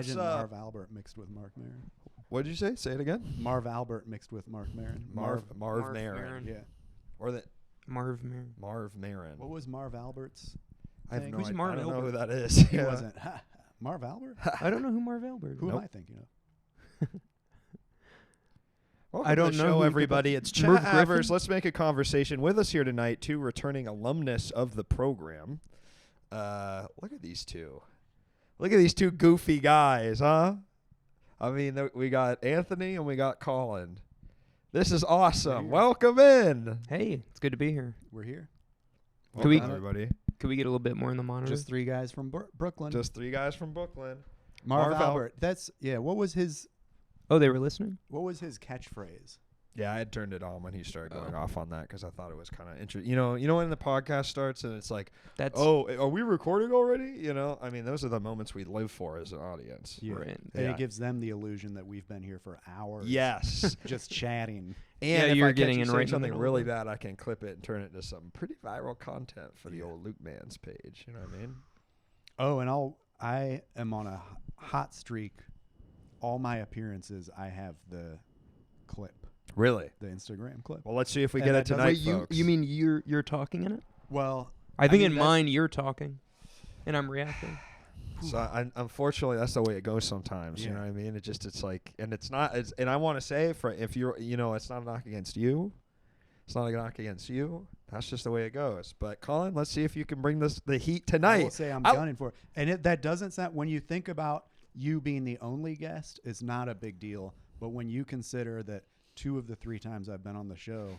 Imagine Marv Albert mixed with Mark Maron. What did you say? Say it again. Marv Albert mixed with Mark Maron. Marv Maron. Maron. Yeah. Or the Marv Maron. Marv Maron. What was Marv Albert's? I have thing? no Who's idea. Marv I don't know Albert? who that is. He wasn't. Marv Albert? I don't know who Marv Albert is. Who Nope. am I thinking of? Welcome I to don't the know show, who everybody. It's Chat Merv Havers. Griffin? Let's make a conversation. With us here tonight, two returning alumnus of the program. Look at these two. Look at these two goofy guys, huh? I mean, we got Anthony and we got Colin. This is awesome. Welcome in. Hey, it's good to be here. We're here. Can we- Welcome, everybody. Could we get a little bit more in the monitor? Just three guys from Brooklyn. Just three guys from Brooklyn. Marv Marv Albert. That's What was his they were listening? catchphrase? Yeah, I had turned it on when he started going off on that because I thought it was kind of interesting. You know when the podcast starts and it's like, That's oh, are we recording already? You know, I mean, those are the moments we live for as an audience. Yeah. right. And Yeah. it gives them the illusion that we've been here for hours. Yes. Just chatting. And Yeah, if you're I catch getting you in saying right in the something middle really of it. bad, I can clip it and turn it into some pretty viral content for the old Luke Man's page. You know what I mean? Oh, and I am on a hot streak. All my appearances, I have the clip, Really? the Instagram clip. Well, let's see if we And get that it doesn't- tonight, Wait, folks. you mean you're talking in it? Well, I think mean, in that's- mine you're talking, and I'm reacting. So unfortunately, that's the way it goes sometimes. You Yeah. know what I mean? It's like, and it's not. And I want to say, if you're, it's not a knock against you. It's not a knock against you. That's just the way it goes. But Colin, let's see if you can bring the heat I tonight. will say I'm I- gunning for it. And that doesn't sound, when you think about you being the only guest, it's not a big deal. But when you consider that 2 of the 3 times I've been on the show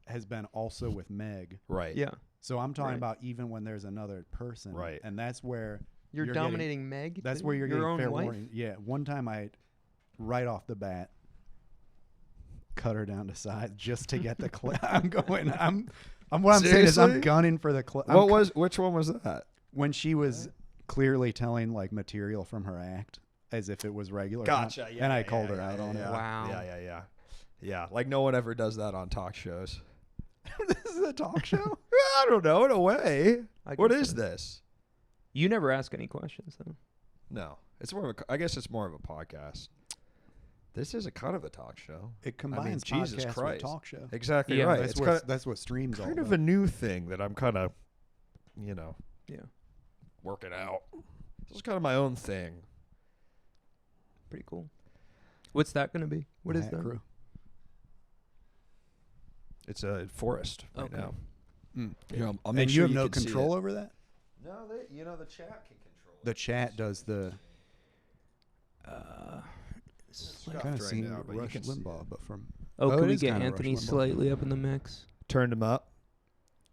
has been also with Meg. Right. Yeah, So I'm talking Right. about even when there's another person. Right. And that's where you're getting- dominating Meg. That's too? where you're your getting own fair wife? warning. Yeah. One time right off the bat, cut her down to size just to get the clip. What I'm saying is I'm Seriously? gunning for the clip. Which one was that? When she was clearly telling like material from her act as if it was regular. Gotcha. Yeah. And I yeah, called her yeah, out yeah, on yeah. it. Wow. Yeah. Yeah. Like no one ever does that on talk shows. This is a talk show? I don't know. In a way. I What guess is so. this? You never ask any questions though. No, it's more of a. I guess it's more of a podcast. This is a kind of a talk show. It combines Jesus podcast Christ. with talk show. Exactly Yeah, right. That's It's what what streams all kind of about. a new thing that I'm kind of, Yeah. working out. This is kind of my own thing. Pretty cool. What's that going to be? What is Hat that? Crew. It's a forest right Okay. now. Mm. Yeah, I'll And make you sure have no can see control it. over that? No, the chat can control The chat does the It's like- kind of right seen now, but you Rush can see Limbaugh, it. but from Oh, Oh, can it we is get kinda Rush Anthony Limbaugh. slightly up in the mix? Turned him up.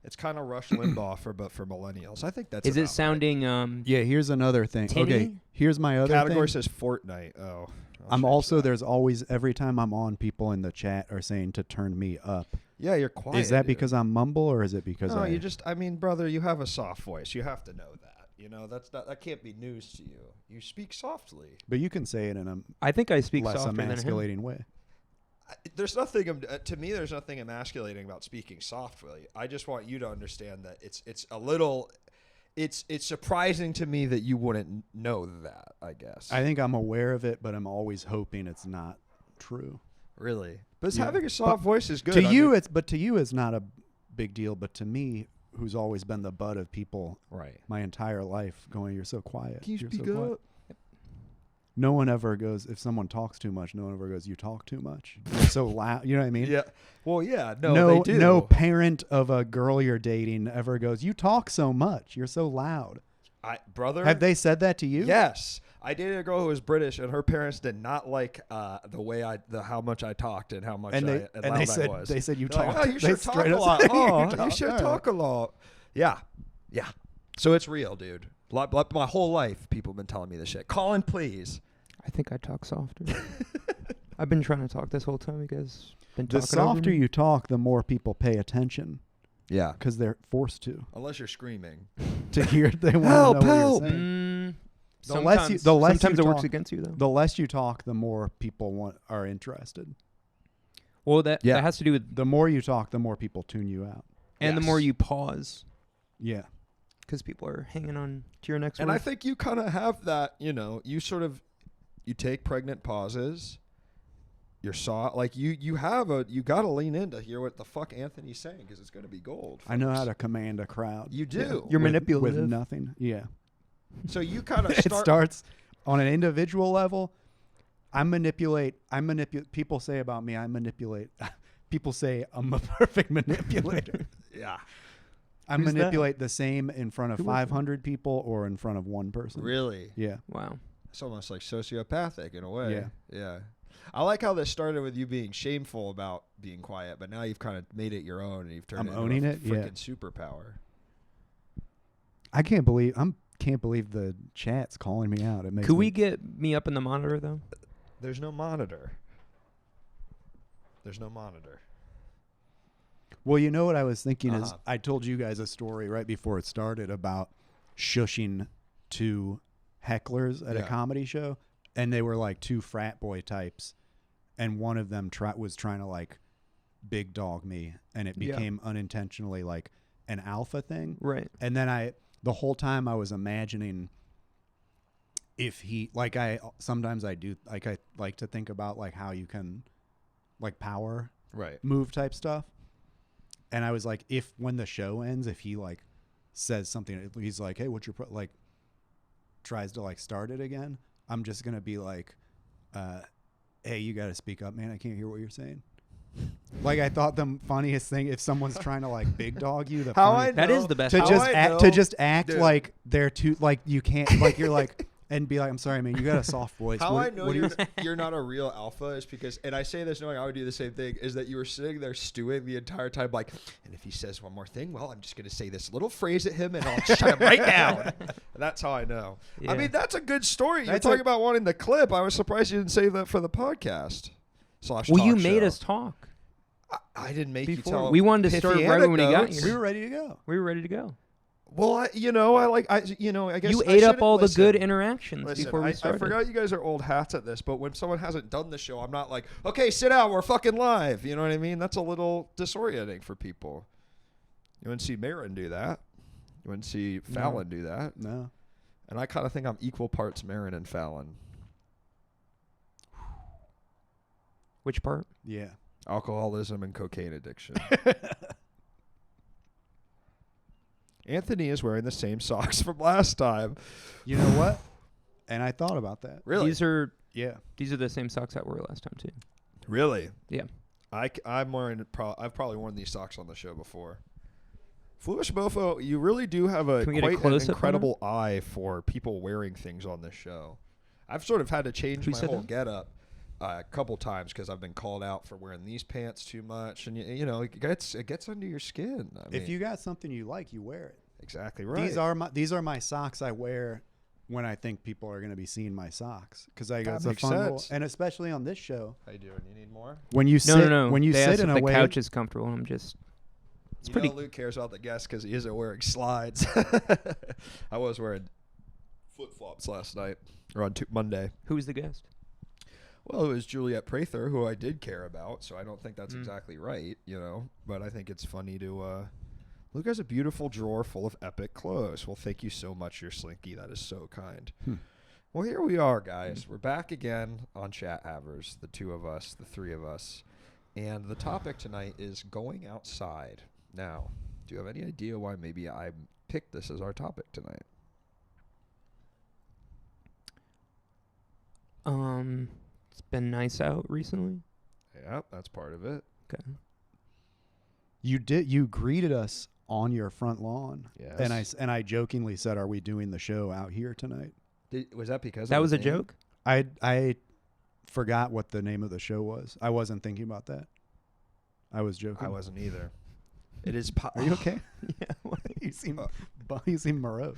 It's kind of Rush Limbaugh but for millennials. I think that's. Is about it sounding Yeah, here's another thing. Tinny? Okay, here's my right. other Category thing. says Fortnite. Oh, I'll I'm change also that. there's always every time I'm on, people in the chat are saying to turn me up. Yeah, you're quiet. Is that dude. because I'm mumble or is it because No, I you just. I mean, brother, you have a soft voice. You have to know that. You know, that can't be news to you. You speak softly. But you can say it in a I think I speak less softer than him. emasculating way. There's nothing to me. There's nothing emasculating about speaking softly. I just want you to understand that it's a little. It's surprising to me that you wouldn't know that. I guess. I think I'm aware of it, but I'm always hoping it's not true. Really, but Yeah. having a soft voice is good. To I you, mean- to you, it's not a big deal. But to me, who's always been the butt of people right? my entire life, going, "You're so quiet." Can you You're speak so quiet." up? No one ever goes, if someone talks too much, no one ever goes, "You talk too much." You're so loud. You know what I mean? Yeah. Well, yeah. No, they do. No parent of a girl you're dating ever goes, "You talk so much. You're so loud." Brother. Have they said that to you? Yes. I dated a girl who was British, and her parents did not like the way how much I talked and how much And loud I said was. they said you They're talk. like, oh, you They should talk straight a up lot. said Oh, you should All right. talk a lot. Yeah. So it's real, dude. My whole life, people have been telling me this shit. Colin, please. I think I talk softer. I've been trying to talk this whole time. You guys been The talking over softer me? you talk, the more people pay attention Yeah. because they're forced to Unless you're screaming. hear. They want Help, to know help. what you're saying. The The less you- the less you sometimes it works talk- against you though. The less you talk, the more people are interested. Well, that Yeah. that has to do with The more you talk, the more people tune you out. and the more Yes. you pause Yeah. because people are hanging on to your next And word. I think you kind of have that, you sort of, You take pregnant pauses. You're like you gotta lean in to hear what the fuck Anthony's saying because it's gonna be gold. I know folks. how to command a crowd. You do. You're with manipulative. nothing. Yeah. So you kind of It start. starts on an individual level. I manipulate. People say about me, I manipulate. People say I'm a perfect manipulator. Yeah. I Who's that? manipulate the same in front of Who was that? 500 people or in front of one person. Really? Yeah. Wow. It's almost like sociopathic in a way. Yeah. Yeah. I like how this started with you being shameful about being quiet, but now you've kind of made it your own and you've turned I'm it into owning a it, yeah. freaking superpower. I can't believe the chat's calling me out. It makes Could me, we get me up in the monitor though? There's no monitor. There's no monitor. Well, you know what I was thinking is Uh-huh. I told you guys a story right before it started about shushing two hecklers at a Yeah. comedy show, and they were like two frat boy types, and one of them was trying to like big dog me, and it Yeah. became unintentionally like an alpha thing. Right. And then the whole time I was imagining if he, like sometimes I do, like I like to think about like how you can like power Right. move type stuff. And I was like, when the show ends, if he like says something, he's like, hey, what's your, like tries to like start it again, I'm just going to be like, hey, you got to speak up, man. I can't hear what you're saying. Like I thought the funniest thing, if someone's trying to like big dog you, the How funny- I That know- is the best. to How part. just I act, know- to just act Dude. like they're too, like you can't, like you're like, and be like, I'm sorry, man, you got a soft voice. How What- I know what do you- you're not a real alpha is because, and I say this knowing I would do the same thing, is that you were sitting there stewing the entire time like, and if he says one more thing, well, I'm just going to say this little phrase at him and I'll shut him right down. That's how I know. I Yeah. mean, that's a good story. You're That's talking a- about wanting the clip. I was surprised you didn't save that for the podcast. / Well, you talk made show. us talk. I didn't make Before. you tell. We wanted to pithy start right when he got anecdotes. here. we were ready to go. We were ready to go. Well, I guess You I ate up shouldn't- all the listen. good interactions Listen, before we I started. forgot you guys are old hats at this, but when someone hasn't done the show, I'm not like, okay, sit down, we're fucking live. You know what I mean? That's a little disorienting for people. You wouldn't see Marin do that. You wouldn't see Fallon do that. No. And I kind of think I'm equal parts Marin and Fallon. Which part? Yeah. Alcoholism and cocaine addiction. Anthony is wearing the same socks from last time. You know what? And I thought about that. Really? These are Yeah. the same socks I wore last time too. Really? Yeah. I'm wearing. I've probably worn these socks on the show before. Foolish Mofo, you really do have a Can we get a quite an close-up on incredible eye for people wearing things on this show. I've sort of had to change Can we my sit whole down? getup a couple times because I've been called out for wearing these pants too much, and you know it gets under your skin. I mean, If you got something you like, you wear it. exactly right. These are my socks I wear when I think people are going to be seeing my socks because I go That it's a makes fun little, sense. and especially on this show How you doing? You need more? when you No, sit no. when you They sit asked in if a the way couch is comfortable, and I'm just. It's You pretty. know Luke cares about the guests because he isn't wearing slides. I was wearing flip flops last night or on Monday. Who's the guest? Well, it was Juliet Prather, who I did care about, so I don't think that's Mm. exactly right, you know. But I think it's funny to Luke has a beautiful drawer full of epic clothes. Well, thank you so much, your Slinky. That is so kind. Well, here we are, guys. We're back again on Chat Havers, the two of us, the three of us. And the topic tonight is going outside. Now, do you have any idea why maybe I picked this as our topic tonight? It's been nice out recently. Yeah, that's part of it. Okay. you greeted us on your front lawn, Yes. and I jokingly said, "Are we doing the show out here tonight?" Was that because That of was the a name? joke. I forgot what the name of the show was. I wasn't thinking about that. I was joking. I wasn't either. It is. Are you okay? Yeah. what? you seem morose.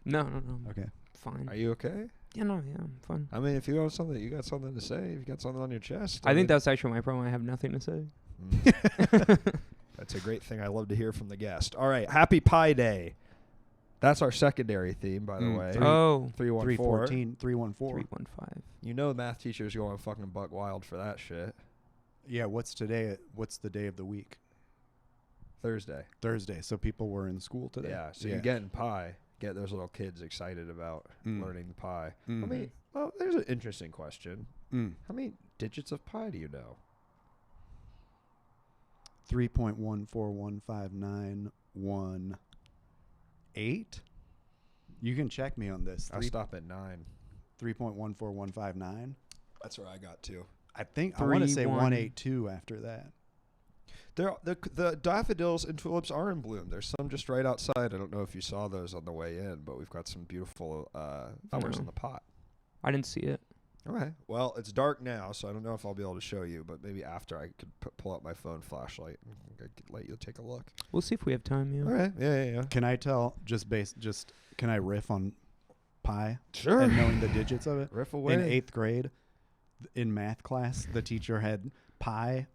No. Okay. Fine. Are you okay? Yeah. No. Yeah. I'm fine. I mean, if you got something to say, if you got something on your chest. I think that's actually my problem. I have nothing to say. That's a great thing. I love to hear from the guest. All right, Happy Pie Day. That's our secondary theme, by the way. Oh. 314. 314. 315. You know, math teachers going fucking buck wild for that shit. Yeah. What's today? What's the day of the week? Thursday. Thursday. So people were in school today. Yeah. So you're getting pie. get those little kids excited about Mm. learning the pi. Mm. I mean, well, there's an interesting question. Mm. How many digits of pi do you know? 3.14159118. You can check me on this. I stop at 9. 3.14159. That's where I got to. I think I want to say 3, 1. 182 after that. The daffodils and tulips are in bloom. There's some just right outside. I don't know if you saw those on the way in, but we've got some beautiful flowers in the pot. I didn't see it. All right. Well, it's dark now, so I don't know if I'll be able to show you, but maybe after I could pull out my phone flashlight and let you take a look. We'll see if we have time. Yeah. All right. Yeah. Can I tell can I riff on pi Sure. and knowing the digits of it? Riff away. In 8th grade, in math class, the teacher had pi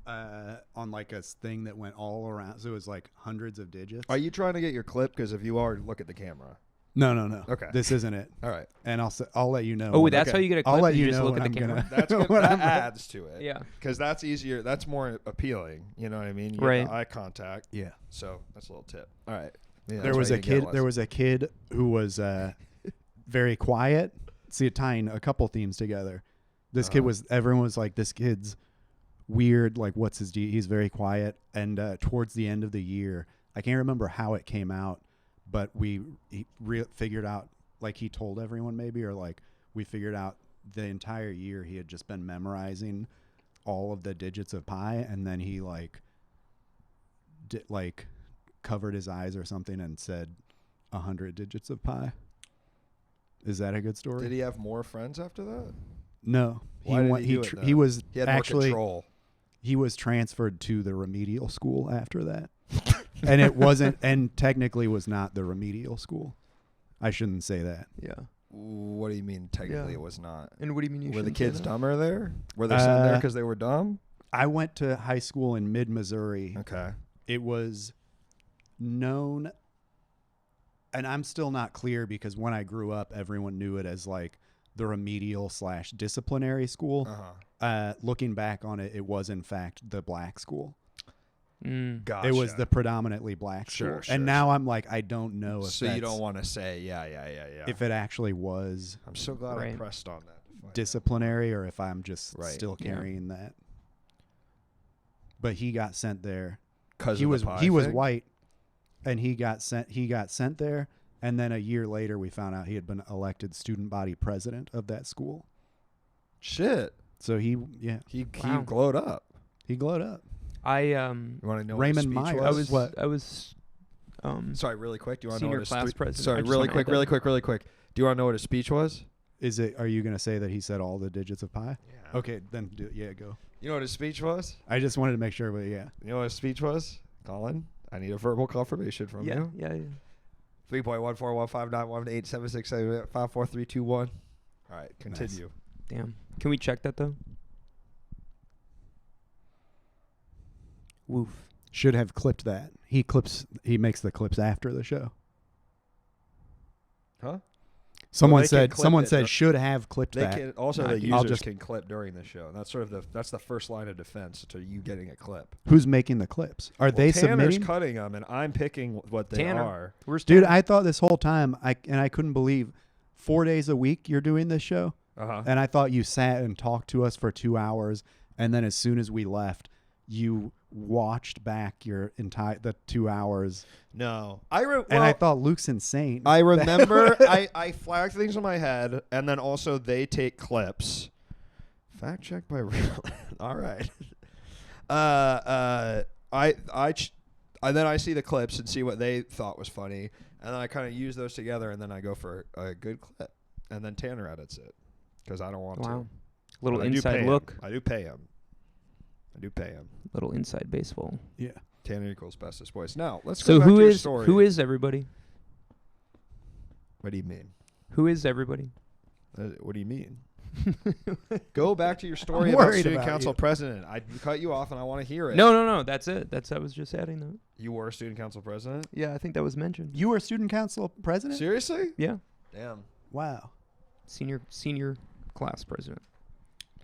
on like a thing that went all around. So it was like hundreds of digits. Are you trying to get your clip? Because if you are, look at the camera. No. Okay. This isn't it. All right. And I'll let you know. Oh, when- that's how you get a clip. I'll let is you just know look when at the I'm camera. gonna. That's good. when That I'm- adds to it. Yeah. Because that's easier. That's more appealing. You know what I mean? You Right. get the eye contact. Yeah. So that's a little tip. All right. Yeah, There was a kid. There was a kid who was very quiet. See, tying a couple themes together. This kid was. Everyone was like, "This kid's weird. Like, what's his deal?" He's very quiet. And towards the end of the year, I can't remember how it came out, but we figured out. Like he told everyone maybe, or like we figured out the entire year he had just been memorizing all of the digits of pi, and then he like covered his eyes or something and said 100 digits of pi. Is that a good story? Did he have more friends after that? No. Why did he do it, He though? was He had actually more control. he was transferred to the remedial school after that. And it wasn't, and technically was not the remedial school. I shouldn't say that. Yeah. What do you mean? Technically, Yeah. it was not. And what do you mean you Were the shouldn't say kids that? dumber there? Were they sent there because they were dumb? I went to high school in mid-Missouri. Okay. It was known, and I'm still not clear because when I grew up, everyone knew it as like the remedial / disciplinary school. Looking back on it, it was in fact the black school. Gotcha. It was the predominantly black school. Sure, and now I'm like, I don't know if So you that's- don't want to say, yeah. if it actually was I'm so glad I Right. pressed on that. to find disciplinary or if I'm just Right. still Yeah. carrying that. But he got sent there. out. 'Cause He of was the pie he was thing? white, and he got sent there. And then a year later, we found out he had been elected student body president of that school. Shit. So he Wow. glowed up. he glowed up. I You want to know Raymond what his speech Myers. was? I was Sorry, really quick. Do you want to know senior what his class president. Sorry, I just really wanna quick, add really that. quick, really quick. Do you want to know what his speech was? Are you going to say that he said all the digits of pi? Yeah. Okay, then go. You know what his speech was? I just wanted to make sure, but yeah. You know what his speech was? Colin, I need a verbal confirmation from Yeah, you. yeah. 3.141591876754321. All right, continue. Damn. Can we check that though? Woof. Should have clipped that. He makes the clips after the show. Huh? Someone they can said clip it, though. should have clipped They that. can also No, the I'll users just- can clip during the show. That's sort of that's the first line of defense to you getting a clip. Who's making the clips? Are they Tanner's submitting? cutting them, and I'm picking what they Tanner. are. Where's Dude, Tanner? I thought this whole time I couldn't believe 4 days a week you're doing this show. Uh-huh. And I thought you sat and talked to us for 2 hours, and then as soon as we left, you watched back the 2 hours. No, And I thought Luke's insane. I remember I flagged things in my head, and then also they take clips. Fact check by real. All right. And then I see the clips and see what they thought was funny, and then I kind of use those together, and then I go for a good clip, and then Tanner edits it because I don't want Wow. to. Little But I do pay inside him. look. I do pay him. Little inside baseball. yeah. Tanner equals bestest voice. Now let's So go back to your who story. is everybody? What do you mean? Who is everybody? What do you mean? Go back to your story I'm about worried student about council you. president. I cut you off, and I want to hear it. No. That's it. I was just adding that. You were a student council president? Yeah, I think that was mentioned. You were student council president? Seriously? Yeah. Damn. Wow. Senior class president.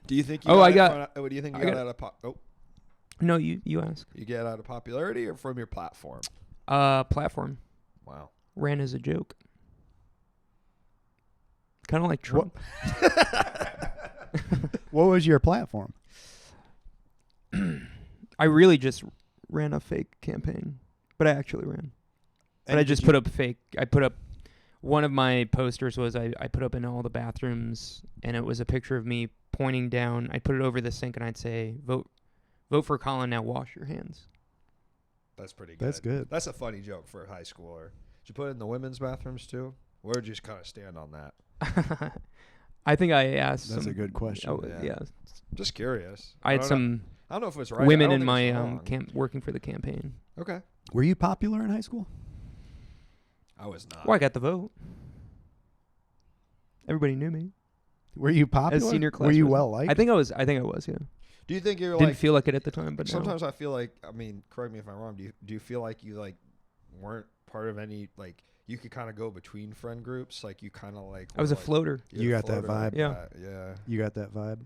Do you think you Oh, got I it got- from- what do you think you I got got- out of No, you ask. you get out of popularity or from your platform? Platform. Wow. ran as a joke. Kind of like Trump. What was your platform? I really just ran a fake campaign, but I actually ran. But I just put up fake. I put up one of my posters was I put up in all the bathrooms, and it was a picture of me pointing down. I'd put it over the sink, and I'd say, "Vote for Colin. Now wash your hands." That's pretty good. That's good. That's a funny joke for a high schooler. Did you put it in the women's bathrooms too? Where did you just kind of stand on that? I think I asked. That's some, a good question. Oh Yeah. yeah. Just curious. I had don't some know. I don't know if it was right. women I don't in think my it's wrong. camp working for the campaign. Okay. Were you popular in high school? I was not. Well, I got the vote. Everybody knew me. Were you popular? As senior class Were you president. well liked? I think I was. Yeah. Do you think you're Didn't like? feel like it at the time, but Sometimes I feel like. I mean, correct me if I'm wrong. Do you feel like you like weren't part of any like you could kind of go between friend groups? Like you kind of like. I was a were, like, floater. You a got that floater like vibe. Yeah. that. Yeah. You got that vibe.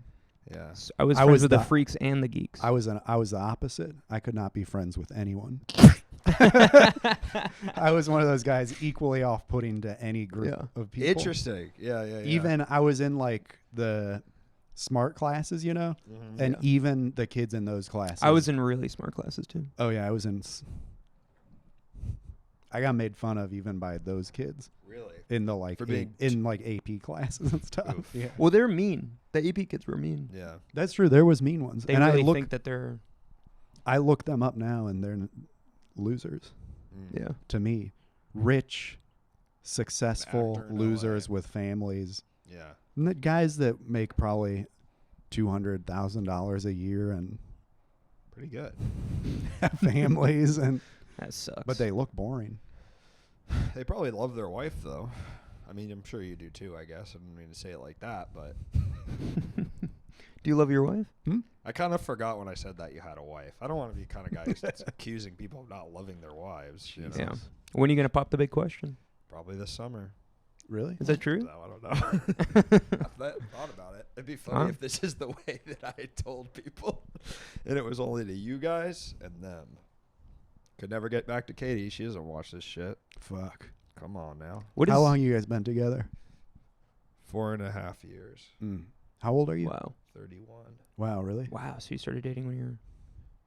Yeah. I was I friends was with the the- freaks and the geeks. I was the opposite. I could not be friends with anyone. I was one of those guys equally off-putting to any group of people. Interesting. Yeah. Even I was in like the smart classes, you know, Mhm. and even the kids in those classes. I was in really smart classes too. Oh yeah, I was in. I got made fun of even by those kids Really. in the like For being in like AP classes and stuff. Oof. Yeah, Well, they're mean. The AP kids were mean. Yeah. that's true. There was mean ones, They and really think that they're I look them up now, and they're losers Mm. yeah. to me. Rich, successful Actor in losers LA. with families. Yeah. And the guys that make probably $200,000 a year and Pretty good. have families, and That sucks. but they look boring. They probably love their wife though. I mean, I'm sure you do too. I guess I didn't mean to say it like that, but Do you love your wife? I kind of forgot when I said that you had a wife. I don't want to be the kind of guy who's accusing people of not loving their wives. You know? Yeah. When are you gonna pop the big question? Probably this summer. Really? Is that true? No, I don't know. I've thought about it. It'd be funny Huh? if this is the way that I told people, and it was only to you guys and them. Could never get back to Katie. She doesn't watch this shit. Fuck. Come on now. How long you guys been together? 4.5 years. How old are you? Wow. 31. Wow, really? Wow. So you started dating when you were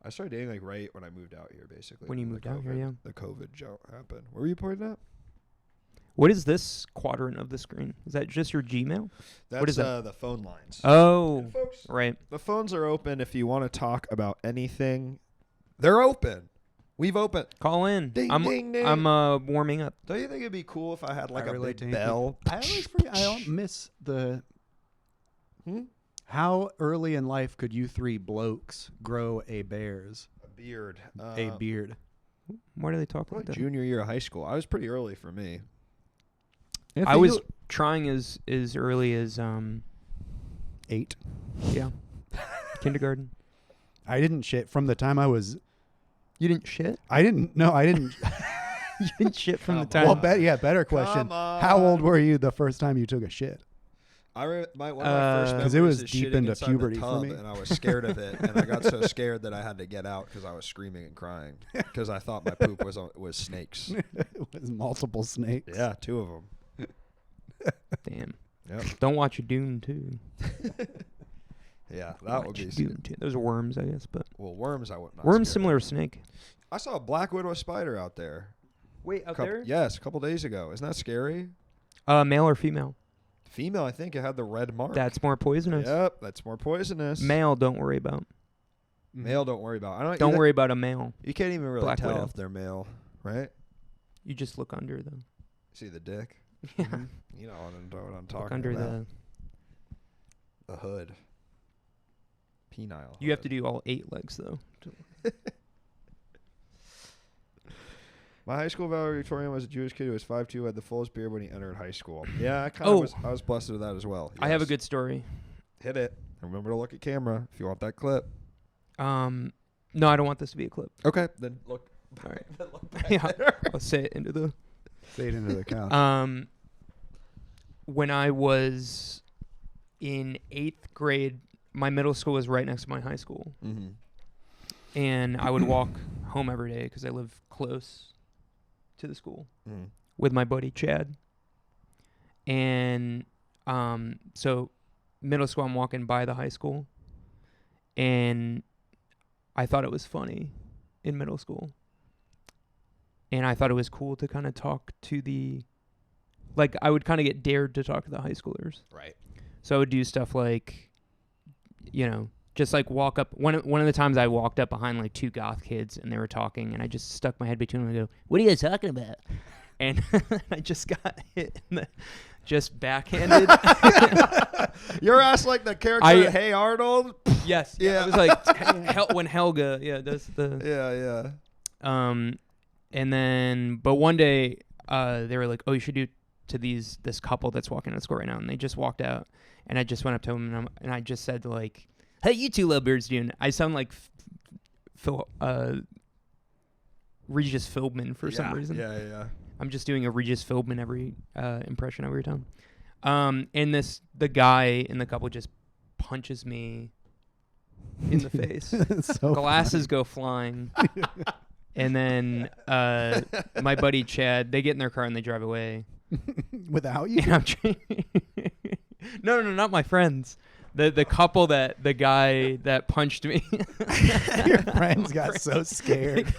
I started dating like right when I moved out here, basically. When you the moved out here, COVID- yeah. The COVID jump happened. What were you pointing at? What is this quadrant of the screen? Is that just your Gmail? That's is that? The phone lines. Oh, And folks, right. the phones are open if you want to talk about anything. They're open. We've opened. Call in. Ding, I'm ding, ding. I'm warming up. Don't you think it'd be cool if I had like I a relate to big anything. bell? I always forget. I don't miss the. How early in life could you three blokes grow a beard? A beard. A beard. Why do they talk like Probably that? junior year of high school. I was pretty early for me. I was trying as early as 8. yeah, kindergarten. I didn't shit from the time I was. You didn't shit. I didn't. No, I didn't. You didn't shit from the Come time. Well, better question. Come How old on. were you the first time you took a shit? One of my first 'Cause memories it was is deep shitting into inside puberty the for tub, me. and I was scared of it, and I got so scared that I had to get out because I was screaming and crying because I thought my poop was snakes. It was multiple snakes. Yeah, 2 of them. Damn. Yep. Don't watch Dune too. Yeah, that would Watch be. Dune too. Those are worms, I guess, but Well, worms I would not. worms scared similar of. to snake. I saw a black widow spider out there. Wait, up Yes, a couple days ago. Isn't that scary? Male or female? Female, I think it had the red mark. That's more poisonous. Yep, that's more poisonous. Male, don't worry about. Male, don't worry about. I don't. Don't worry about a male. You can't even really Black tell widow. if they're male, right? You just look under them. See the dick. Yeah. You know what I'm talking Look under about. the. The hood. Penile. You have hood. to do all 8 legs though. My high school valedictorian was a Jewish kid who was 5'2", had the fullest beard when he entered high school. Yeah, I was blessed with that as well. I have a Yes. good story. Hit it. Remember to look at camera if you want that clip. No, I don't want this to be a clip. Okay, then look. All right. then look back Yeah. there. I'll say it into the. Say it into the couch. When I was in 8th grade, my middle school was right next to my high school, Mm-hmm. and I would walk home every day because I live close to the school. Mm. with my buddy Chad. And so middle school, I'm walking by the high school, and I thought it was funny in middle school. And I thought it was cool to kind of talk to I would kind of get dared to talk to the high schoolers. Right. So I would do stuff like, just like walk up. One of the times I walked up behind like two goth kids and they were talking, and I just stuck my head between them and go, "What are you guys talking about?" And I just got hit in the, just backhanded. Your ass like the character in Hey Arnold? Yes. Yeah. It was like when Helga, does the. Yeah. And then, but one day, they were like, "Oh, you should do to this couple that's walking out of school right now," and they just walked out, and I just went up to them and I just said like, "Hey, you two lovebirds doing?" I sound like Regis Philbin for some reason. Yeah. I'm just doing a Regis Philbin every impression every time. And the guy in the couple just punches me in the face. So Glasses go flying. And then my buddy Chad, they get in their car and they drive away. Without you? And I'm no, not my friends. The couple the guy that punched me. Your friends got so scared.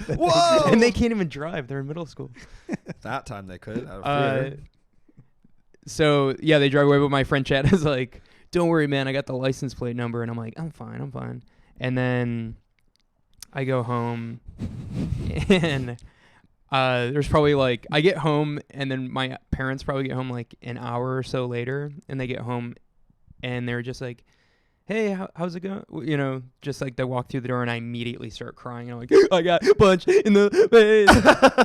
Whoa! And they can't even drive. They're in middle school. That time they could. Out of fear. So yeah, they drive away. But my friend Chad is like, "Don't worry, man. I got the license plate number." And I'm like, I'm fine. And then I go home, and there's probably like I get home, and then my parents probably get home like an hour or so later, and they get home. And they're just like, "Hey, how's it going?" Just like they walk through the door, and I immediately start crying. I'm like, "I got punched in the face."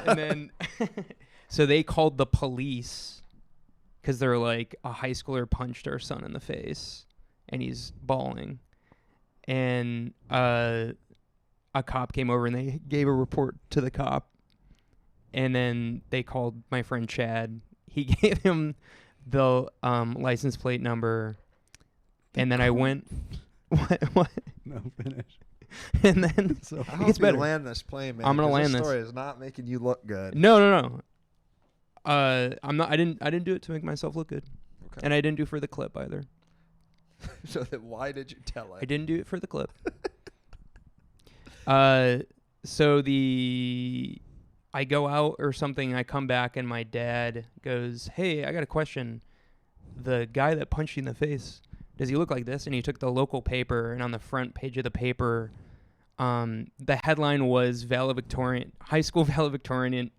And then, so they called the police because they're like, a high schooler punched our son in the face, and he's bawling. And a cop came over, and they gave a report to the cop. And then they called my friend Chad. He gave him the license plate number. And then I went. What? No, finish. And then so I hope you land this plane, man. I'm gonna land this. This Story is not making you look good. No. I'm not. I didn't do it to make myself look good. Okay. And I didn't do it for the clip either. So then why did you tell it? I didn't do it for the clip. So I go out or something. I come back and my dad goes, "Hey, I got a question. The guy that punched you in the face, does he look like this?" And he took the local paper, and on the front page of the paper, the headline was High School Valedictorian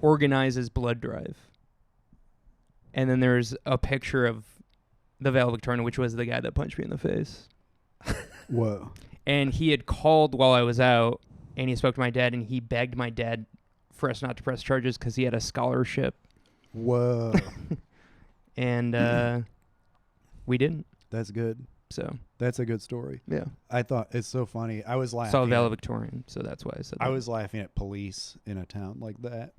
organizes blood drive. And then there's a picture of the valedictorian, which was the guy that punched me in the face. Whoa. And he had called while I was out, and he spoke to my dad, and he begged my dad for us not to press charges because he had a scholarship. Whoa. And we didn't. That's good. So that's a good story. Yeah. I thought it's so funny. I was laughing. Saw valedictorian, so that's why I said that. I was laughing at police in a town like that.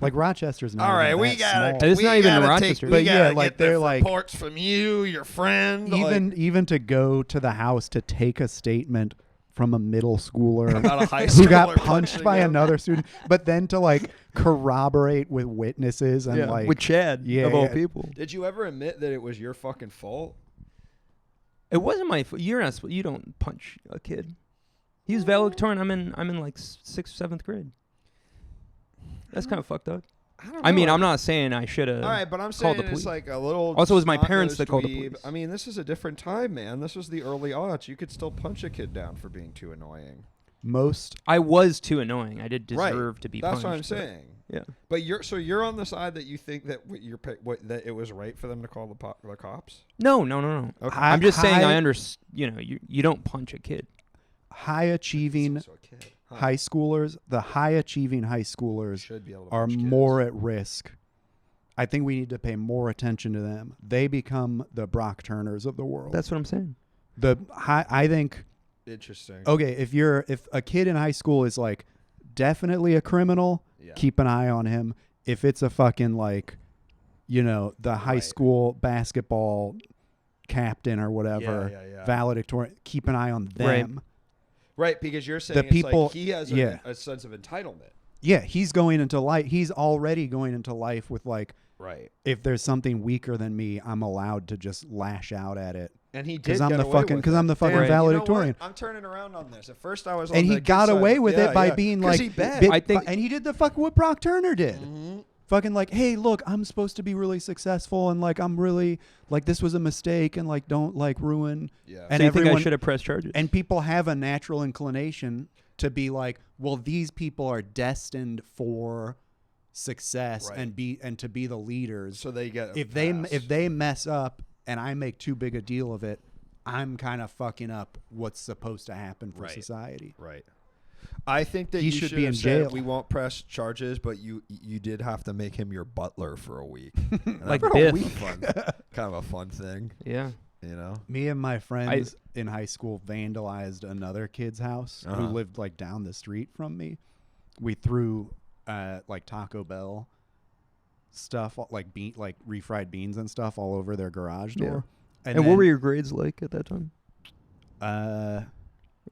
Like Rochester's not. All right, we got It's not even Rochester. But yeah, like they're like reports from you, your friend. Even to go to the house to take a statement from a middle schooler about a high schooler who got punched by another student, but then to like corroborate with witnesses and like with Chad of all people. Did you ever admit that it was your fucking fault? It wasn't my fault. You don't punch a kid. He was valedictorian. I'm in like 6th, 7th grade. That's kind of fucked up. I mean, I'm not saying I should have. All right, but I'm saying it's like a little. Also, it was my parents that called the police. I mean, this is a different time, man. This was the early aughts. You could still punch a kid down for being too annoying. I was too annoying. I did deserve to be punched. That's what I'm saying. Yeah. But you're on the side that you think that that it was right for them to call the cops? No. Okay. I'm just saying I understand. You don't punch a kid. High achieving high schoolers, the high achieving high schoolers are more at risk. I think we need to pay more attention to them. They become the Brock Turners of the world. That's what I'm saying. I think. Interesting. Okay, if a kid in high school is like definitely a criminal, keep an eye on him. If it's a fucking like, the high school basketball captain or whatever, valedictorian, keep an eye on them. Right, because you're saying people, it's like he has yeah. a sense of entitlement. Yeah, he's going into life. He's already going into life with like, Right. if there's something weaker than me, I'm allowed to just lash out at it. And he did Because I'm get the away fucking with because it. I'm the fucking Damn, valedictorian. I'm turning around on this. At first, I was on And the he good got side. away with it by being like, he bet. bit- I think- and he did the fucking what Brock Turner did. Mm-hmm. Fucking like, hey, look, I'm supposed to be really successful, and like I'm really like this was a mistake, and like don't like ruin. Yeah. And So you think I everyone should have pressed charges? and people have a natural inclination to be like, well, these people are destined for success Right. and to be the leaders. So they get if they mess up and I make too big a deal of it, I'm kind of fucking up what's supposed to happen for Right. society. Right. I think that He you should should be have in said, jail. we won't press charges, but you did have to make him your butler for a week. And Like that Biff. was fun, kind of a fun thing, Yeah. you know. Me and my friends in high school vandalized another kid's house who lived like down the street from me. We threw like Taco Bell stuff, like refried beans and stuff all over their garage door. And what were your grades like at that time? uh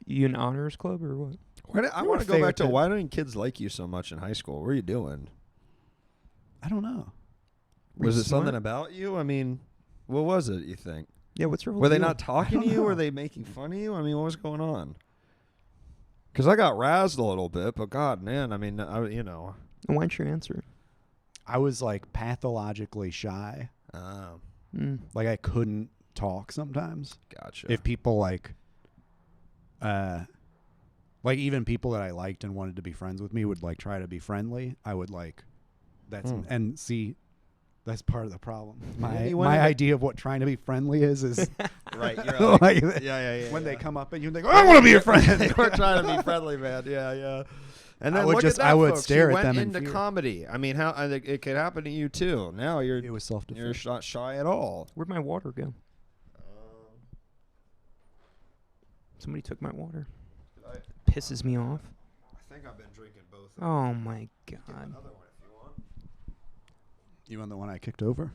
You in honors club or what? I You want were to go back to favorite why didn't kids like you so much in high school? What were you doing? I don't know. Was you it something smart? about you? I mean, what was it, you think? Yeah, what's your whole Were they deal? not talking to don't you? know. Were they making fun of you? I mean, what was going on? Because I got razzed a little bit, but God, man, I mean, you know. And why don't you answer? I was like pathologically shy. Like I couldn't talk sometimes. Gotcha. If people like even people that I liked and wanted to be friends with me would like try to be friendly, I would like and see that's part of the problem. My idea of what trying to be friendly is right, you're like, yeah. when they come up and you think, oh, I want to be your friend. They were trying to be friendly, man. Yeah. And then look at that, I would folks. stare You at them went in into fear. comedy. I mean, how I think it could happen to you too. Now It was you're self-defense. not shy at all. Where'd my water go? Somebody took my water. Pisses me off. I think I've been drinking both. Oh my god. Another one if you want. You want the one I kicked over?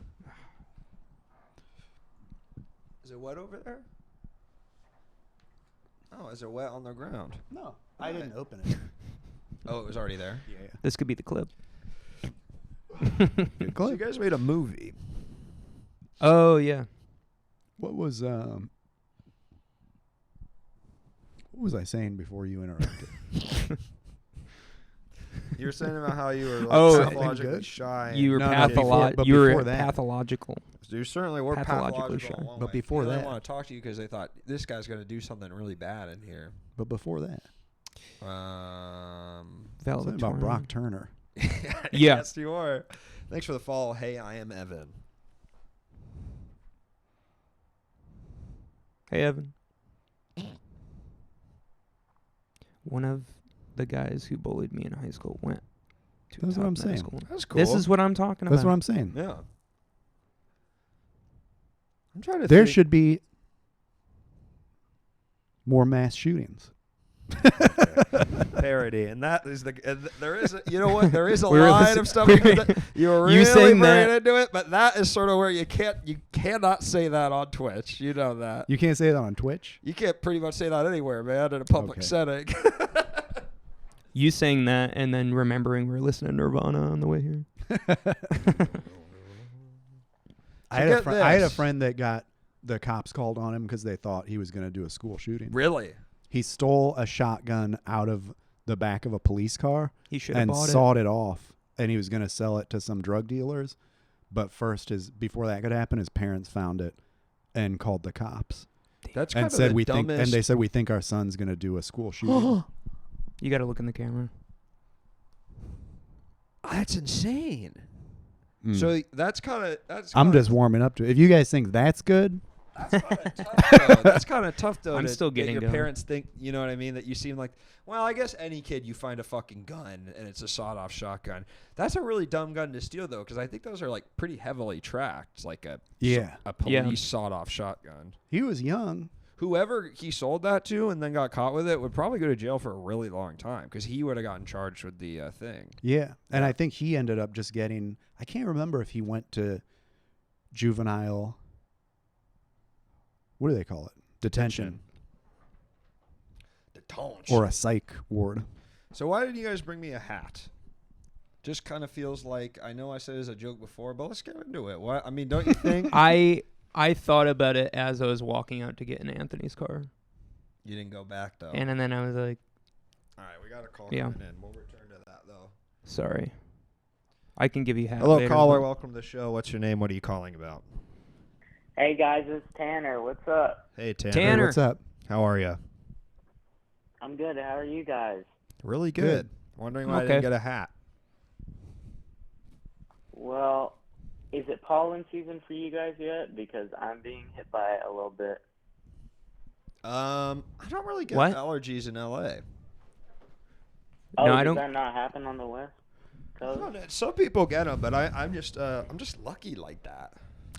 Is it wet over there? Oh, is it wet on the ground? No, I didn't open it. Oh, it was already there. Yeah. This could be the clip. Good So you clip. guys made a movie. Oh yeah. What was I saying before you interrupted? You were saying about how you were like, Oh, pathologically good. shy. You were No, no, pathological. before- but You were before that- pathological. You certainly were Pathologically pathological. shy. in one But way. before They that- didn't want to talk to you because they thought this guy's going to do something really bad in here. But before that, something about Valedictorian. Brock Turner. Yeah. Yes, you are. Thanks for the follow. Hey, I am Evan. Hey Evan. One of the guys who bullied me in high school went to That's top what I'm medical saying. school. That's cool. This is what I'm talking That's about. what I'm saying. Yeah. I'm trying to There think. should be more mass shootings. parody, and that is there is you know what, there is a We're line listen- of stuff we're- that you're you really saying buried that- into it, but that is sort of where you cannot say that on Twitch. You know that You can't say that on Twitch. you can't pretty much say that anywhere, man, in a public Okay. setting. You saying that and then remembering we're listening to Nirvana on the way here. I had a this. friend that got the cops called on him because they thought he was going to do a school shooting. Really? He stole a shotgun out of the back of a police car He should have and bought it. sawed it off, and he was going to sell it to some drug dealers. But first, before that could happen, his parents found it and called the cops That's kind and of said the we think, dumbest. and they said we think our son's going to do a school shooting. You got to look in the camera. That's insane. Mm. So that's kind of I'm just warming up to it. If you guys think that's good, That's kind of tough, though. That's kind of tough, though. I'm to- still that getting your going. parents think, you know what I mean? That you seem like, well, I guess any kid you find a fucking gun and it's a sawed-off shotgun. That's a really dumb gun to steal, though, because I think those are like pretty heavily tracked, like a Yeah. police Yeah. sawed-off shotgun. he was young. Whoever he sold that to and then got caught with it would probably go to jail for a really long time because he would have gotten charged with the thing. Yeah. And I think he ended up just getting, I can't remember if he went to juvenile, what do they call it? Detention. Conch. or a psych ward. So why didn't you guys bring me a hat? Just kind of feels like, I know I said it as a joke before, but let's get into it. What I mean, don't you think? I thought about it as I was walking out to get in Anthony's car, You didn't go back though. and then I was like, All right, we got a call Yeah. coming in. We'll return to that though. sorry. I can give you a hat. Hello, later, caller. but- Welcome to the show. What's your name? What are you calling about? Hey guys, it's Tanner. What's up? Hey, Tanner. Tanner. Hey, what's up? How are you? I'm good. How are you guys? Really good. Good. Wondering why I Okay. didn't get a hat. Well, is it pollen season for you guys yet? Because I'm being hit by it a little bit. I don't really get What? allergies in LA. Oh, No, I did don't- that not happen on the West I Coast? don't know, some people get them, but I'm just lucky like that.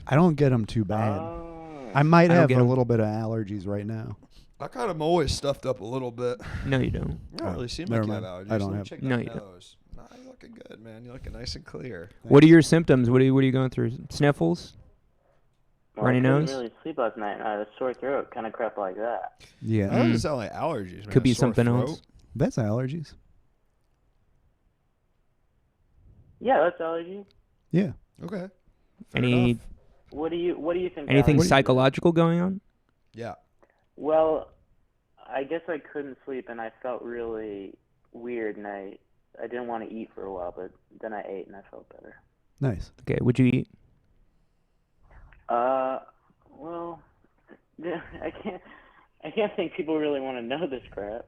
I don't get them too bad. Oh. I might I don't have get a 'em. little bit of allergies right now. I kind of always stuffed up a little bit. No, you don't. You don't Oh, really seem never like you have mind. allergies. I don't Let me have- check No, that you don't. nose. Nah, you're looking good, man. You're looking nice and clear. What are your symptoms? What are you going through? Sniffles? Well, runny I couldn't nose? really sleep last night, and I had a sore throat, kind of crap like that. Yeah, That doesn't sound like allergies, man. Could be Sore something throat. else. that's allergies. Yeah, that's allergy. Yeah. Okay. Fair Any enough. What do you think? anything allergy is? psychological going on? Yeah. Well, I guess I couldn't sleep, and I felt really weird, and I didn't want to eat for a while, but then I ate, and I felt better. Nice. Okay, what'd you eat? Well, I can't think people really want to know this crap.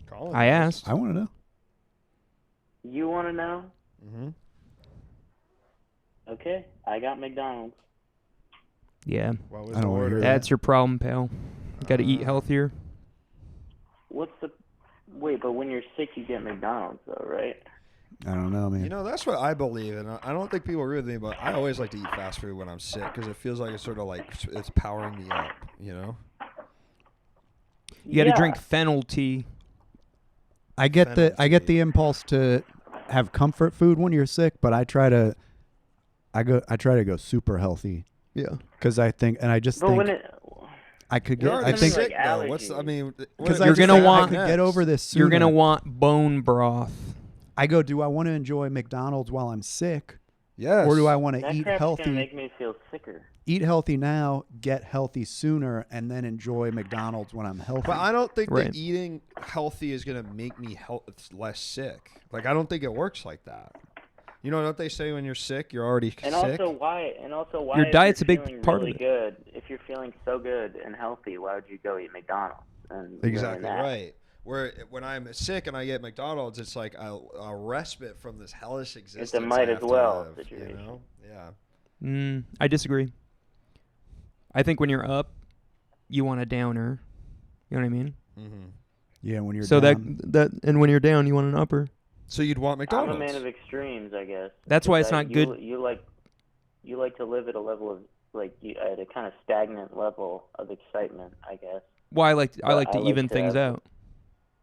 Colin I knows. asked. I want to know. You want to know? Mhm. Okay, I got McDonald's. Yeah, What was I the don't wanna order? hear that's your problem, pal. You got to eat healthier. What's the... Wait, but when you're sick, you get McDonald's, though, right? I don't know, man. You know, that's what I believe, and I don't think people agree with me, but I always like to eat fast food when I'm sick because it feels like it's sort of like it's powering me up, you know? You got to Yeah. drink fennel tea. I get Fennel the tea. impulse to have comfort food when you're sick, but I try to go super healthy Yeah. because I think, and I just But think when it... I could You're get. already I think like sick, though. What's I allergies. mean, because You're gonna I want- could get over this. You're Sooner. gonna want bone broth. I go. Do I want to enjoy McDonald's while I'm sick, Yes. or do I want to That eat crap's healthy? gonna make me feel sicker. Eat healthy now, get healthy sooner, and then enjoy McDonald's when I'm healthy. But I don't think Right. that eating healthy is going to make me less sick. Like, I don't think it works like that. You know, don't they say when you're sick, you're already And sick? also, why? Your if diet's you're a big feeling part of really it. Good, if you're feeling so good and healthy, why would you go eat McDonald's? And ruin Exactly that? right. Where when I'm sick and I get McDonald's, it's like a respite from this hellish existence. might I as have to well live, situation. You know? Yeah. I disagree. I think when you're up, you want a downer. You know what I mean? Mm-hmm. yeah, when you're So down, that and when you're down, you want an upper. So you'd want I'm McDonald's? a man of extremes, I guess. That's why Because it's not good. You like to live at a level of at a kind of stagnant level of excitement, I guess. Well, I like to I like even to things have out.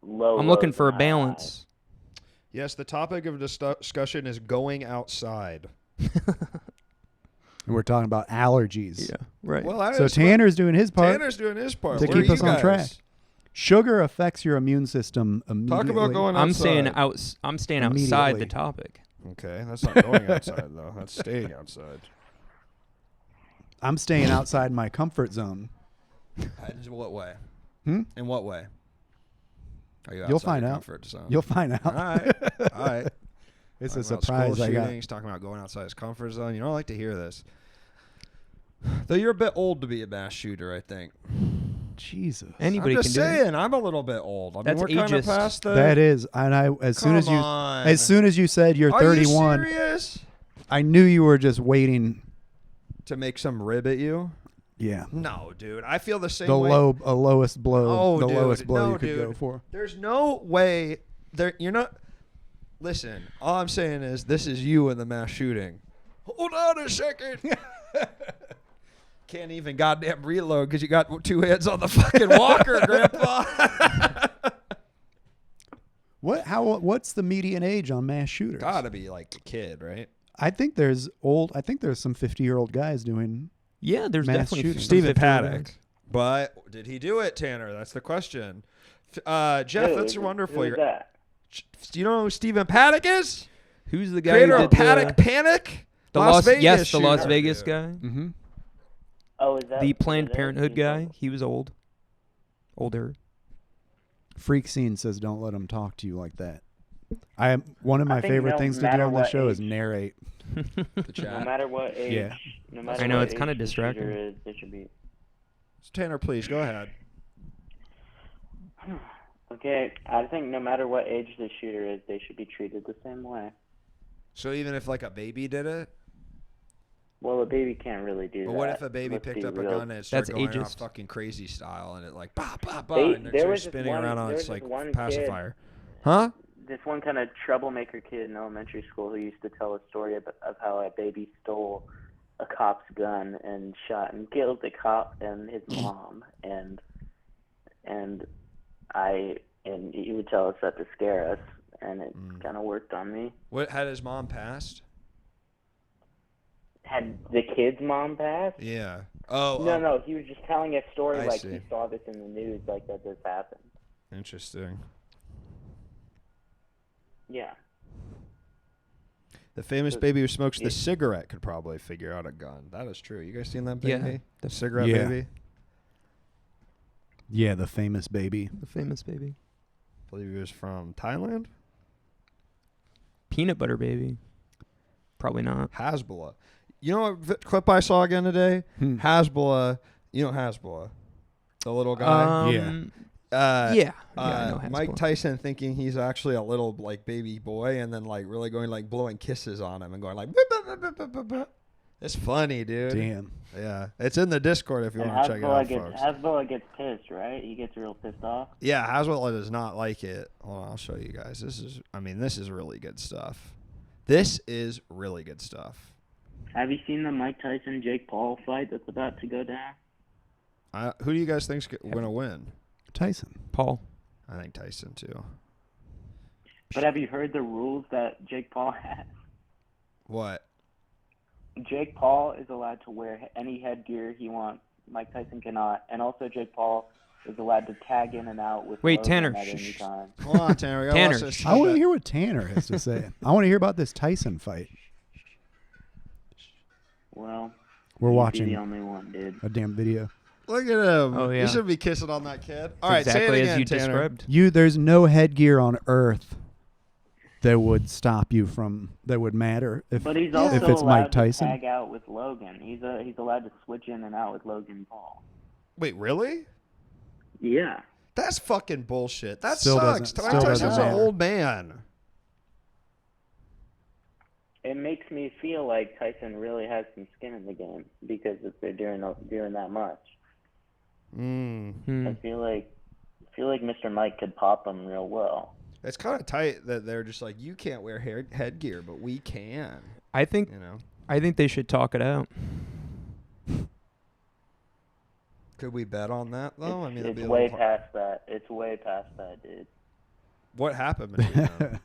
Low. I'm looking lows for a and high highs. balance. Yes, the topic of discussion is going outside. and we're talking about allergies. Yeah, right. Well, that So is what- Tanner's doing his part Tanner's doing his part. to Where are keep us you on guys? track. Sugar affects your immune system immediately. Talk about going I'm outside. saying I'm staying outside Immediately. the topic. Okay, that's not going outside though. That's staying outside. I'm staying outside my comfort zone. In what way? Hmm? In what way? Are you You'll outside find your out. comfort zone? You'll find out. All right. All right. It's Talking a about surprise school I got. shootings, talking about going outside his comfort zone. You don't like to hear this. Though you're a bit old to be a mass shooter, I think. Jesus. Anybody I'm just can do it. saying, I'm a little bit old. I mean, That's we're kind of ageist. past the. That is, and I as soon as you said you're Are 31, you serious? I knew you were just waiting. To make some rib at you? Yeah. No, dude. I feel the same The way. lowest blow. Oh, the dude. lowest blow No, you could dude. go for. There's no way. You're not. Listen, all I'm saying is this is you in the mass shooting. Hold on a second. Can't even goddamn reload because you got two hands on the fucking walker, Grandpa. What's the median age on mass shooters? Gotta be like a kid, right? I think there's some 50-year-old guys doing. Yeah, there's Mass definitely shooting. some Stephen 50-year-old Paddock. guys. But did he do it, Tanner? That's the question. Jeff, that's wonderful. Who's that? Do you know who Stephen Paddock is? Who's the guy Creator who of did Paddock Panic? the Las Vegas Yes, the shooter, Las Vegas dude. guy. Mm-hmm. Oh, is that The is Planned that Parenthood Steve guy. Ballmer? He was older. Freak Scene says don't let him talk to you like that. One of I my think favorite no things to do matter on this what show is age- narrate. The No chat. matter what age, Yeah. no matter I know, what it's kinda age the distracting. shooter is, they should be. Tanner, please go ahead. Okay, I think no matter what age the shooter is, they should be treated the same way. So even if like a baby did it, Well, a baby can't really do but that. what if a baby Let's picked be up a real. gun and it started That's going off ageist. fucking crazy style and it like bah bah bah They- and there they're was this spinning one- around on there its was this like one pacifier? Huh? This one kind of troublemaker kid in elementary school who used to tell a story of how a baby stole a cop's gun and shot and killed the cop and his mom, and he would tell us that to scare us, and it kind of worked on me. What had his mom passed? Had the kid's mom passed? Yeah. Oh. No, he was just telling a story I like see. he saw this in the news, like that this happened. Interesting. Yeah. The famous So- baby who smokes the yeah. cigarette could probably figure out a gun. That is true. You guys seen that Yeah. baby? The cigarette Yeah. baby? Yeah, the famous baby. The famous baby. I believe he was from Thailand. Peanut butter baby. Probably not. Hasbullah. You know what clip I saw again today? Hmm. Hasbullah. You know Hasbullah, the little guy. Yeah, I know Mike Hasbullah. Tyson thinking he's actually a little like baby boy, and then like really going like blowing kisses on him and going like. It's funny, dude. Damn. Yeah, it's in the Discord if you And want to check it out, folks. Hasbullah gets pissed, right? He gets real pissed off. Yeah, Hasbullah does not like it. Hold on, I'll show you guys. This is really good stuff. This is really good stuff. Have you seen the Mike Tyson Jake Paul fight that's about to go down? Who do you guys think's going to win? Tyson. Paul. I think Tyson too. But have you heard the rules that Jake Paul has? What? Jake Paul is allowed to wear any headgear he wants. Mike Tyson cannot. And also Jake Paul is allowed to tag in and out with Wait, Logan Tanner. at any time. Hold on, Tanner. We gotta Tanner. watch this. I want to hear what Tanner has to say. I want to hear about this Tyson fight. Well, We're you'd be watching the only one, dude. a damn video. Look at him. Oh, yeah. You should be kissing on that kid. All It's right, exactly say it as again, you Tanner. described. There's no headgear on earth that would stop you from that would matter if But he's also if it's allowed Mike Tyson. to tag out with Logan. He's allowed to switch in and out with Logan Paul. Wait, really? Yeah. That's fucking bullshit. That Still sucks. doesn't- Mike still Tyson's doesn't an matter. old man. It makes me feel like Tyson really has some skin in the game because if they're doing that much. Hmm. I feel like Mr. Mike could pop him real well. It's kind of tight that they're just like, you can't wear headgear, but we can. I think You know? they should talk it out. Could we bet on that though? It's, it'd it's be a way little hard. past that. It's way past that, dude. What happened between them?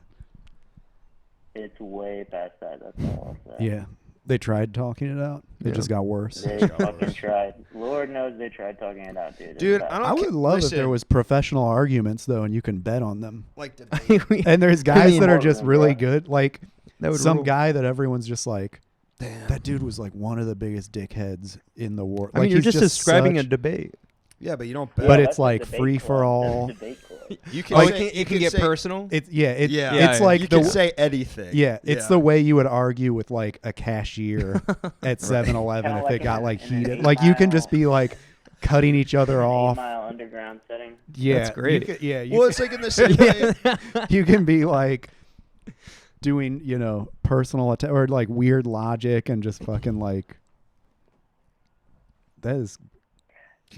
It's way past that. That's all I'll say. Yeah, they tried talking it out. It Yeah. just got worse. They fucking tried. Lord knows they tried talking it out, dude. Dude, It's I bad. don't I would ca- love if listen, there was professional arguments though, and you can bet on them. like debate. And there's guys mean, that are more just than really that. good. Like That would some rule. guy that everyone's just like, Damn. that dude was like one of the biggest dickheads in the world. I mean, Like, you're he's just describing a such- debate. Yeah, but you don't But bet. it's that's a like debate free club. for all. That's a debate club. You can Oh, say, it can get say, personal. It's Yeah, it's like you the can say anything. it's the way you would argue with like a cashier at 7-Eleven Kinda if like it got in a- like in an heated. 8 Like you can Mile- just be like cutting each other An off. 8 Mile underground setting. Yeah, That's great. You can, yeah, Well, it's like in the same way. you can be like doing personal attack or like weird logic and just fucking like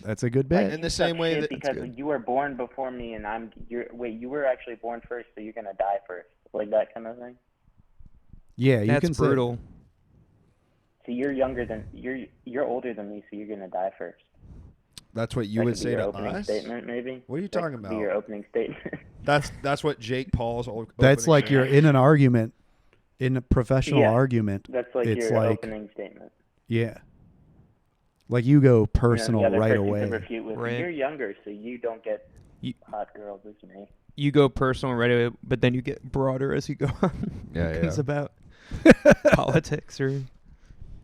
that's a good Like, bet. In the you same suck way shit that- because good. you were born before me and you were actually born first, so you're gonna die first, like that kind of thing. Yeah, you That's can say- brutal. So you're older than me, so you're gonna die first. That's what you That would could be say your to opening us. statement, maybe. What are you That talking could about? Be your opening statement. That's what Jake Paul's. That's opening like you're statement. in an argument, in a professional Yeah. argument. That's like It's your like- opening statement. Yeah. Like you go You know, personal the other right person away. can refute with, Right. You're younger, so you don't get You- hot girls as me. You go personal right away, but then you get broader as you go on. Yeah, It goes yeah. about politics or you're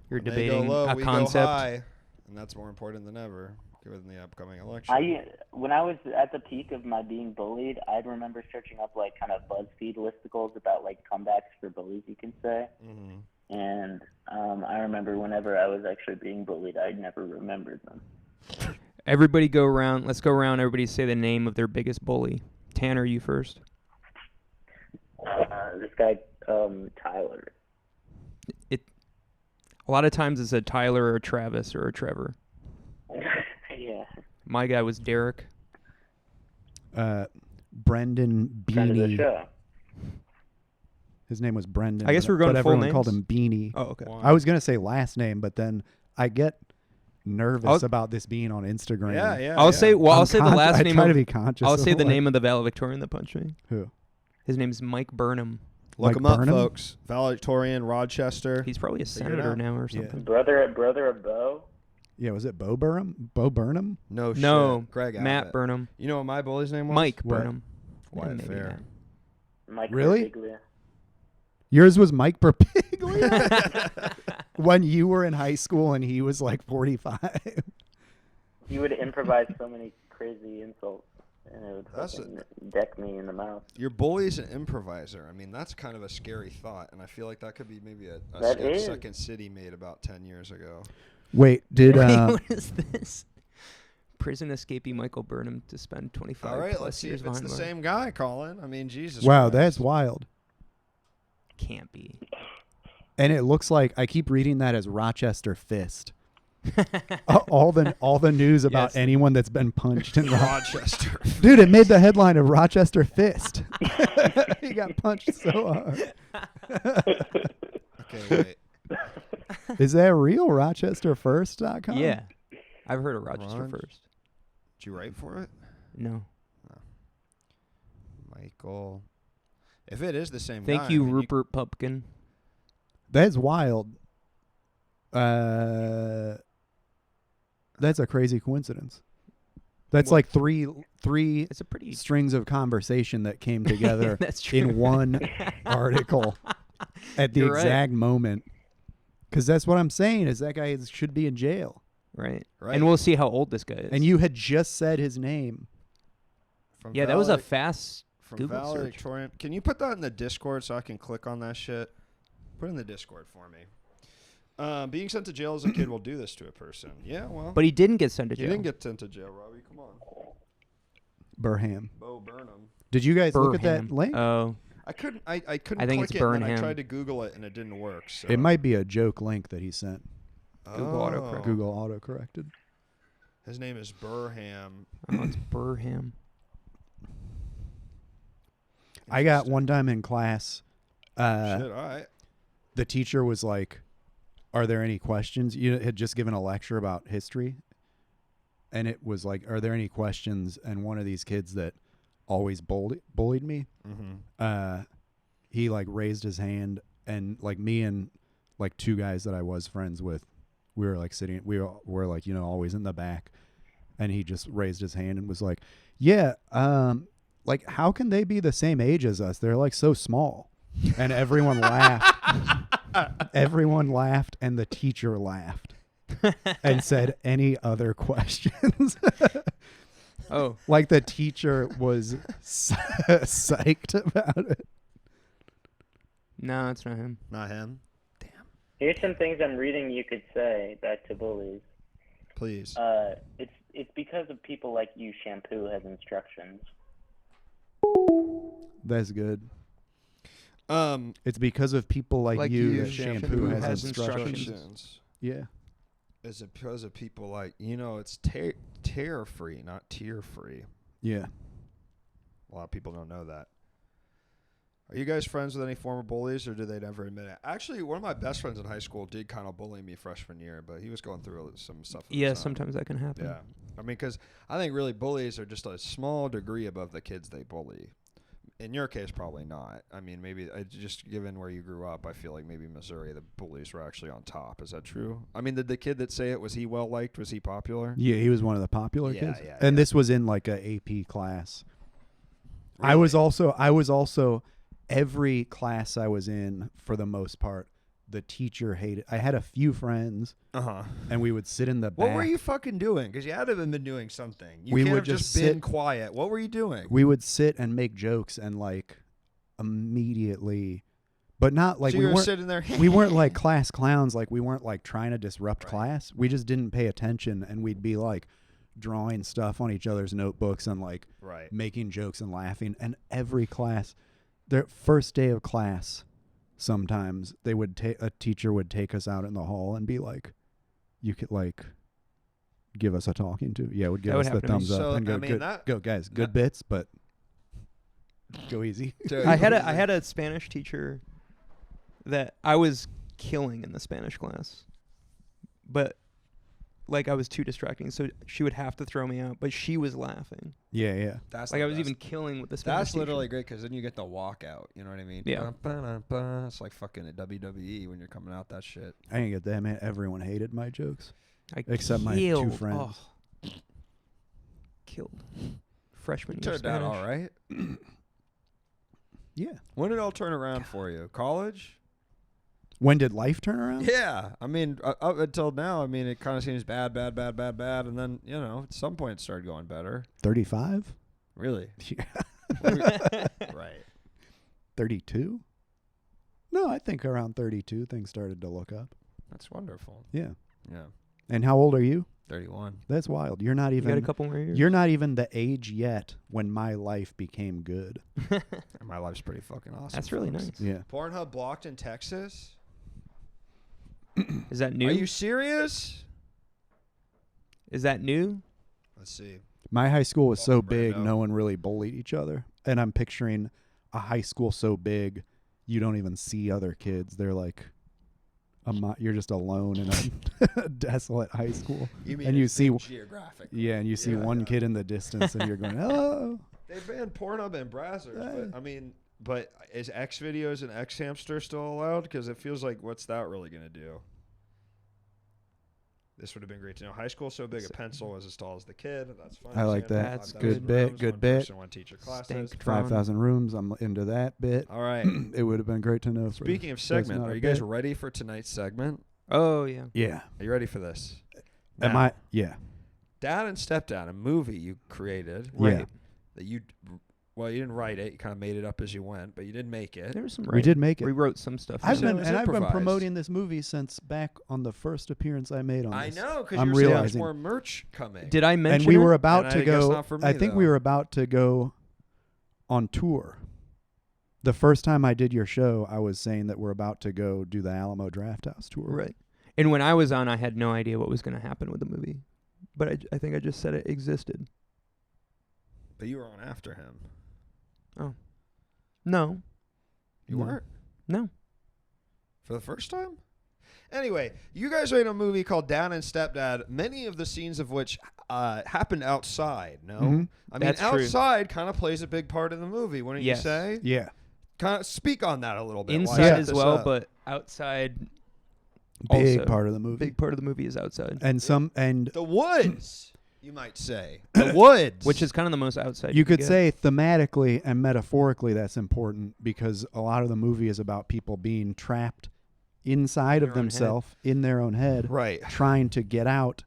When they debating go low, a we concept. go high, and that's more important than ever given the upcoming election. When I was at the peak of my being bullied, I'd remember searching up like kind of BuzzFeed listicles about like comebacks for bullies, you can say. Mm-hmm. And I remember whenever I was actually being bullied, I never remembered them. Everybody go around. Let's go around. Everybody say the name of their biggest bully. Tanner, you first. This guy, Tyler. A lot of times it's a Tyler or a Travis or a Trevor. Yeah. My guy was Derek. Brendan Friend of the Beanie. show. His name was Brendan. I guess but- we're going but full everyone called names? him Beanie. Oh, okay. I was gonna say last name, but then I get nervous I'll- about this being on Instagram. Yeah, yeah. I'll say. Well, I'm I'll say the last I name. try to Of, be conscious. I'll of say the what- name of the valedictorian that punched me. Who? His name's Mike Burnham. Look Mike him up, Burnham? folks. Valedictorian, Rochester. He's probably a Figure it senator out. now or Yeah. something. Brother of Bo. Yeah, was it Bo Burnham? Bo Burnham? No, No, shit. Greg Matt Abbott. Burnham. You know what my bully's name was? Mike What? Burnham. Wyatt Maybe Fair. Mike Really? Birbiglia. Yours was Mike Birbiglia? When you were in high school and he was like 45. He would improvise so many crazy insults, and it would That's fucking deck me in the mouth. Your bully's an improviser. I mean, that's kind of a scary thought, and I feel like that could be maybe a That sketch is. Second City made about 10 years ago. Wait, did What is this? Prison escapee Michael Burnham to spend 25 All right, plus let's see years if it's behind the bars. same guy, Colin. I mean, Jesus wow, Christ. that's wild. Can't be. And it looks like I keep reading that as Rochester Fist. all the news about Yes. anyone that's been punched in Rochester. Dude, it made the headline of Rochester Fist. He got punched so hard. Okay, wait. Is that real? RochesterFirst.com? Yeah. I've heard of Rochester Rog- first. Did you write for it? No. Michael. If it is the same Thank guy, you, I mean, Rupert Pupkin. That's wild. That's a crazy coincidence. That's Well- like three It's a pretty. strings of conversation that came together That's true. in one article at the You're right. exact moment. Because that's what I'm saying is that guy should be in jail. Right. Right. And we'll see how old this guy is. And you had just said his name. from Yeah, that was a valedic- fast from Google search. valedictorian. Can you put that in the Discord so I can click on that shit? Put it in the Discord for me. Being sent to jail as a kid will do this to a person. Yeah, well. But he didn't get sent to you jail. didn't get sent to jail, Robbie. Come on. Burham. Bo Burnham. Did you guys look at that Burnham. link? Oh. I couldn't. I couldn't I think click it's it. And then I Burnham. tried to Google it and it didn't work. So. It might be a joke link that he sent. Google autocorrect. Google auto-corrected. His name is Burham. Oh, it's Burham. I got one time in class, Shit. All right. the teacher was like, "Are there any questions?" You had just given a lecture about history, and it was like, "Are there any questions?" And one of these kids that always bullied me, Mm-hmm. he like raised his hand, and like me and like two guys that I was friends with, we were like sitting, were like, always in the back, and he just raised his hand and was like, "Yeah, like how can they be the same age as us? They're like so small." And everyone laughed. Everyone laughed, and the teacher laughed and said, "Any other questions?" Oh. Like the teacher was psyched about it. No, it's not him. Not him. Here's some things I'm reading you could say back to bullies. Please. It's because of people like you shampoo has instructions. That's good. It's It's because of people like you that shampoo shampoo has has instructions. instructions. Yeah. It's because of people like it's tear free, not tear free. Yeah. A lot of people don't know that. Are you guys friends with any former bullies, or do they never admit it? Actually, one of my best friends in high school did kind of bully me freshman year, but he was going through some stuff. at the Yeah, time. sometimes that can happen. Yeah. I mean, because I think really bullies are just a small degree above the kids they bully. In your case, probably not. I mean, maybe just given where you grew up, I feel like maybe Missouri, the bullies were actually on top. Is that true? I mean, did the kid that say it, was he well liked? Was he popular? Yeah, he was one of the popular Yeah, kids. yeah, and yeah. this was in like a AP class. Really? I was also every class I was in, for the most part, the teacher hated. I had a few friends, and we would sit in the back. What were you fucking doing? Because you had to have been doing something. You We can't would have just been sit- quiet. What were you doing? We would sit and make jokes and like immediately, but not like so we you were weren't. sitting there. We weren't like class clowns. Like we weren't like trying to disrupt class. We just didn't pay attention, and we'd be like drawing stuff on each other's notebooks and like right. making jokes and laughing. And every class, their first day of class, sometimes they would a teacher would take us out in the hall and be like, "You could like give us a talking to." Yeah, would give That us would the happen to me. thumbs up So, and go, I mean, "Good, that- go guys, good that- bits, but go easy." I had a Spanish teacher that I was killing in the Spanish class, but like I was too distracting, so she would have to throw me out. But she was laughing, Yeah, yeah. That's like the I was best. even killing with the Spanish. That's teacher. literally great because then you get the walkout. You know what I mean? Yeah. Ba-da-ba-da-ba. It's like fucking a WWE when you're coming out that shit. I didn't get that, man. Everyone hated my jokes. I Except my two killed. friends. Oh. Killed. Freshman year Turned out Spanish. all right. Yeah. When did it all turn around for you? College? When did life turn around? Yeah. I mean, up until now, I mean, it kind of seems bad, and then at some point it started going better. 35? Really? Yeah. Right. 32? No, I think around 32 things started to look up. That's wonderful. Yeah. Yeah. And how old are you? 31. That's wild. You're not You got a even couple more years. you're not even the age yet when my life became good. My life's pretty fucking awesome. That's really folks. nice. Yeah. Pornhub blocked in Texas? Is that new? Are you serious? Is that new? Let's see. My high school was so Welcome, big, Brando. no one really bullied each other. And I'm picturing a high school so big, you don't even see other kids. They're like you're just alone in a desolate high school. You mean And you it's see big geographic? Yeah, and you see Yeah, one yeah. kid in the distance and you're going, "Oh." They banned Pornhub and browsers, Hey. but I mean, but is X videos and X hamster still allowed? Because it feels like what's that really gonna do? This would have been great to know. High school so big a pencil was as tall as the kid. That's fine. I like that. That's 5,000 good bit, rooms, good one bit. person, one teacher classes. Stank drone. 5,000 rooms. I'm into that bit. All right. It would have been great to know. Speaking of that's segment, not are a you guys bit. ready for tonight's segment? Oh yeah. Yeah. Are you ready for this? Am Now, I? Yeah. Dad and Stepdad, a movie you created Yeah. that you didn't write it. You kind of made it up as you went, but you did make it. There was some. We did make it. We wrote some stuff. I've said it been was and I've been improvised. promoting this movie since back on the first appearance I made on I this. know, because I'm you were saying there's realizing- more merch coming. Did I mention? And we it? were about And to I guess go. not for me, I think we though. were about to go on tour. The first time I did your show, I was saying that we're about to go do the Alamo Drafthouse tour. Right. And when I was on, I had no idea what was going to happen with the movie, but I think I just said it existed. But you were on after him. No. You No. weren't? No. For the first time? Anyway, you guys made a movie called Dad and Stepdad, many of the scenes of which happened outside, no? Mhm. I mean, That's true. outside kind of plays a big part in the movie, wouldn't Yes. you say? Yeah. Kind of speak on that a little bit. Inside Why set as this well, up? but outside. Big Also, part of the movie. Big part of the movie is outside, And The woods, you might say. The woods. which is kind of the most outside. you can could get. say thematically and metaphorically that's important because a lot of the movie is about people being trapped inside In of their own head. themselves, in their own head, right. trying to get out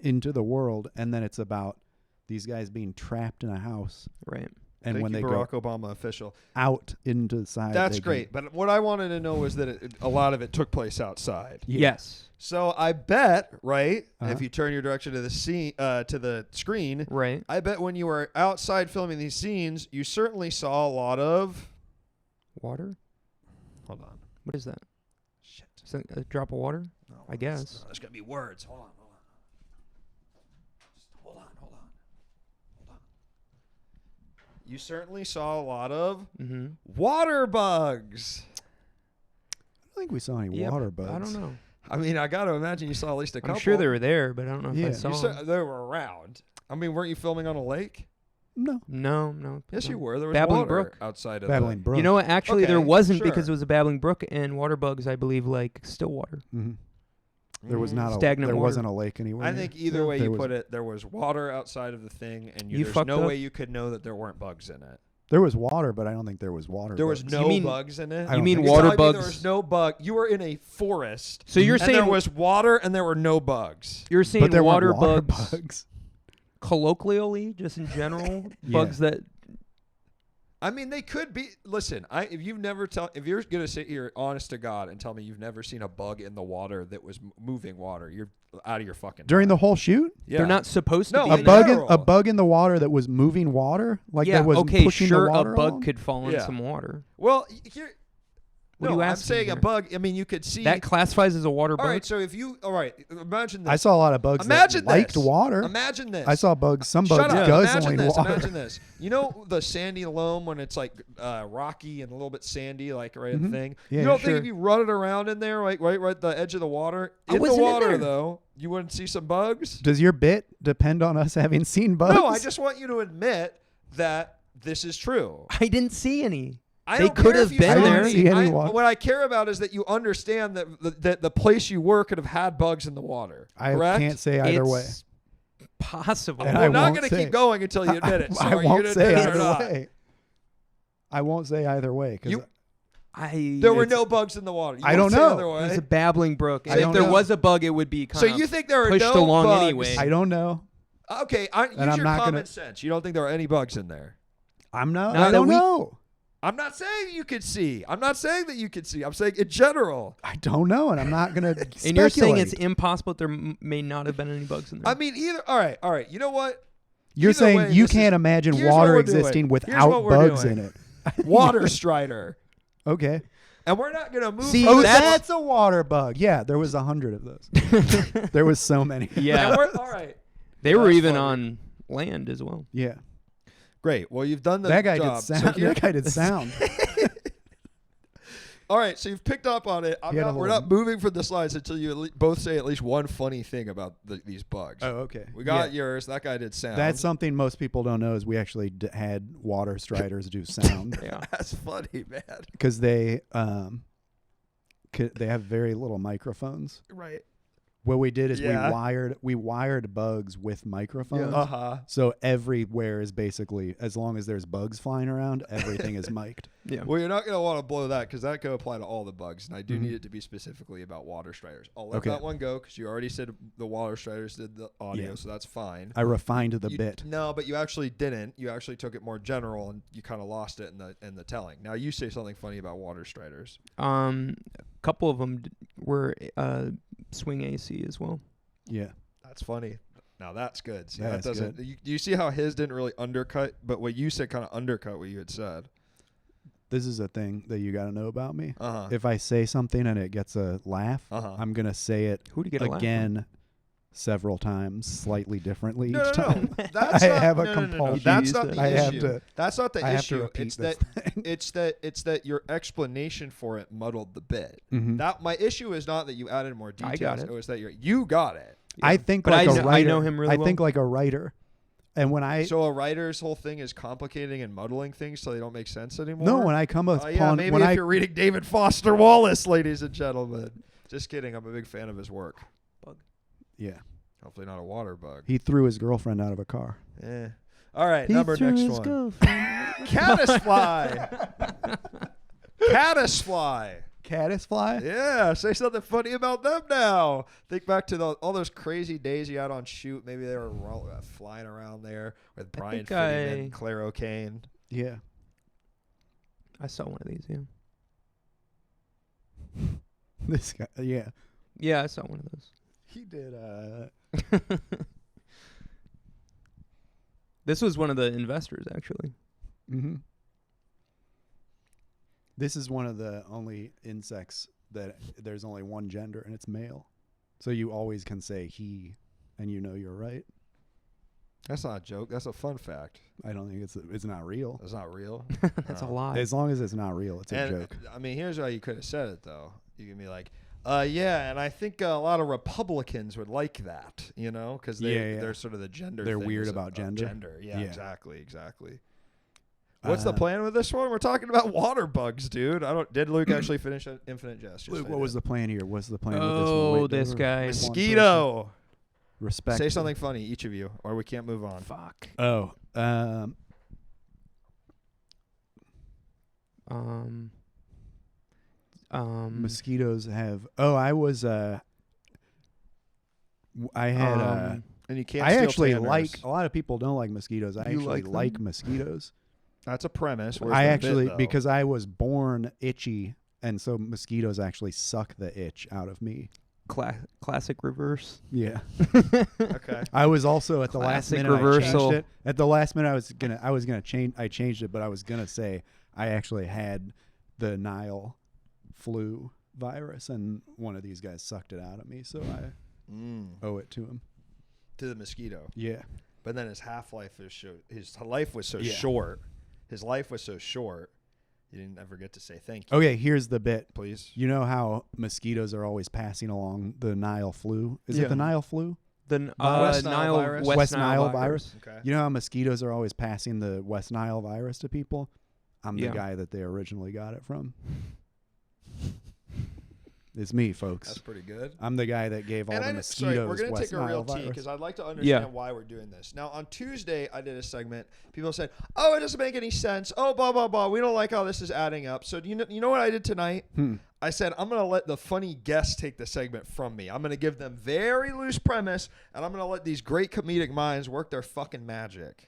into the world. And then it's about these guys being trapped in a house. right. And Thank when you, they Barack go Obama official. out into the side. That's they can- great. But what I wanted to know was that a lot of it took place outside. Yeah. Yes. So I bet, right, Uh-huh. if you turn your direction to the screen, Right. I bet when you were outside filming these scenes, you certainly saw a lot of. Water. Hold on. What is that? Shit. Is that a drop of water? No, I guess. no, there's gonna be words. Hold on. Just hold on. You certainly saw a lot of Mm-hmm. water bugs. I don't think we saw any water bugs. I don't know. I mean, I got to imagine you saw at least a couple. I'm sure they were there, but I don't know if Yeah. I saw You them. saw, they were around. I mean, weren't you filming on a lake? No. No. Yes, you were. There was Babbling water Brook. outside of Babbling Brook. You know what? Actually, there Okay, wasn't sure. because it was a babbling brook and water bugs, I believe, like still water. Mm-hmm. There was not Stagnant there water. wasn't a lake anywhere. I near. think either No. way There you was- put it, there was water outside of the thing, and You there's fucked no up. way you could know that there weren't bugs in it. there was water, but I don't think there was water. There was bugs. no mean- bugs in it. I You don't mean think You're water telling me bugs? There was no bug. You were in a forest. So you're and saying there was water and there were no bugs. you're saying But there water, weren't water bugs, colloquially, just in general, Yeah. bugs that I mean, they could be. Listen, if you're gonna sit here, honest to God, and tell me you've never seen a bug in the water that was moving water, you're out of your fucking during the mind. whole shoot. Yeah. they're not supposed to No, be. A in in bug, general. a bug in the water that was moving water, like yeah, that was okay, pushing sure, the water a bug along? could fall in Yeah. some water. Well, here. What no, are you I'm asking saying a here? bug. I mean, you could see. That classifies as a water all bug. right, so if you. All right, imagine this. I saw a lot of bugs Imagine that liked this. water. Imagine this. I saw bugs. Some bugs Shut up. guzzling Imagine this. water. Imagine this. You know the sandy loam when it's like rocky and a little bit sandy, like right at the Mhm. thing. Yeah, you don't yeah, think sure. if you run it around in there, right at the edge of the water, I in the wasn't in water there. though, you wouldn't see some bugs? Does your bit depend on us having seen bugs? No, I just want you to admit that this is true. I didn't see any. I They don't could care have if you been saw there. I didn't see any I- water. What I care about is that you understand that the place you were could have had bugs in the water. I correct? can't say either way. It's possible. And We're I not won't going to say. keep going until you admit it. So I are you won't gonna say admit it or either not? way. I won't say either way because You- There were no bugs in the water. You I won't don't say know. other way. It's a babbling brook. I And if don't there know. was a bug, it would be kind So of you think there are pushed no along bugs? anyway. I don't know. Okay, use And I'm your not common gonna- sense. You don't think there are any bugs in there? I'm not. Not I that don't we- know. I'm not saying you could see. I'm not saying that you could see. I'm saying in general. I don't know, and I'm not gonna. And you're saying it's speculate. impossible that there may not have been any bugs in there. I mean, either. All right. You know what? You're either saying way, you this can't is- imagine here's what water we're doing. existing Here's without what we're bugs doing. in it. Water strider. Okay. And we're not going to move. See, from Oh, this- that's a water bug. Yeah, there was 100 of those. There was so many. And yeah, we're- all right. they were That's even funny. on land as well. Yeah. Great. Well, you've done the That guy job. did So sound. here- That guy did sound. all right. So you've picked up on it. He had a We're little- not moving from the slides until you both say at least one funny thing about these bugs. Oh, okay. We got Yeah. yours. That guy did sound. That's something most people don't know is we actually had water striders do sound Yeah. That's funny, man. because they have very little microphones. Right. What we did is Yeah. we wired bugs with microphones. Uh huh. So everywhere is basically, as long as there's bugs flying around, everything is mic'd. Yeah. Well, you're not going to want to blow that because that could apply to all the bugs, and I do Mhm. need it to be specifically about water striders. I'll let Okay. that one go because you already said the water striders did the audio, Yeah. so that's fine. I refined the You- bit. No, but you actually didn't. You actually took it more general, and you kind of lost it in the telling. Now you say something funny about water striders. A couple of them were swing AC as well. Yeah. That's funny. Now that's good. See, That's that doesn't. good. Do you see how his didn't really undercut, but what you said kind of undercut what you had said. This is a thing that you got to know about me. Uh huh. If I say something and it gets a laugh, Uh-huh. I'm going to say it Who to get a laugh again several times, slightly differently No, each no, time. no. That's I not, have a no, no, no, no. compulsion. That's not the I have issue. to- That's not the I have to issue. repeat It's this that thing. it's that your explanation for it muddled the bit. Mhm. That my issue is not that you added more I details. got it. It was that you got it. I think But like I a kn- I writer. know him really I think well. like a writer. And when I So a writer's whole thing is complicating and muddling things so they don't make sense anymore. no, when I come upon yeah, maybe when if I you're reading David Foster Wallace, ladies and gentlemen. Just kidding. I'm a big fan of his work. yeah, Hopefully not a water bug. he threw his girlfriend out of a car. Yeah. All right, next one. Caddisfly. Caddisfly. Caddisfly? Yeah, say something funny about them now. Think back to all those crazy days you had on shoot. Maybe they were flying around there with Brian think Fittiman, I- Claire O'Kane. Yeah. I saw one of these. Yeah. This guy. Yeah. Yeah, I saw one of those. He did. This was one of the investors, actually. Mm-hmm. This is one of the only insects that there's only one gender and it's male. So you always can say he, and you know you're right. That's not a joke. That's a fun fact. I don't think it's not real. That's not real. That's a No. lie. As long as it's not real, it's a And joke. I mean, here's how you could have said it though. You can be like, Yeah, and I think a lot of Republicans would like that, because they're sort of the gender. They're thing weird is about gender. Yeah, Yeah. exactly. What's the plan with this one? We're talking about water bugs, dude. Did Luke actually finish Infinite Jest? Luke, what was the plan here? What's the plan with this one? Oh, Wait, this there guy. was one Mosquito. person. Respect. Say something funny, each of you, or we can't move on. Fuck. Oh, mosquitoes have. Oh, I was. I had. And you can't. I steal actually tanners. like. A lot of people don't like mosquitoes. I You actually like like them? mosquitoes. That's a premise. Where's I the actually bit, though? because I was born itchy, and so mosquitoes actually suck the itch out of me. Classic reverse. Yeah. Okay. I was also at the last Classic minute. I reversal. changed it. At the last minute, I was gonna change. I changed it, but I was gonna say I actually had the Nile flu virus, and one of these guys sucked it out of me, so I owe it to him. To the mosquito. Yeah. But then his half-life is his life was so Yeah. short. His life was so short. You didn't ever get to say thank you. Okay, here's the bit. Please. You know how mosquitoes are always passing along the Nile flu? Is it Yeah. the Nile flu? The West Nile virus? West Nile virus. Okay. You know how mosquitoes are always passing the West Nile virus to people? I'm the Yeah. guy that they originally got it from. It's me, folks. That's pretty good. I'm the guy that gave all the mosquitoes Sorry, we're going to West take a Nile real tea virus. because I'd like to understand why we're doing this. Now, on Tuesday, I did a segment. People said, "Oh, it doesn't make any sense. Oh, blah blah blah. We don't like how this is adding up." So, you know what I did tonight? I said I'm going to let the funny guests take the segment from me. I'm going to give them very loose premise, and I'm going to let these great comedic minds work their fucking magic.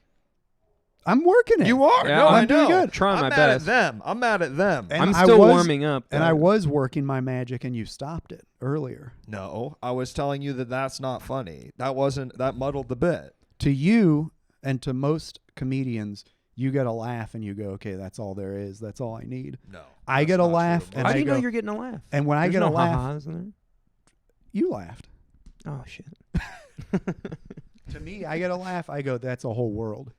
I'm working it. You are. Yeah, no, I'm I doing know. good. Trying I'm my mad best. at them. I'm mad at them. And I'm I still was- warming up. And I was working my magic, and you stopped it earlier. No, I was telling you that that's not funny. That muddled the bit. To you and to most comedians, you get a laugh, and you go, "Okay, that's all there is. That's all I need." No. I get a laugh, and How I do you know go, you're getting a laugh? and when I There's get no a laugh, ha-has in there. you laughed. Oh shit. To me, I get a laugh. I go, "That's a whole world.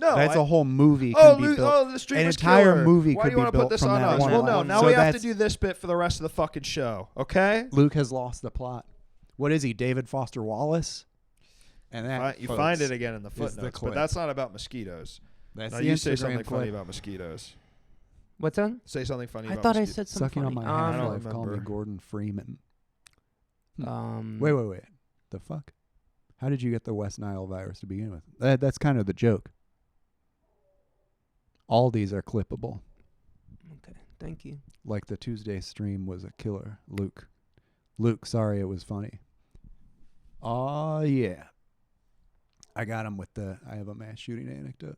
No, That's a whole movie." Oh, Can be built. the street An was entire killer. movie Why could do you be want to put built this from on that us? one Well, no. line. Now So we have to that's- do this bit for the rest of the fucking show. Okay? Luke has lost the plot. What is he, David Foster Wallace? And that You folks, find it again in the is footnotes, the but clip. that's not about mosquitoes. That's Now the you say Instagram something funny clip. about mosquitoes. What's that? Say something funny I about thought I mosquitoes. said something Sucking on my funny. I don't half-life. Call me remember. Gordon Freeman. Um, Wait. The fuck? How did you get the West Nile virus to begin with? That's kind of the joke. All these are clippable. Okay, thank you. Like the Tuesday stream was a killer. Luke, sorry it was funny. Oh, yeah. I got him with I have a mass shooting anecdote.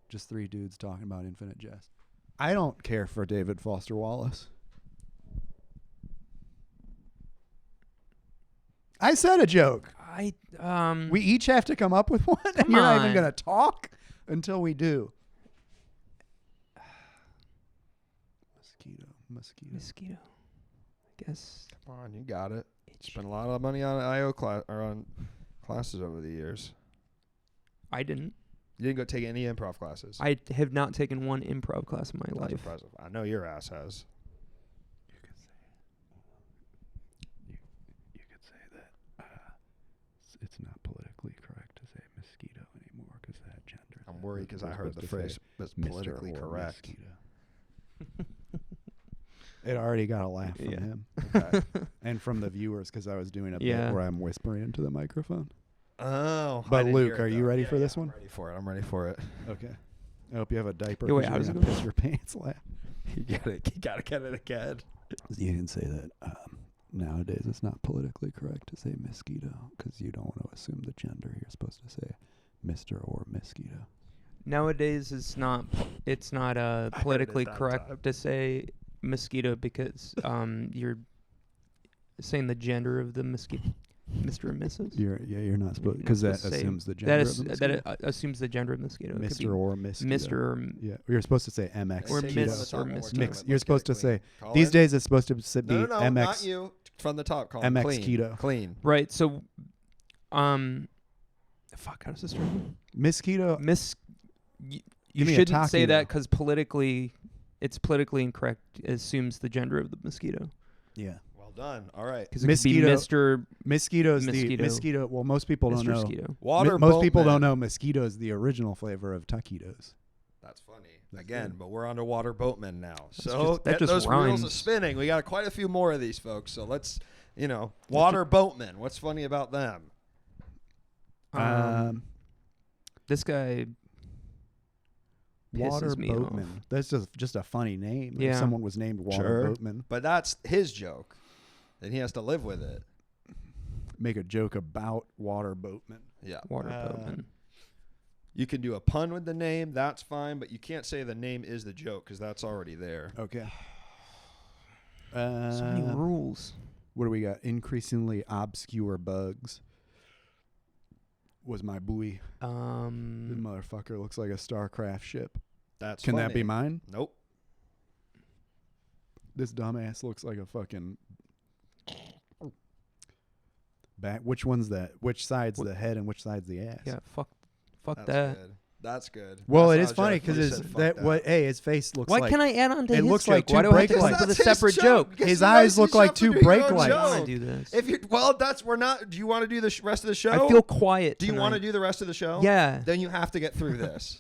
Just 3 dudes talking about Infinite Jest. I don't care for David Foster Wallace. I said a joke. We each have to come up with one, and Come you're not even on. going to talk until we do. Mosquito. I guess. Come on, you got it. Spent a lot of money on IO class or on classes over the years. I didn't. You didn't go take any improv classes. I have not taken one improv class in my That's life. impressive. I know your ass has. You could say that it's not politically correct to say mosquito anymore because that gender. I'm worried because I We're heard supposed the to phrase say that's Mr. politically or correct. mosquito. It already got a laugh from Yeah. him Okay. and from the viewers because I was doing a Yeah. bit where I'm whispering into the microphone. Oh. But I didn't Luke, hear it, are you though. ready Yeah, for this yeah, one? I'm ready for it. Okay. I hope you have a diaper. Yeah, wait, 'cause how you're does it gonna go? piss your pants laugh. You gotta get it again. You can say that nowadays it's not politically correct to say mosquito because you don't want to assume the gender. You're supposed to say Mr. or mosquito. Nowadays, it's not politically that time. correct to say mosquito because you're saying the gender of the mosquito, Mr. and Mrs. You're not supposed because that Just say- assumes the gender of the that mosquito. assumes the gender of the mosquito. It could be Mr. or mosquito. Mr. or Yeah, you're supposed to say MX. Or mosquito. Miss or Mr. Mix. You're supposed to say Colin? these days it's supposed to be No, MX. not you. From the top, Colin. MX Clean. keto. Clean. right. So, fuck. How does this start? Mosquito. You Give me a shouldn't say taquito. that because politically, it's politically incorrect. It assumes the gender of the mosquito. Yeah. Well Well done. All right. Because it could be Mosquito. Mr. Mosquito's Mosquito. the mosquito. Well, most people don't Mr. know. Mosquito. Water Most people boatman. don't know mosquito's the original flavor of taquitos. That's funny. Again, but we're on to water boatman now. So just- that get just those wheels rhymes. spinning. We got quite a few more of these folks. So let's, water boatmen. What's funny about them? This guy Water pisses me boatman. off. That's just a funny name. If Yeah. someone was named Water Sure. Boatman. But that's his joke. And he has to live with it. Make a joke about water boatman. Yeah. Water boatman. You can do a pun with the name. That's fine. But you can't say the name is the joke because that's already there. Okay. So many rules. What do we got? Increasingly obscure bugs. Was my buoy. This motherfucker looks like a StarCraft ship. That's Can that funny. be mine? Nope. This dumbass looks like a fucking back. Which one's that? Which side's the head and which side's the ass? Yeah, fuck That's that. good. That's good. Well, That's it not is a funny joke. You because said it's fuck that. What? Hey, his face looks Why like. can't I add on to it his looks joke? like two Why do I have brake to come lights. up with a That's his separate joke. joke? Because His you eyes guys look just like have to two do your brake own lights. I don't joke. want to do this. If you we're not. Do you want to do the rest of the show? I feel quiet. Do you want to tonight. do the rest of the show? Yeah. Then you have to get through this.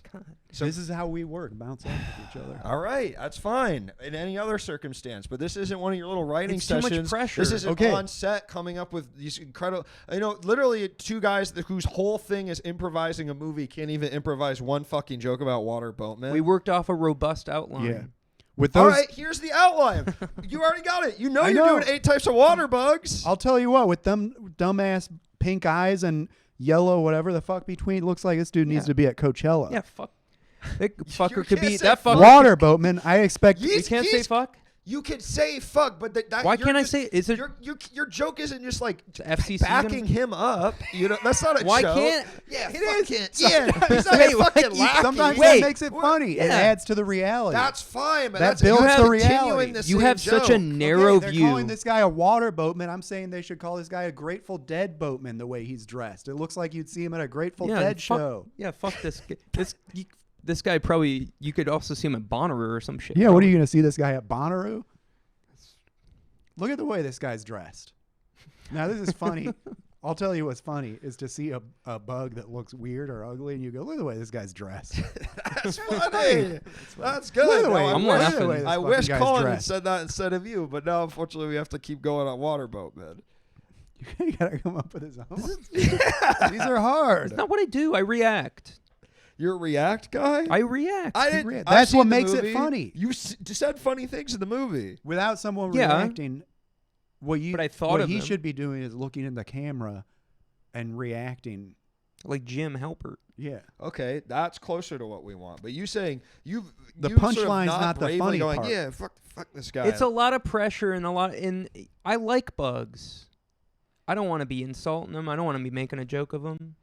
So This is how we work. Bounce off of each other. all right, that's fine in any other circumstance, but this isn't one of your little writing It's too much sessions. pressure. This isn't Okay. on set coming up with these incredible. Literally two guys whose whole thing is improvising a movie can't even improvise one fucking joke about water boatmen. We worked off a robust outline. Yeah. With All those, right, here's the outline. You already got it. You I you're know. doing 8 types of water bugs. I'll tell you what. With them dumbass pink eyes and yellow whatever the fuck between, it looks like this dude needs Yeah. to be at Coachella. Yeah, fuck. That fucker You could can't be say that fucker. Water boatman. I expect. You can't say fuck. You can say fuck, but that Why you're can't I just- say? Is it? your joke isn't just like The FCC backing him up. That's not a Why joke. can't? Yeah, It fuck is. it. Yeah, he's not Wait, a why fucking you- lackey. Sometimes Wait. that makes it funny. It Yeah. adds to the reality. That's fine, but That that's builds you the have reality. continuing the You same have such a joke. narrow they're view. calling this guy a water boatman. I'm saying they should call this guy a Grateful Dead boatman the way he's dressed. It looks like you'd see him at a Grateful Dead fuck, show. Yeah, fuck this. This guy probably. You could also see him at Bonnaroo or some shit. Yeah, what are you going to see this guy at Bonnaroo? Look at the way this guy's dressed. Now, this is funny. I'll tell you what's funny is to see a bug that looks weird or ugly and you go, look at the way this guy's dressed. That's funny. That's good. Look at the way, No, I'm look at laughing. the way this I fucking wish guy's Colin had dressed. said that instead of you, but now unfortunately we have to keep going on water boatman. You got to come up with his own. These are hard. That's not what I do. I react. You're a react guy? I react. I didn't. I've That's seen what the makes it movie. funny. You said funny things in the movie. Without someone Yeah. reacting, But I thought what of he them. should be doing is looking in the camera and reacting. Like Jim Halpert. Yeah. Okay, that's closer to what we want. But you saying The you sort of punchline's not the bravely funny going, part. yeah, fuck this guy. It's a lot of pressure and a lot. And I like bugs. I don't want to be insulting them. I don't want to be making a joke of them.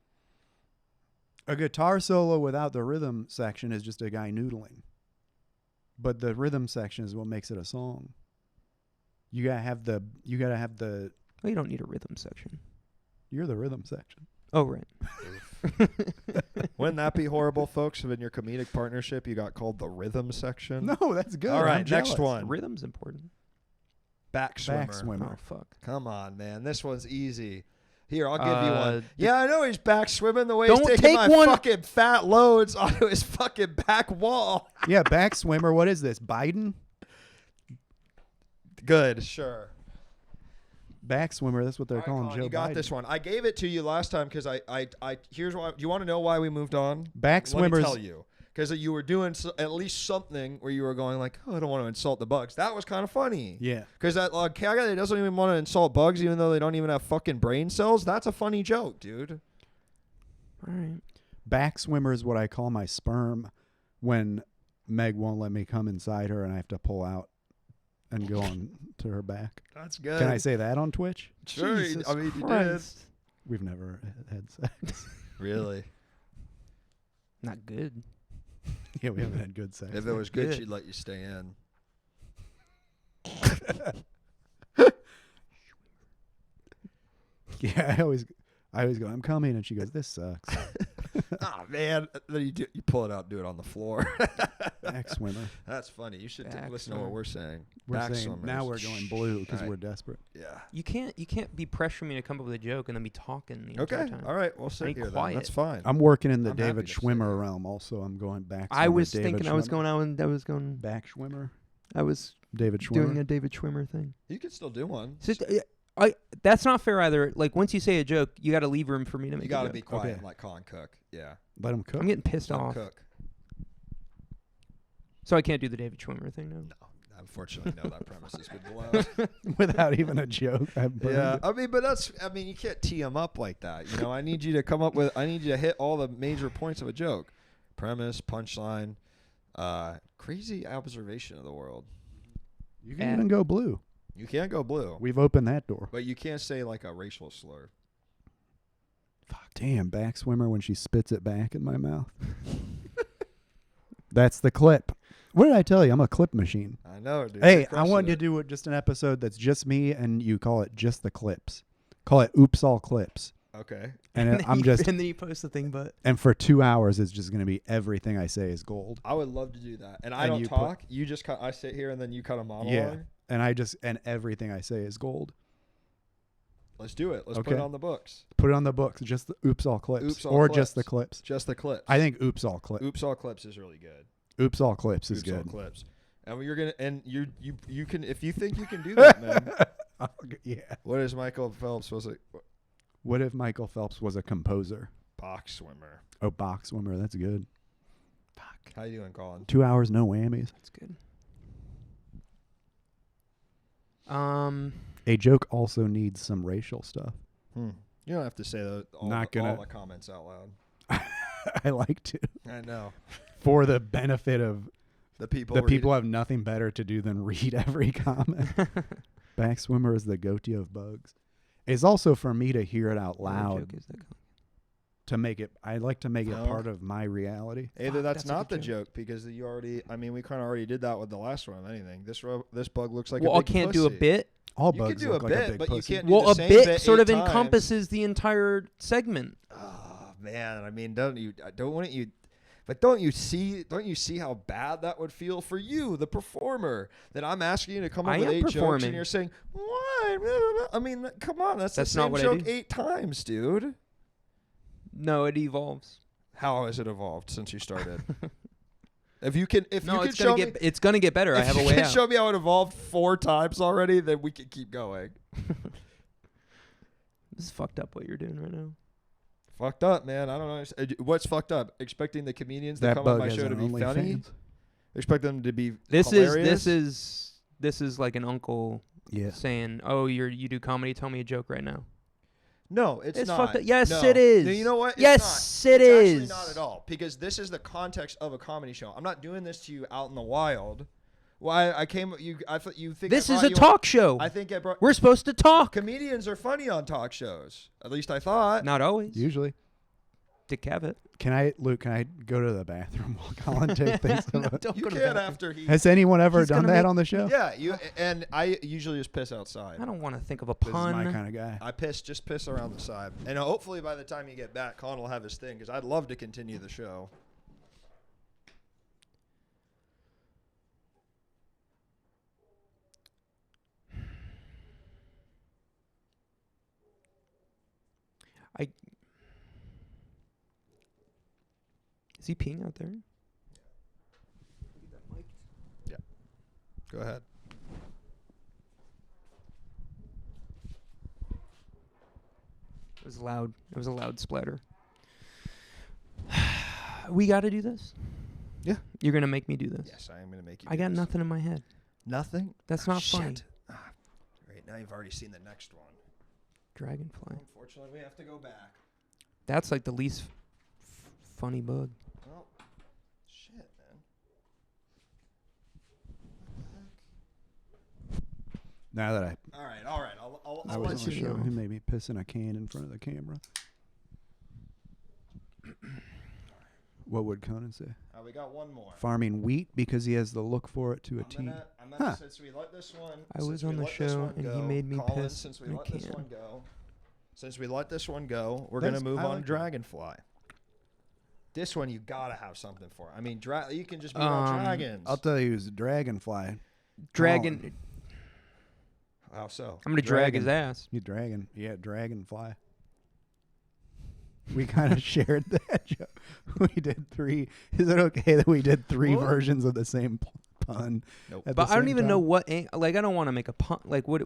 A guitar solo without the rhythm section is just a guy noodling. But the rhythm section is what makes it a song. You gotta have the. Well, you don't need a rhythm section. You're the rhythm section. Oh, right. Wouldn't that be horrible, folks? If in your comedic partnership you got called the rhythm section? No, that's good. All right, I'm next jealous. one. Rhythm's important. Back swimmer. Back swimmer. Oh, fuck. Come on, man. This one's easy. Here, I'll give you one. d- Yeah, I know he's back swimming the way Don't he's taking take my one- fucking fat loads onto his fucking back wall. Yeah, back swimmer. What is this? Biden? Good, sure. Back swimmer. That's what they're All right, calling Colin, Joe you got Biden. this one. I gave it to you last time because here's why. Do you want to know why we moved on? Back Let me swimmers. tell you. Because you were doing at least something where you were going like, oh, I don't want to insult the bugs. That was kind of funny. Yeah. Because that guy that doesn't even want to insult bugs even though they don't even have fucking brain cells, that's a funny joke, dude. All right. Back swimmer is what I call my sperm when Meg won't let me come inside her and I have to pull out and go on to her back. That's good. Can I say that on Twitch? Sure. Jesus I mean, you did. Christ. We've never had sex. Really? Not good. Yeah, we haven't had good sex. If it was good, Good. she'd let you stay in. Yeah, I always go, I'm coming, and she goes, this sucks. Oh man! Then you pull it out, and do it on the floor. Back swimmer. That's funny. You should Back listen to what swimmer. we're saying. We're Back saying swimmers. now we're going blue because Alright. we're desperate. Yeah. You can't be pressuring me to come up with a joke and then be talking the entire Okay. time. All right. We'll I sit need here then. quiet. That's fine. I'm working in the I'm happy David to sit Schwimmer here. realm. Also, I'm going back. I was David thinking I was Schwimmer. going out and I was going. Back Schwimmer. I was David Schwimmer. doing a David Schwimmer thing. You can still do one. So, that's not fair either. Like once you say a joke, you got to leave room for me to make. You got to a be joke. quiet, Okay. like Colin Cook. Yeah. Let him cook. I'm getting pissed Let him off. cook. So I can't do the David Schwimmer thing now. No. Unfortunately, no. That premise has been blown. Without even a joke. I burned Yeah, it. I mean, but you can't tee them up like that. You know, I need you to come up with, I need you to hit all the major points of a joke. Premise, punchline, crazy observation of the world. You can even go blue. You can't go blue, We've opened that door. but you can't say like a racial slur. Damn, back swimmer when she spits it back in my mouth. That's the clip. What did I tell you? I'm a clip machine. I know, dude. Hey, I wanted to do just an episode that's just me and you call it just the clips. Call it Oops All Clips. Okay. And then I'm you- just and then you post the thing, but and for 2 hours it's just going to be everything I say is gold. I would love to do that. And I And don't you talk. You just cut. I sit here and then you cut a monologue. Yeah. And everything I say is gold. Let's do it. Let's put Okay. it on the books. Put it on the books, just the Oops All Clips Oops All or Clips. just the clips. Just the clips. I think Oops All Clips. Oops All Clips is really good. Oops All Clips is Oops All good. Clips. And you're gonna and you can if you think you can do that, man. Yeah. What is Michael Phelps was it? What if Michael Phelps was a composer? Box swimmer. Oh, box swimmer. That's good. fuck, How you doing, Colin? 2 hours, no whammies. that's good. A joke also needs some racial stuff. You don't have to say all Not the comments out loud. I like to. I know. For the benefit of The people. the people have nothing better to do than read every comment. Back swimmer is the goatee of bugs. It's also for me to hear it out What loud joke is that? to make it. I like to make No. it part of my reality. Either Fuck, that's that's a not the good joke because you already. I mean, we kind of already did that with the last one. If anything, this bug looks like Well, a I big can't do a pussy. bit. All You can bugs do look a like bit, a big but you pussy. can't do Well, the a same bit bit sort 8 of times. encompasses the entire segment. Oh man, I mean, don't you see how bad that would feel for you, the performer? That I'm asking you to come up I with am 8 jokes performing. and you're saying, "What?" I mean, come on, that's the That's not same what I joke do. 8 times, dude. No, it evolves. How has it evolved since you started? If No, you can it's show gonna me, get it's gonna get better. I if have a you way can out. show me how it evolved 4 times already, then we can keep going. This is fucked up what you're doing right now. Fucked up, man. I don't know. What's fucked up? Expecting the comedians to That come bug on my has show an to be funny? OnlyFans. Expect them to be This hilarious? is like an uncle Yeah. saying, "Oh, you do comedy. Tell me a joke right now." No, it's It's not. fucked up. Yes, No. it is. No, you know what? It's Yes, not. it it's is. Actually not at all. Because this is the context of a comedy show. I'm not doing this to you out in the wild. Why I came you? I thought you think This I is brought a you talk show. On, I think I brought. We're supposed to talk. Comedians are funny on talk shows. At least I thought. Not always. Usually. Dick Cavett. Luke, can I go to the bathroom while Colin takes things? Don't You go to can the after he. Has anyone ever He's done gonna that make- on the show? Yeah, you and I usually just piss outside. I don't want to think of a This is pun. my kind of guy. I just piss around the side, and hopefully by the time you get back, Colin will have his thing because I'd love to continue the show. Is he peeing out there? Go ahead. It was loud. It was a loud splatter. We got to do this. Yeah. You're gonna make me do this. Yes, I am going to make you. I do got this. nothing in my head. Nothing. That's Ah, not funny. shit. Right now, you've already seen the next one. Dragonfly. Unfortunately, we have to go back. That's like the least funny bug. Well, shit, man. Now that All right. I'll I let was on the you show, know. he made me piss in a can in front of the camera. What would Conan say? we got one more. Farming wheat because he has the look for it to a T. I'm Huh. since we let this one. I since was we on the let this show one and he go, made me Colin, piss Since we in a let this can. one go, we're That's- gonna move I on like that. Dragonfly. This one you gotta have something for. I mean, you can just be all dragons. I'll tell you, who's a dragonfly. Dragon. How so? I'm gonna drag his ass. You dragon. Yeah, dragonfly. We kind of shared that joke. We did 3. Is it okay that we did 3 versions of the same pun? Nope. But I don't even know what. Like, I don't want to make a pun. Like, what?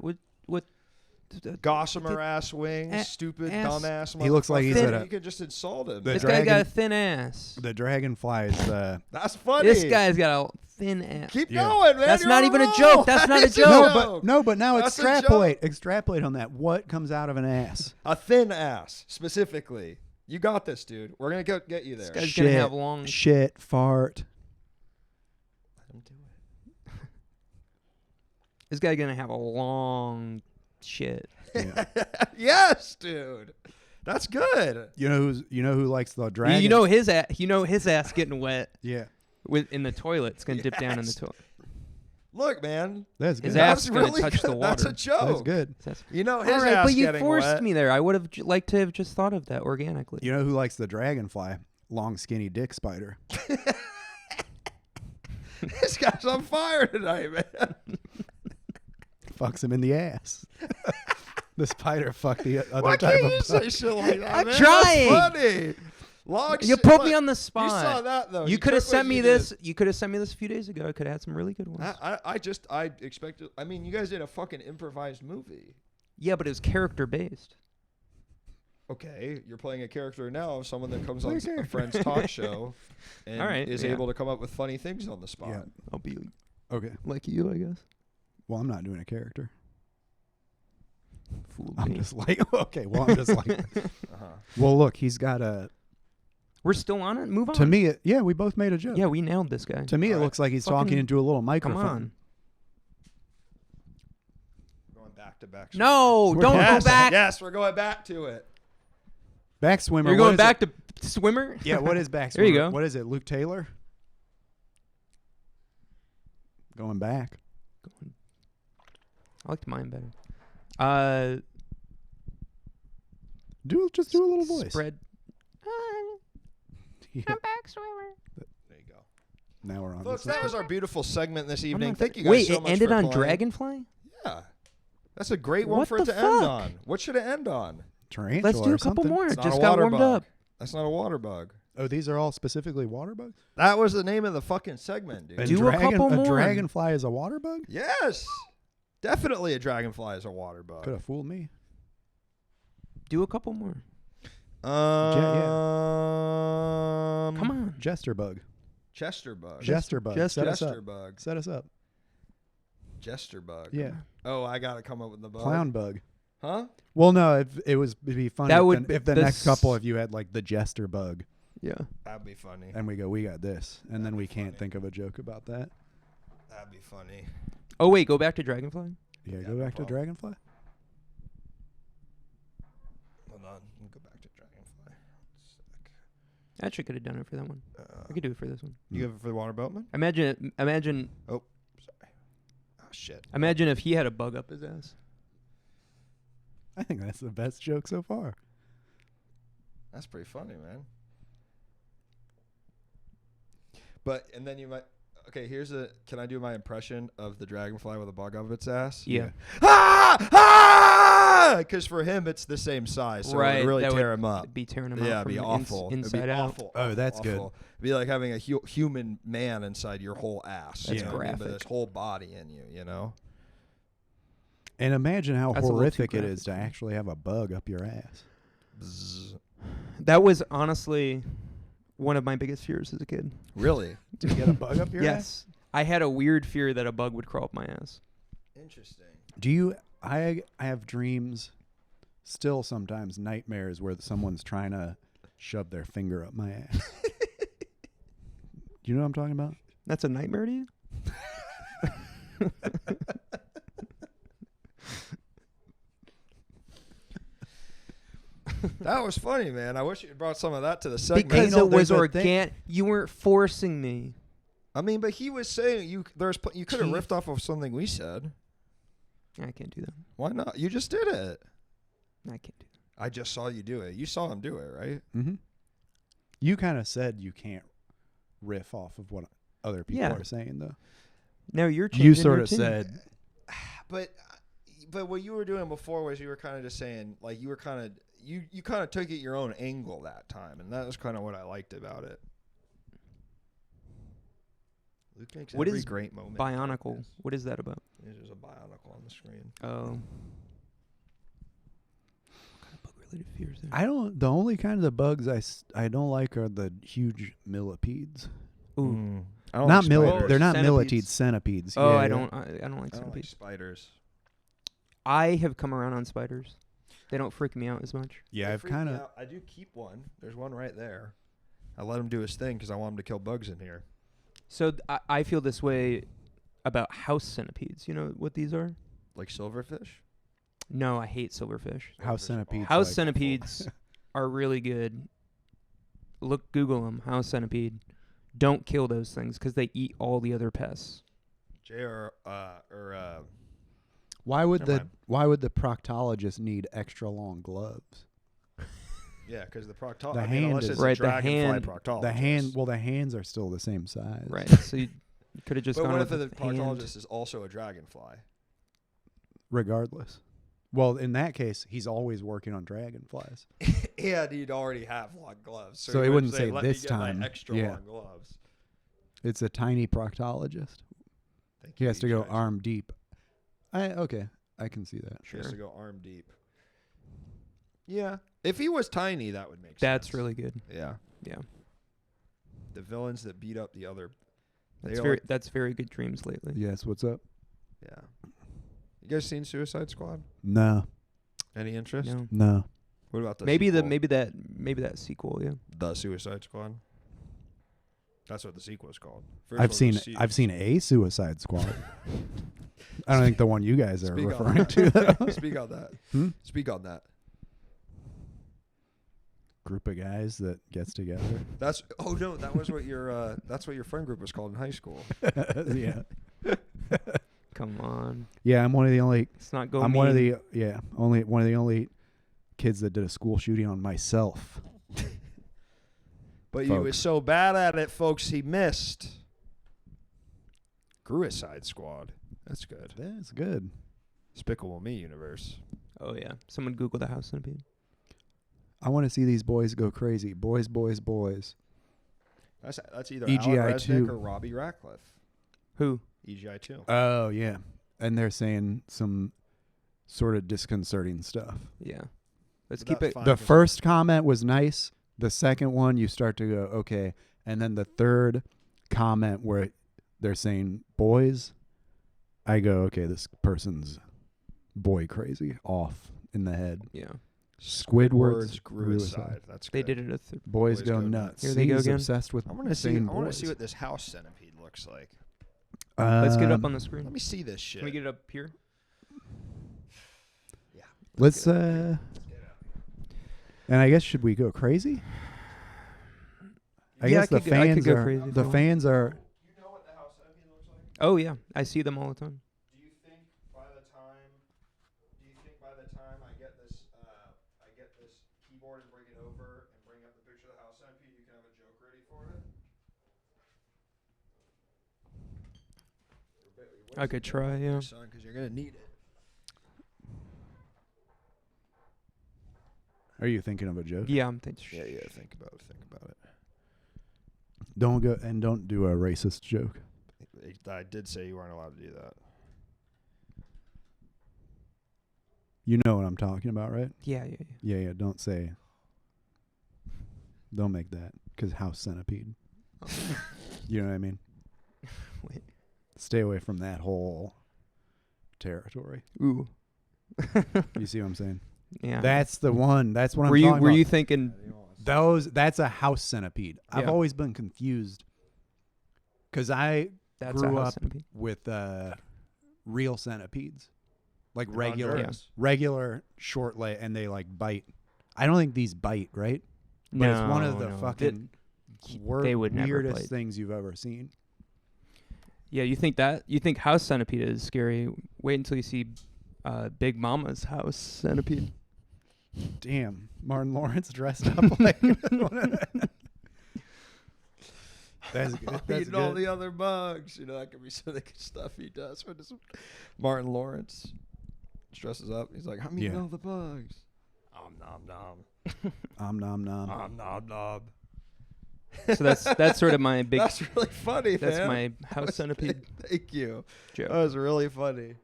Gossamer ass wings, stupid dumbass. He looks like he's at a- You could just insult him. The This guy got a dragon- thin ass. The dragonfly is That's funny. This guy's got a thin ass. Keep Yeah. going, man. That's You're not on even a roll. joke. That's not a It's joke. but now That's a extrapolate on that. What comes out of an ass? A thin ass, specifically. You got this, dude. We're gonna get you there. This guy's gonna have long. shit, fart. Let him do it. This guy's gonna have a long shit. Yeah. Yes, dude. That's good. You know who likes the dragon? You know his ass. You know his ass getting wet Yeah, in the toilet. It's gonna dip down in the Yes. toilet. Look, man. that's good. His ass That's is gonna really touch the good. water. That's a joke. That's good. You know his All right, ass but you getting forced wet. me there. I would have liked to have just thought of that organically. You know who likes the dragonfly? Long, skinny dick spider. This guy's on fire tonight, man. Fucks him in the ass. The spider fucked the other Why type can't you of say bug. shit like that, I'm man? trying. That's funny. Long You shit- put me look, on the spot. You saw that though. You could have took what sent me you this. did. You could have sent me this a few days ago. I could have had some really good ones. I expected. I mean, you guys did a fucking improvised movie. Yeah, but it was character based. Okay, you're playing a character now of someone that comes on Play a a character. friend's talk show and All right, is yeah. able to come up with funny things on the spot. Yeah. I'll be Okay. like you, I guess. Well, I'm not doing a character. Fool I'm me. just like, okay. Well, I'm just like. Uh-huh. Well, look, he's got a. We're still on it. Move on. To me, yeah, we both made a joke. yeah, we nailed this guy. To me, it Alright. looks like he's Fucking- talking into a little Come microphone. on. Going back to back. No, don't Yes, go back. Yes, we're going back to it. Back swimmer. You're what going is back it? to swimmer. Yeah, what is back There swimmer? you go. What is it? Luke Taylor? Going back. I liked mine better. Just do a little voice. Spread. Yeah. back swimmer. There you go. Now we're on. Folks, this. that was our beautiful segment this evening. not Thank that- you guys Wait, so it much ended for on playing. Dragonfly? Yeah. That's a great one What for it the to end fuck? on. What should it end on? Tarantula Let's do or a couple something. more. It's It not just a got water warmed bug. up. That's not a water bug. Oh, these are all specifically water bugs? That was the name of the fucking segment, dude. And Do a couple more. dragonfly is a water bug? Yes. Definitely a dragonfly is a water bug. Could have fooled me. Do a couple more. Come Come on. Jester bug. Chester bug. Jester bug. Jester- Set us Jester up. bug. Set us up. Jester bug. Yeah. Oh, I gotta come up with the bug. Clown bug. Huh? Well, no, it'd be funny That if, would- if the the next couple s- of you had like the jester bug, Yeah. That'd be funny. and we got this, and then That'd we be can't funny. think of a joke about that. That'd be funny. Oh wait, go back to Dragonfly. Yeah, Yeah, go no back to problem. dragonfly. Hold on. Let me go back to dragonfly. Sick. I actually could have done it for that one. I could do it for this one. You give it for the water boatman? Imagine Sorry. Oh shit. if he had a bug up his ass. I think that's the best joke so far. That's pretty funny, man. But and then you might. Okay, can I do my impression of the dragonfly with a bug up its ass? Yeah. Ah! Ah! Because for him, it's the same size, so it Right, would really that tear him up. It'd be tearing him out. Yeah, it'd from be the awful. It'd be inside out. awful. Oh, that's good. awful. It'd be like having a human man inside your whole ass. That's you know what I mean? But graphic. this whole body in you, you know? And imagine how That's a little horrific too it graphic is to for me. actually have a bug up your ass. Bzzz. That was honestly one of my biggest fears as a kid. Really? To get a bug up your ass? Yes. I had a weird fear that a bug would crawl up my ass. Interesting. Do you? I have dreams, still sometimes nightmares where someone's trying to shove their finger up my ass. Do you know what I'm talking about? That's a nightmare to you? That was funny, man. I wish you had brought some of that to the segment. Because Anal, it was there's a thing- organic. You weren't forcing me. I mean, but he was saying you could have Teeth. riffed off of something we said. I can't do that. Why not? You just did it. I can't do that. I just saw you do it. You saw him do it, right? Mm-hmm. You kind of said you can't riff off of what other people Yeah. are saying, though. No, you're changing You sort your of tune. said, But what you were doing before was you were kind of just saying, like, you were kind of you kind of took it your own angle that time, and that was kind of what I liked about it. Luke makes What every is great moment. Bionicle. What is that about? There's a Bionicle on the screen. Oh. What kind of bug-related fears there? the only kind of bugs I don't like are the huge millipedes. Ooh. I don't Not like spiders. they're not Centipedes. millipedes, centipedes. Oh, Yeah, I yeah. don't like I don't like centipedes. spiders. I have come around on spiders. They don't freak me out as much. Yeah, They I've freak me kind of. out. I do keep one. There's one right there. I let him do his thing because I want him to kill bugs in here. So I feel this way about house centipedes. You know what these are? Like silverfish? No, I hate silverfish. House Silverfish are centipedes. House like- centipedes are really good. Google them. House centipede. Don't kill those things because they eat all the other pests. Why would Never mind. why would the proctologist need extra long gloves? Yeah, because the The proctologist. hand Unless is- it's Right, a the dragonfly hand- proctologist. The hands are still the same size. Right. So you could have just But gone what if with the the hand. proctologist is also a dragonfly? Regardless. Well, in that case, he's always working on dragonflies. And he'd already have long gloves. So he he wouldn't say "Let me this get my time." extra Yeah. long gloves. It's a tiny proctologist. Thank He you, has to go guys. arm deep. Okay, I can see that. He has Sure. to go arm deep. Yeah. If he was tiny, that would make sense. That's really good. Yeah. Yeah. The villains that beat up the other. That's very good dreams lately. Yes, what's up? Yeah. You guys seen Suicide Squad? No, Any interest? No. no. What about the Maybe sequel? maybe that sequel, yeah. The Suicide Squad. That's what the sequel is called. First I've one seen was I've seen a Suicide Squad. I don't think the one you guys are Speak on referring that. to. Though. Speak on that. Hmm? Speak on that. Group of guys that gets together. That's that was what your friend group was called in high school. Yeah, Come on. yeah. I'm one of the only. It's not go I'm mean. one of the only one of the only kids that did a school shooting on myself. But he was Folks. so bad at it, folks, he missed. Suicide Squad. That's good. That's good. Despicable Me universe. Oh yeah. Someone Google the house centipede. I want to see these boys go crazy. Boys, boys, boys. That's either EGI Alan Resnick 2. or Robbie Ratcliffe. Who? EGI 2. Oh yeah, and they're saying some sort of disconcerting stuff. Yeah. Let's But keep that's it. fine. The first comment was nice. The second one, you start to go okay, and then the third comment where they're saying boys, I go okay. This person's boy crazy off in the head. Yeah. Squidward's Gruicide. That's good. They did it a Boys, Boys go go nuts. Here they go He's again. obsessed with. I want to see. saying I want to see boys. what this house centipede looks like. Let's get it up Um, on the screen. Let me see this shit. Can we get it up here? Yeah. Let's and I guess should we go crazy? I Yeah, guess I the could go- I could fans go are crazy if the you want. fans are. You know what the house centipede looks like? Oh yeah. I see them all the time. Do you think by the time I get this keyboard and bring it over and bring up the picture of the house centipede, you can have a joke ready for it? I could try, yeah. Son, because you're gonna need it. Are you thinking of a joke? Yeah, I'm thinking. Yeah. Think about it. Don't go and don't do a racist joke. I did say you weren't allowed to do that. You know what I'm talking about, right? Yeah. Yeah. Don't say. Don't make that because house centipede. Oh. You know what I mean? Wait. Stay away from that whole territory. Ooh. You see what I'm saying? Yeah. That's the one. That's what were I'm you talking were about. you thinking? That's a house centipede. I've Yeah. always been confused because I That's grew a house up centipede. with real centipedes, like In regular Honduras. regular short leg, and they like bite. I don't think these bite, right? But it's one of the no. fucking they would never weirdest bite. things you've ever seen. Yeah, you think house centipede is scary. Wait until you see Big Mama's house centipede. Damn, Martin Lawrence dressed up like. That's good. That's Eating all good. the other bugs. That could be some of the good stuff he does. Martin Lawrence stresses up. He's like, I'm eating all the bugs. Nom nom. Nom nom. Nom nom. So that's sort of my big. That's really funny. That's man. my house centipede Thank you. joke. That was really funny.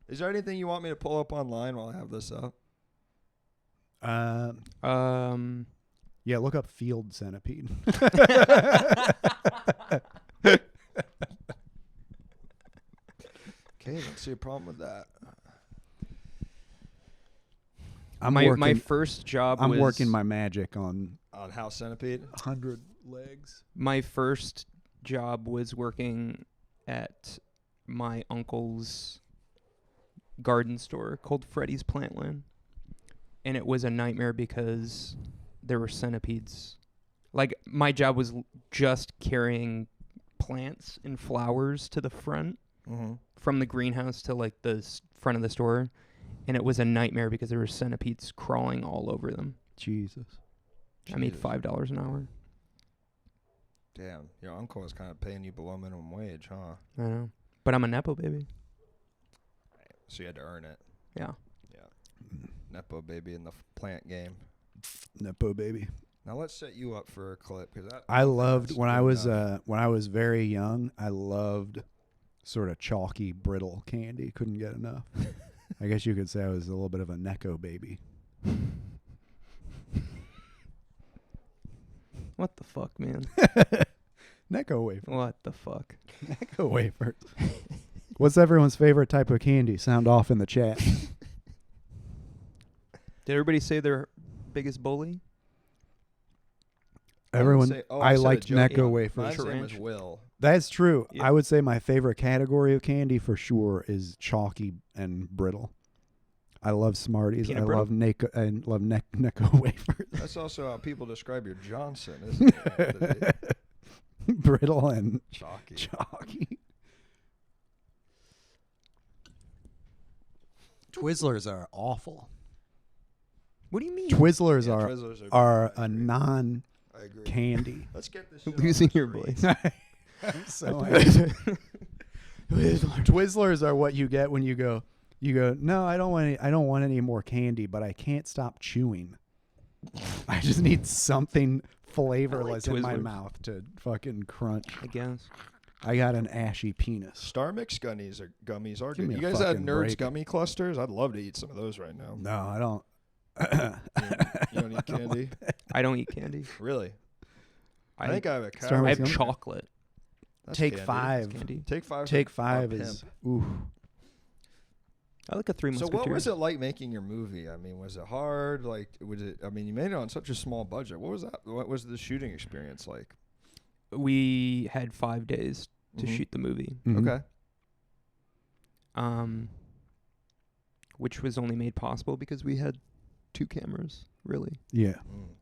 Is there anything you want me to pull up online while I have this up? Yeah, look up field centipede. Okay, don't see a problem with that. My first job I'm was working my magic on House Centipede. 100 legs. My first job was working at my uncle's garden store called Freddy's Plantland. And it was a nightmare because there were centipedes. Like, my job was just carrying plants and flowers to the front from the greenhouse to, like, the front of the store. And it was a nightmare because there were centipedes crawling all over them. Jesus. I made $5 an hour. Damn, your uncle is kind of paying you below minimum wage, huh? I know. But I'm a Nepo baby. So you had to earn it. Yeah. Yeah. Nepo baby in the plant game. Nepo baby. Now let's set you up for a clip because I loved when I was very young. I loved sort of chalky, brittle candy. Couldn't get enough. I guess you could say I was a little bit of a Necco baby. What the fuck, man? Necco wafer. What the fuck? Necco wafer. What's everyone's favorite type of candy? Sound off in the chat. Did everybody say their biggest bully? Everyone, I liked Necco Mine's wafers. name is Will. That's true. Yeah. I would say my favorite category of candy for sure is chalky and brittle. I love Smarties. Peanut I brittle? love Necco wafers. That's also how people describe your Johnson, isn't it? Brittle and Chalky. chalky. Twizzlers are awful. What do you mean? Twizzlers Yeah, are Twizzlers are I a agree. non-candy. Let's get this shit Losing on the your screen. voice. I'm so angry. Twizzlers are what you get when you go. No, I don't want any more candy, but I can't stop chewing. I just need something flavorless in my Twizzlers. mouth to fucking crunch. I guess. I got an ashy penis. Star Mix gummies are Give good. me You a guys had fucking Nerds break. gummy clusters? I'd love to eat some of those right now. No, I don't. You don't eat candy? I don't eat candy. Really? I I think I have a Star cow. I Mix have gummy? chocolate. That's Take candy. five. It's candy. Take five. Take a five is pimp. ooh. I like a Three So Musketeers. what was it like making your movie? I mean, was it hard? Like, I mean, you made it on such a small budget. What was that? What was the shooting experience like? We had 5 days to Mhm. shoot the movie, Mhm. Okay. which was only made possible because we had 2 cameras, really. Yeah.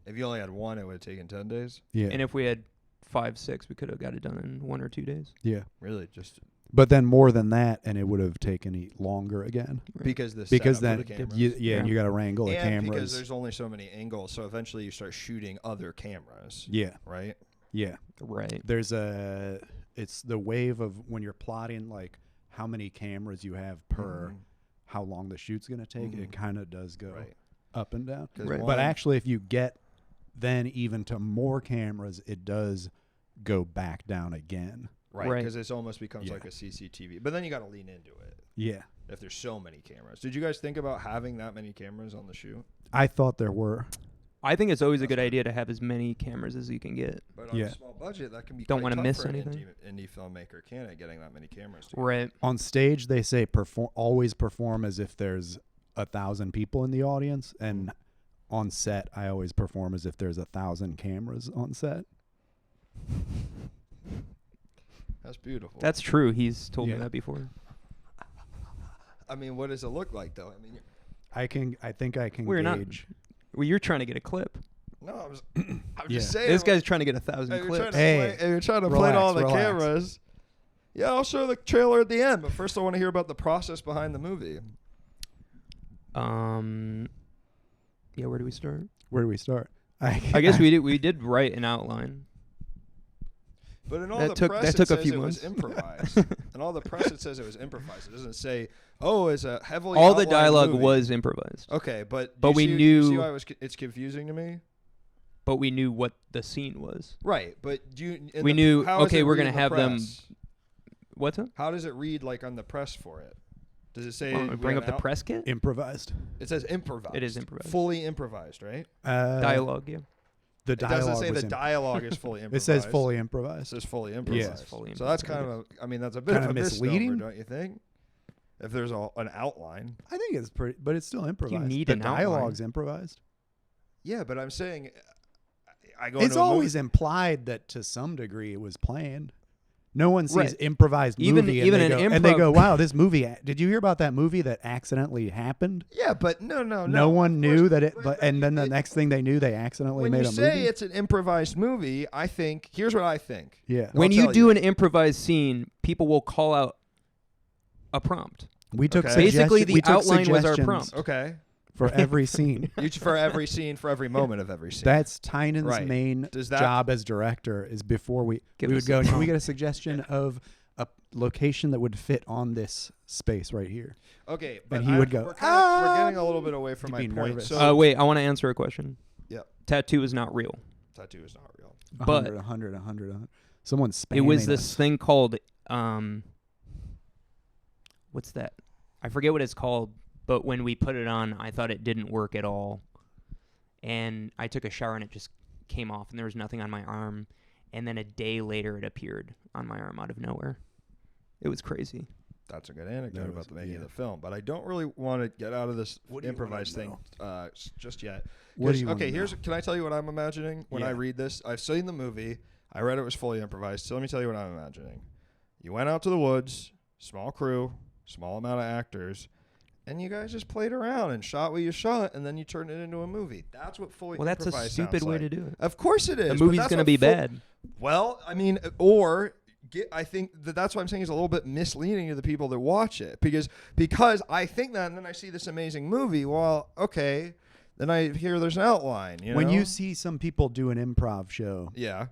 If you only had one, it would have taken 10 days. Yeah. And if we had 5, 6, we could have got it done in 1 or 2 days. Yeah. Really, just But then more than that, and it would have taken longer again. Right. because Because setup then, for the cameras. and Yeah. you got to wrangle the and because cameras. there's only so many angles, so eventually you start shooting other cameras, Yeah. right? Yeah. Right. There's it's the wave of when you're plotting like how many cameras you have per how long the shoot's going to take. Mhm. It kind of does go Right. up and down. 'Cause Right. one- But actually, if you get then even to more cameras, it does go back down again. right, Right. because it almost becomes Yeah. like a CCTV. But then you got to lean into it Yeah. if there's so many cameras. Did you guys think about having that many cameras on the shoot? I thought there were. I think it's always a That's good right. idea to have as many cameras as you can get. But on Yeah. a small budget, that can be Don't quite wanna tough miss for an anything. indie filmmaker, can it? Getting that many cameras. Together. Right. On stage, they say always perform as if there's 1,000 people in the audience. And on set, I always perform as if there's 1,000 cameras on set. That's beautiful. That's true. He's told Yeah. me that before. I mean, what does it look like though? I mean, I think I can We're not- gauge. Well, you're trying to get a clip. no, I'm Yeah. just saying. This guy's trying to get 1,000 Hey, you're trying clips. to Hey, play, you're trying to play all the relax. cameras. Yeah, I'll show the trailer at the end, but first I want to hear about the process behind the movie. Yeah, where do we start? Where do we start? I guess we did write an outline. But in all That the took- press, that it took a says few it was months. improvised. In all the press, it says it was improvised. It doesn't say, "Oh, it's a heavily." All the outlined dialogue movie. was improvised, Okay, but But you we see, knew- You see why it's confusing to me. but we knew what the scene was. Right, but We knew, how does okay, it we're read gonna in the have them- press? What's it? How does it read like on the press for it? Does it say Want me to bring we up the have press kit? Improvised. It says improvised. It is improvised. Fully improvised, right? Dialogue, yeah. The It dialogue doesn't say was the dialogue is fully It improvised. says fully It improvised. says fully improvised. Yes, fully So that's improvised. kind of, I mean, that's a bit Kinda of a misleading? misnomer, don't you think? If there's an outline. I think it's pretty, but it's still improvised. need the an outline. dialogue's improvised. Yeah, but I'm saying, I go. It's into a always movie, implied that to some degree it was planned. No one sees Right. improvised Even- movie even and, they an go, and they improv- go, "Wow, this movie! Did you hear about that movie that accidentally happened? Yeah, but no. No one knew that it, But and then the next thing they knew, they accidentally when made you a say movie. it's an improvised movie, I think here's what I think. Yeah, When I'll you tell do an improvised scene, people will call out a prompt. we took Okay. Basically, the we took outline was our suggestions prompt. Okay, for every scene. for every scene, for every moment of every scene. That's Tynan's Right. main Does that- job as director. Is before we Give would us go. a Can we prompt." get a suggestion of a location that would fit on this space right here? Okay, but And he would go, We're "Ah!" getting a little bit away from He'd my be point. nervous. So Wait, I want to answer a question. Yep. Tattoo is not real. tattoo is not real. But- 100. Someone's spamming It was this us. thing called what's that? I forget what it's called, but when we put it on, I thought it didn't work at all. And I took a shower and it just came off and there was nothing on my arm. And then a day later it appeared on my arm out of nowhere. It was crazy. That's a good anecdote That about was- the making of yeah. the film, but I don't really want to get out of this What do you wanna improvised thing know? just yet. What do 'Cause- you wanna okay, know? can I tell you what I'm imagining when I Yeah. read this? I've seen the movie. I read it was fully improvised. So let me tell you what I'm imagining. You went out to the woods, small crew, small amount of actors, and you guys just played around and shot what you shot, and then you turned it into a movie. That's what fully Well, that's a improvised stupid sounds way like. to do it. Of course it is. The but movie's that's going to what be full- bad. Well, I mean, or I think that's what I'm saying is a little bit misleading to the people that watch it because I think that, and then I see this amazing movie. Well, okay, then I hear there's an outline. You When know? you see some people do an improv show, yeah,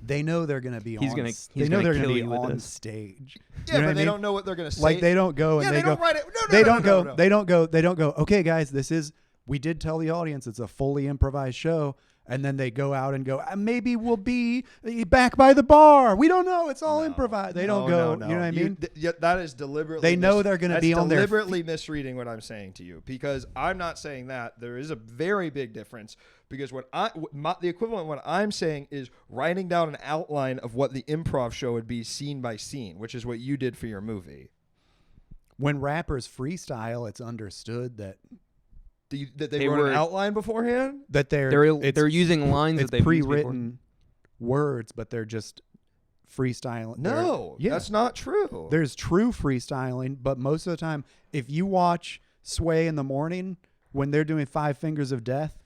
they know they're going to be He's on. gonna- s- he's they know gonna they're kill be you with on this. stage. yeah, You know but what I they mean? don't know what they're gonna say. Like they don't go and yeah, they they go. don't write it. No, They no, don't no, go. no, no. They don't go. They don't go. Okay, guys, this is. We did tell the audience it's a fully improvised show, and then they go out and go. Maybe we'll be back by the bar. We don't know. It's all No. improvised. They don't No, go. no, You know what I no. mean? Yeah, that is deliberately. They know they're gonna be on their deliberately misreading what I'm saying to you because I'm not saying that. There is a very big difference because the equivalent what I'm saying is writing down an outline of what the improv show would be scene by scene, which is what you did for your movie. When rappers freestyle, it's understood that That they They wrote were- an outline beforehand. They're using lines it's that they've used before. pre-written words, but they're just freestyling. No, yeah. that's not true. There's true freestyling, but most of the time, if you watch Sway in the Morning when they're doing Five Fingers of Death,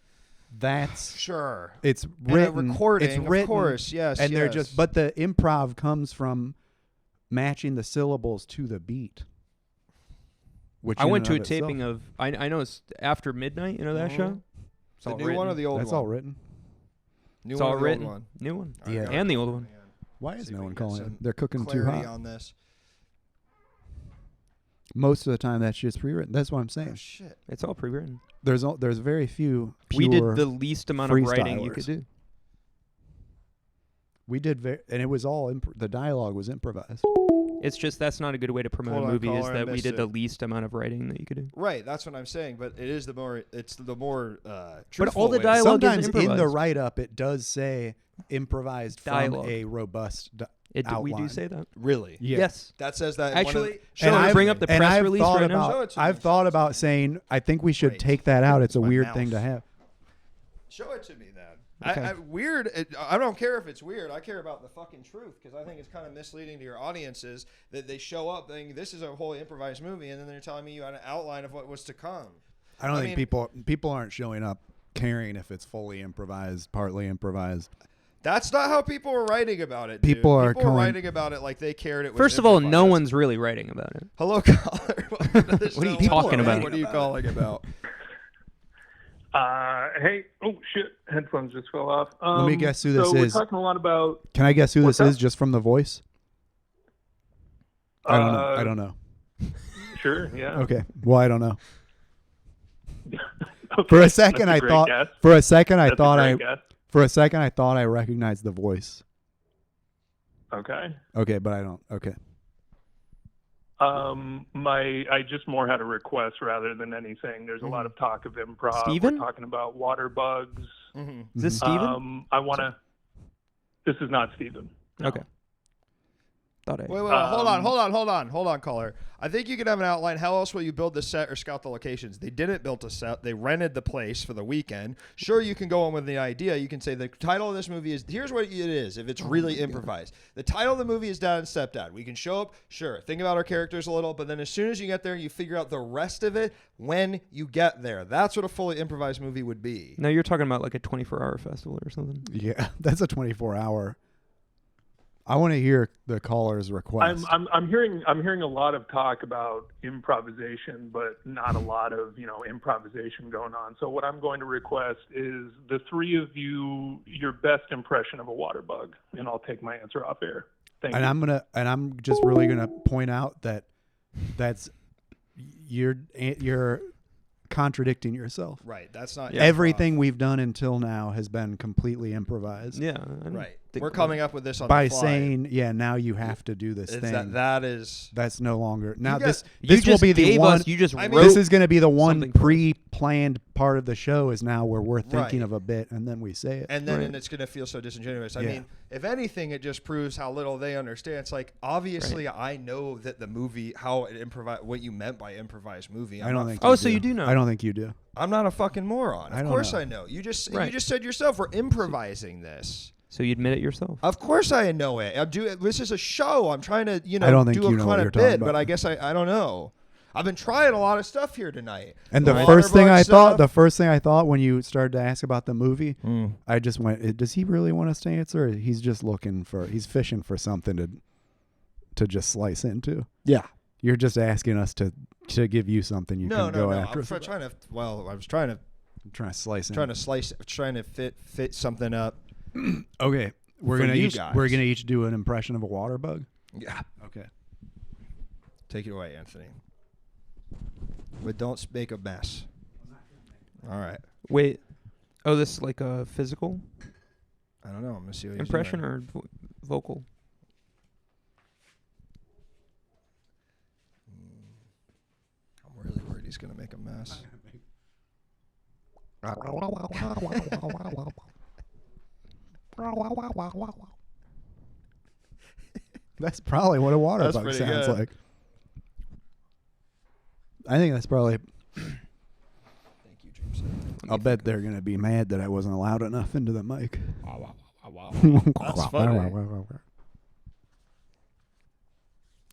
that's Sure. it's And a written. recording, it's of written, course, yes, and they're yes. just. But the improv comes from matching the syllables to the beat. Which I in went and to a of itself- taping of I know it's After Midnight, you know that show? Mhm. It's The all new written. one or the old That's one? all written. New It's one all or the written. old one? New one. All right, Yeah. gotta And the call old me one. in. Why See is if no we one can get calling it? some They're cooking too clarity hot. on this. Most of the time, that shit's pre-written. That's what I'm Oh saying. shit! It's all pre-written. There's very few. We did pure- the least amount of writing you freestylers. could do. We did, and it was all the dialogue was improvised. It's just that's not a good way to promote Hold a on, movie. Is caller, I that we missed did the it. least amount of writing that you could do. Right, that's what I'm saying. But it's the more But truthful all the way. dialogue Sometimes is in the improvised. write-up, it does say improvised Dialogue. from a robust. We outline. do say that. Really. Yeah. Yes. That says that. in one of Actually, the- should I I've- bring up the and press I've release thought right now? Show about, it to me. I've thought about saying I think we should Great. take that out. It's a My weird mouse. thing to have. Show it to me then. Okay. I don't care if it's weird. I care about the fucking truth because I think it's kind of misleading to your audiences that they show up thinking this is a wholly improvised movie and then they're telling me you had an outline of what was to come. I don't I think people aren't showing up caring if it's fully improvised, partly improvised. That's not how people were writing about it. People dude. are people were calling- writing about it like they cared it was First of all, no improvised. one's really writing about it. Hello, caller. Welcome to the What are you show. talking about? What are you calling about? Hey, oh shit, headphones just fell off. Let me guess who this so is. We're talking a lot about. Can I guess who What's this is up? just from the voice? I don't know. I don't know. Sure, yeah. Okay. Well, I don't know. Okay, For a second, that's I a great thought. guess. For a second, I That's thought a I. great guess. For a second, I thought I recognized the voice. Okay. Okay, but I don't. Okay. I just more had a request rather than anything. There's a lot of talk of improv. Steven? We're talking about water bugs. Mm-hmm. Is this Steven? I want to. This is not Steven. No. Okay. Thought I. Wait, hold on, caller. I think you can have an outline. How else will you build the set or scout the locations? They didn't build a set. They rented the place for the weekend. Sure, you can go on with the idea. You can say the title of this movie is, here's what it is if it's really improvised. The title of the movie is Dad and Stepdad. We can show up, sure, think about our characters a little, but then as soon as you get there, you figure out the rest of it when you get there. That's what a fully improvised movie would be. No, you're talking about like a 24-hour festival or something. Yeah, that's a 24-hour. I want to hear the caller's request. I'm hearing a lot of talk about improvisation, but not a lot of improvisation going on. So what I'm going to request is the three of you your best impression of a water bug, and I'll take my answer off air. Thank you. I'm just really gonna point out that you're contradicting yourself. Right. That's not Everything we've done until now has been completely improvised. Yeah. Right. We're coming up with this on By the fly. saying, now you have to do this thing. That's no longer. Now guys- this will be the one. You just I mean, wrote This is going to be the one something for us. pre-planned part of the show is now where we're thinking Right. of a bit and then we say it. and then Right. and it's going to feel so disingenuous. I Yeah. mean, if anything, it just proves how little they understand. It's like, obviously, I know that the movie, how it improvised, what you meant by improvised movie. I don't think. Oh, so you do know. I don't think you do. I'm not a fucking moron. I Of don't course know. I know. You just Right. you just said yourself we're improvising this. So you admit it yourself. Of course I know it. This is a show. I'm trying to I don't think do a you know what kind you're of talking bit, about. but I guess I don't know. I've been trying a lot of stuff here tonight. And the water first thing bug I stuff. thought when you started to ask about the movie, I just went, does he really want us to answer? Or he's just he's fishing for something to just slice into. Yeah. You're just asking us to give you something you No. can go after. I'm trying to. Well, I was trying to slice in. trying to fit something up. Okay. We're For gonna you each guys. we're gonna each do an impression of a water bug. Yeah. Okay. Take it away, Anthony. But don't make a mess. All right. Wait. Oh, this is like a physical I don't know. I'm gonna see what impression he's or vocal. I'm really worried he's gonna make a mess. That's probably what a water That's bug pretty sounds good. like. I think that's probably. Thank you, James. I'll bet they're gonna be mad that I wasn't loud enough into the mic. That's funny.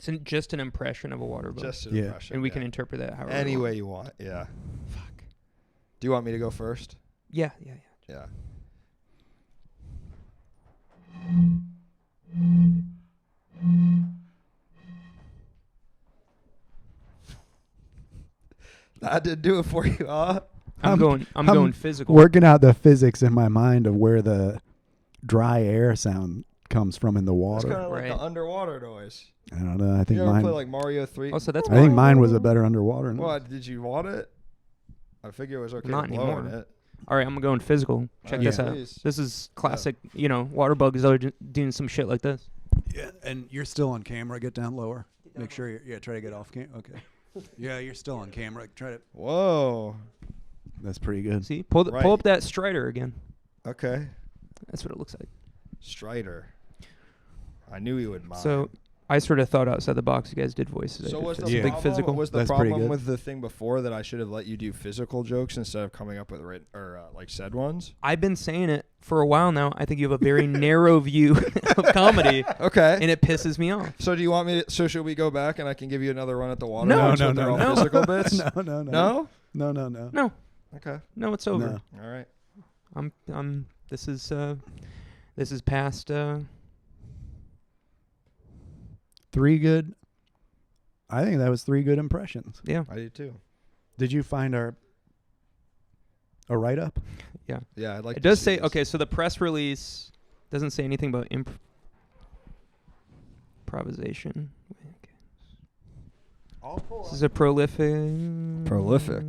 It's just an impression of a water bug. Just an Yeah. impression. and we yeah. can interpret that however any we way want. you want. Yeah. Fuck. Do you want me to go first? Yeah. Yeah. That did do it for you, huh? I'm going physical. Working out the physics in my mind of where the dry air sound comes from in the It's water. kind of like Right. the underwater noise. I don't know. I think You ever mine. play like Mario 3? Also, that's I think mine was a better underwater. noise. What, did you want it? I figure it was okay Not to blow in anymore. it. All right, I'm going physical. Check Alright, this out. please. This is classic. Water bugs are doing some shit like this. Yeah, and you're still on camera. Get down lower. Make sure you're try to get off camera. Okay. Yeah, you're still on camera. Try to. Whoa. That's pretty good. See, pull Right. up that Strider again. Okay. That's what it looks like. Strider. I knew he would mind. So I sort of thought outside the box. You guys did voices. I So did was the phys- big problem, physical. was the That's pretty problem good. with the thing before that I should have let you do physical jokes instead of coming up with written or like said ones? I've been saying it for a while now. I think you have a very narrow view of comedy, Okay. and it pisses me off. So do you want me to, so should we go back and I can give you another run at the water? No, jokes no, with their no, all no. physical bits? No. No? No. Okay. No, it's over. No. All right. This is past. 3 good. I think that was 3 good impressions. Yeah. I do too. Did you find our A write-up? Yeah. Yeah, I'd like. It to does see say, this. okay, so the press release doesn't say anything about improvisation. This is a prolific.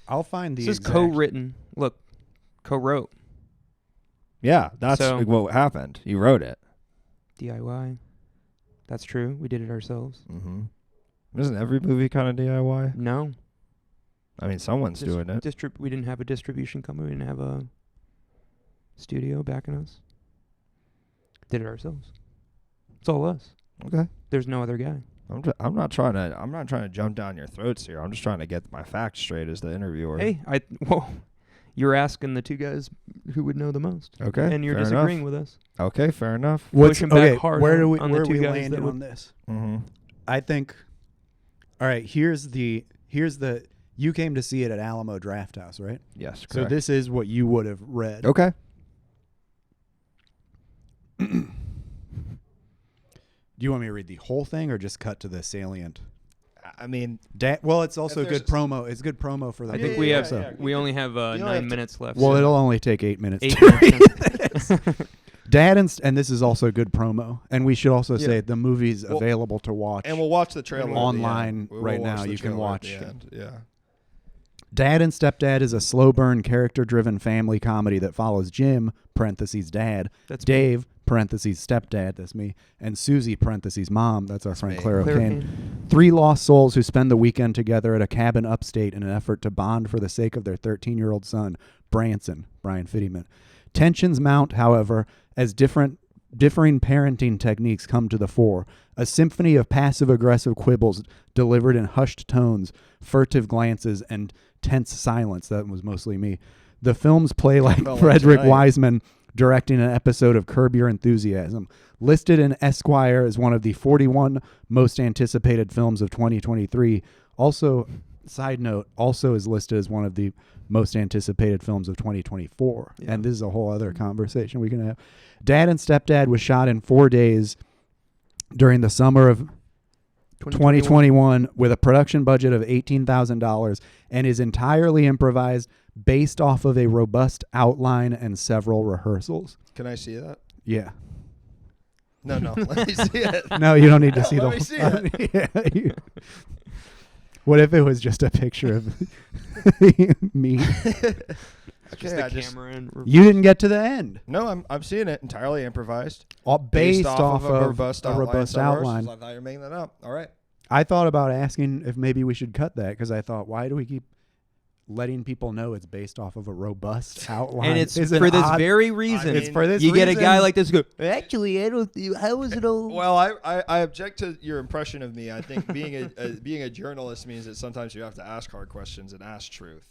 I'll find the This is exact- co-written. Look, co-wrote. Yeah, that's So- what happened. You wrote it. DIY. That's true. We did it ourselves. Mm-hmm. Isn't every movie kind of DIY? No. I mean, someone's doing it. We didn't have a distribution company. We didn't have a studio backing us. Did it ourselves. It's all us. Okay. There's no other guy. I'm not trying to jump down your throats here. I'm just trying to get my facts straight as the interviewer. Hey, you're asking the two guys who would know the most. Okay. And you're fair disagreeing enough. with us. Okay, fair enough. Pushing back hard where on the are two we guys landing that would- on this? Mm-hmm. I think. All right. Here's the. You came to see it at Alamo Drafthouse, right? Yes, correct. So this is what you would have read. Okay. Do you want me to read the whole thing or just cut to the salient? I mean, Well, it's also If good there's- promo. It's good promo for the. I think movie we have also. we only have only 9 have minutes left. Well, so it'll only take 8 minutes. 8 to read minutes. this. Dad and this is also good promo. And we should also Yeah. say the movie's Well, available to watch. and we'll watch the trailer at the Online end. We'll right watch now. the You can trailer at watch. the end. Yeah. Dad and Stepdad is a slow burn, character-driven family comedy that follows Jim (parentheses Dad), That's me. Dave (parentheses Stepdad), that's me, and Susie (parentheses Mom), that's our friend me. Clara Claire Kane. Kane. Three lost souls who spend the weekend together at a cabin upstate in an effort to bond for the sake of their 13-year-old son, Branson, Brian Fittyman. Tensions mount, however, as differing parenting techniques come to the fore. A symphony of passive-aggressive quibbles delivered in hushed tones, furtive glances, and tense silence. That was mostly me. The films play like Felt like Frederick tonight. Wiseman directing an episode of Curb Your Enthusiasm. Listed in Esquire as one of the 41 most anticipated films of 2023. Also, side note, also is listed as one of the most anticipated films of 2024. Yeah. And this is a whole other conversation we can have. Dad and Stepdad was shot in 4 days during the summer of 2021 with a production budget of $18,000 and is entirely improvised based off of a robust outline and several rehearsals. Can I see that? Yeah. No. Let me see it. No, you don't need to see the Let whole me see Yeah, what if it was just a picture of me? Just Okay, the camera and You didn't get to the end. No, I'm seeing it entirely improvised. All based off of a robust a outline. robust Some outline. rehearsals. I thought you were making that up. All right. I thought about asking if maybe we should cut that because I thought, why do we keep letting people know it's based off of a robust outline? And it's Isn't for this odd? very reason. It's for this you get a guy reason. like this who go, actually, I don't. How is it all? Well, I object to your impression of me. I think being a journalist means that sometimes you have to ask hard questions and ask truth.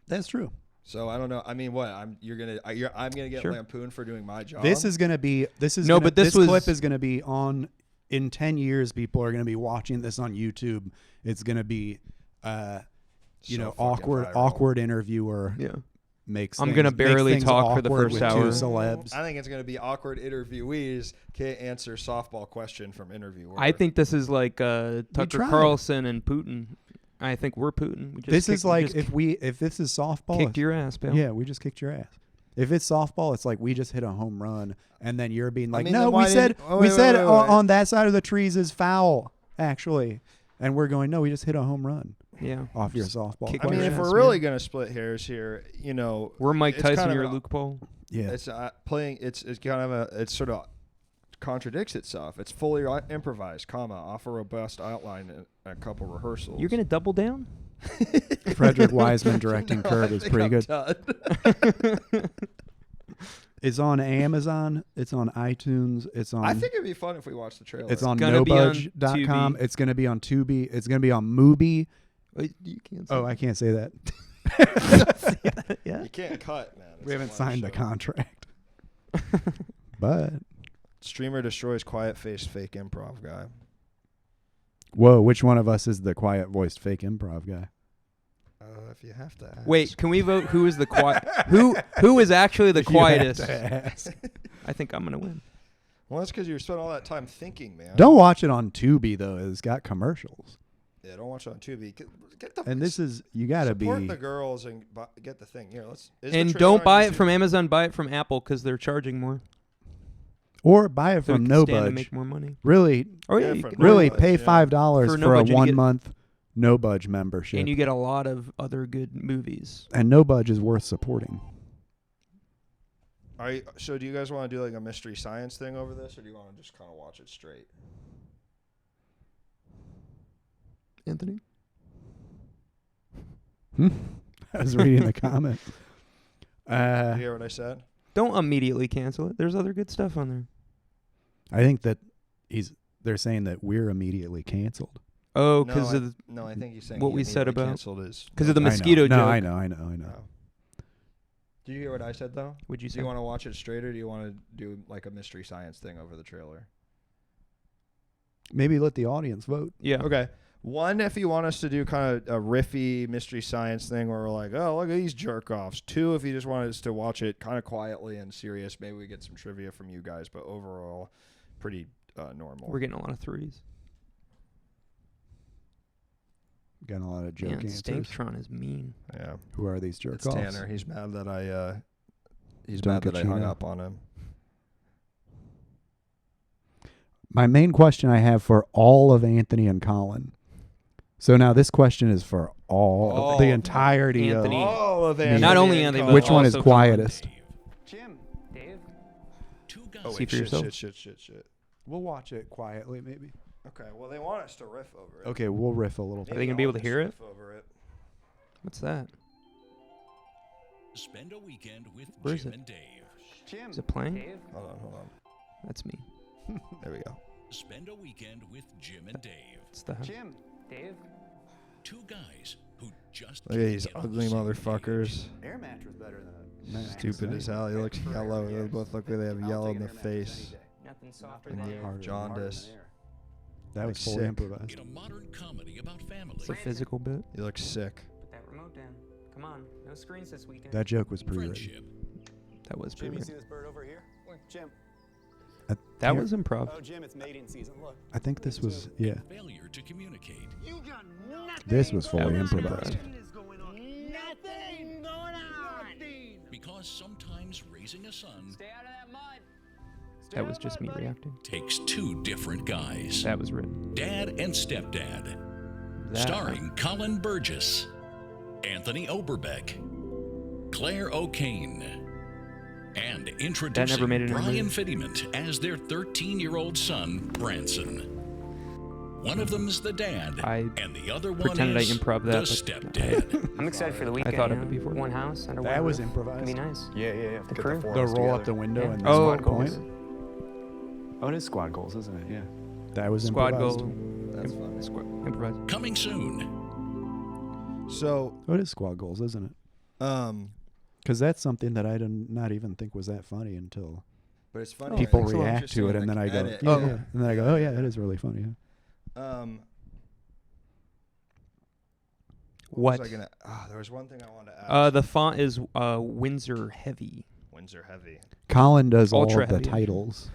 That's true. So I don't know. I mean, what I'm gonna get Sure. lampooned for doing my job. This is gonna be. This is No, gonna, but this clip was- is gonna be on. In 10 years, people are gonna be watching this on YouTube. It's gonna be, So fucking awkward viral. interviewer Yeah. makes. I'm things- gonna makes barely things talk for the awkward first with hour. Two celebs. I think it's gonna be awkward interviewees can't answer softball question from interviewer. I think this is like Tucker tried. Carlson and Putin. I think we're Putin. We just This kicked- is like just if this is softball. kicked your ass, pal. Yeah, we just kicked your ass. If it's softball, it's like we just hit a home run, and then you're being like, mean, "No, then we why said didn't- oh, we wait, said wait, wait, wait. on that side of the trees is foul, actually," and we're going, "No, we just hit a home run Yeah. off your softball." kick I mean, your if ass, we're really man. gonna split hairs here, you know, We're Mike it's Tyson. kind of You're a- Luke Paul. yeah, it's playing. It's kind of it sort of contradicts itself. It's fully improvised, off a robust outline and a couple rehearsals. You're gonna double down? Frederick Wiseman directing No, Curb I is think pretty I'm good. done. It's on Amazon. It's on iTunes. It's on. I think it'd be fun if we watched the trailer. it's on gonna be on nobudge.com. Tubi. It's going to be on Tubi. It's going to be on Mubi. Wait, you can't say Oh, I can't say that. yeah. You can't cut, man. It's We a haven't live signed a show. contract. But Streamer destroys quiet faced fake improv guy. whoa, which one of us is the quiet voiced fake improv guy? If you have to ask. Wait, can we vote who is the quiet? Who is actually the If you have quietest? to ask. I think I'm gonna win. Well, that's because you spent all that time thinking, man. Don't watch it on Tubi though. It's got commercials. Yeah, don't watch it on Tubi. Get the And this is you got to support be the girls and get the thing. Here, is the And trailer don't on buy it YouTube? from Amazon. Buy it from Apple because they're charging more. or buy it So from it can No stand to Budge. make more money. Really, Oh yeah, Yeah, you from can- No really Budge, pay yeah. $5 For for, No a Budge, you get- 1 month No Budge membership, and you get a lot of other good movies. and No Budge is worth supporting. So do you guys want to do like a mystery science thing over this, or do you want to just kind of watch it straight? Anthony, I was reading the comment. You hear what I said? don't immediately cancel it. There's other good stuff on there. I think that they're saying that we're immediately canceled. Oh, No, because of No, I think he's saying what he we said immediately about- canceled his. because of the I know. mosquito No, joke. I know. Oh. Do you hear what I said though? Would you Do say? you want to watch it straight, or do you want to do like a mystery science thing over the trailer? Maybe let the audience vote. Yeah. Okay. One, if you want us to do kind of a riffy mystery science thing where we're like, oh, look at these jerk offs. Two, if you just want us to watch it kind of quietly and serious, maybe we get some trivia from you guys, but overall, pretty normal. We're getting a lot of threes. Got a lot of joke Yeah, answers. Stanktron is mean. Yeah. Who are these jerk It's offs? Tanner. He's mad that I Dunkachino. hung up on him. My main question I have for all of Anthony and Colin. So now this question is for all the entirety Anthony. of All of Anthony. Not only and Anthony, Colin. but which one is also Colin. quietest. Jim. Dave. Oh, See wait, for yourself. Shit. We'll watch it quietly, maybe. Okay, well, they want us to riff over it. Okay, we'll riff a little. Are they gonna be able to hear it? Riff over it. What's that? Spend a weekend with Where is Jim it? and Dave. Jim. Is it playing? Hold on. That's me. There we go. Spend a weekend with Jim and Dave. It's the Jim. Dave. Two guys who just Look at can't these get on the ugly same motherfuckers. Air mattress better than a Stupid as hell. He looks yellow. They both look like they have yellow in the face. Nothing softer And than you air. have jaundice. That was Like fully sick. improvised. In a modern comedy about family. It's a physical bit. You look sick. Put that remote down. Come on. No screens this weekend. That joke was pre-written. Friendship. That was Jim, you pretty. see this bird over here? Jim. That was improv. Oh, Jim, it's mating season. Look. I think this was yeah. Failure to communicate. This was That fully was improvised. Because sometimes raising a son That was just me reacting. takes two different guys. That was written. Dad and stepdad. That, Starring Colin Burgess, Anthony Oberbeck, Claire O'Kane, and introducing made it in a Brian movie. Fittiment as their 13-year-old son, Branson. One of them's the dad, I and the other one pretended I is improv the that, but stepdad. I'm excited for the weekend. thought of you it know? before. One house under That one was roof. improvised. It'd be nice. Yeah. The crew. The roll up the window Yeah. and the Oh, squad point. Oh, it is squad goals, isn't it? Yeah. That was Squad improvised. goal. That's funny. Improvised. Coming soon. So, Oh, it is squad goals, isn't it? Because that's something that I did not even think was that funny until but it's funny. people it's react interesting to it, in and the then I go, edit. oh, yeah. And then I go, oh yeah, that is really funny. Yeah. What? Was I gonna, there was one thing I wanted to ask. The font is Windsor Heavy. Windsor Heavy. Colin does all Ultra of the heavy. titles.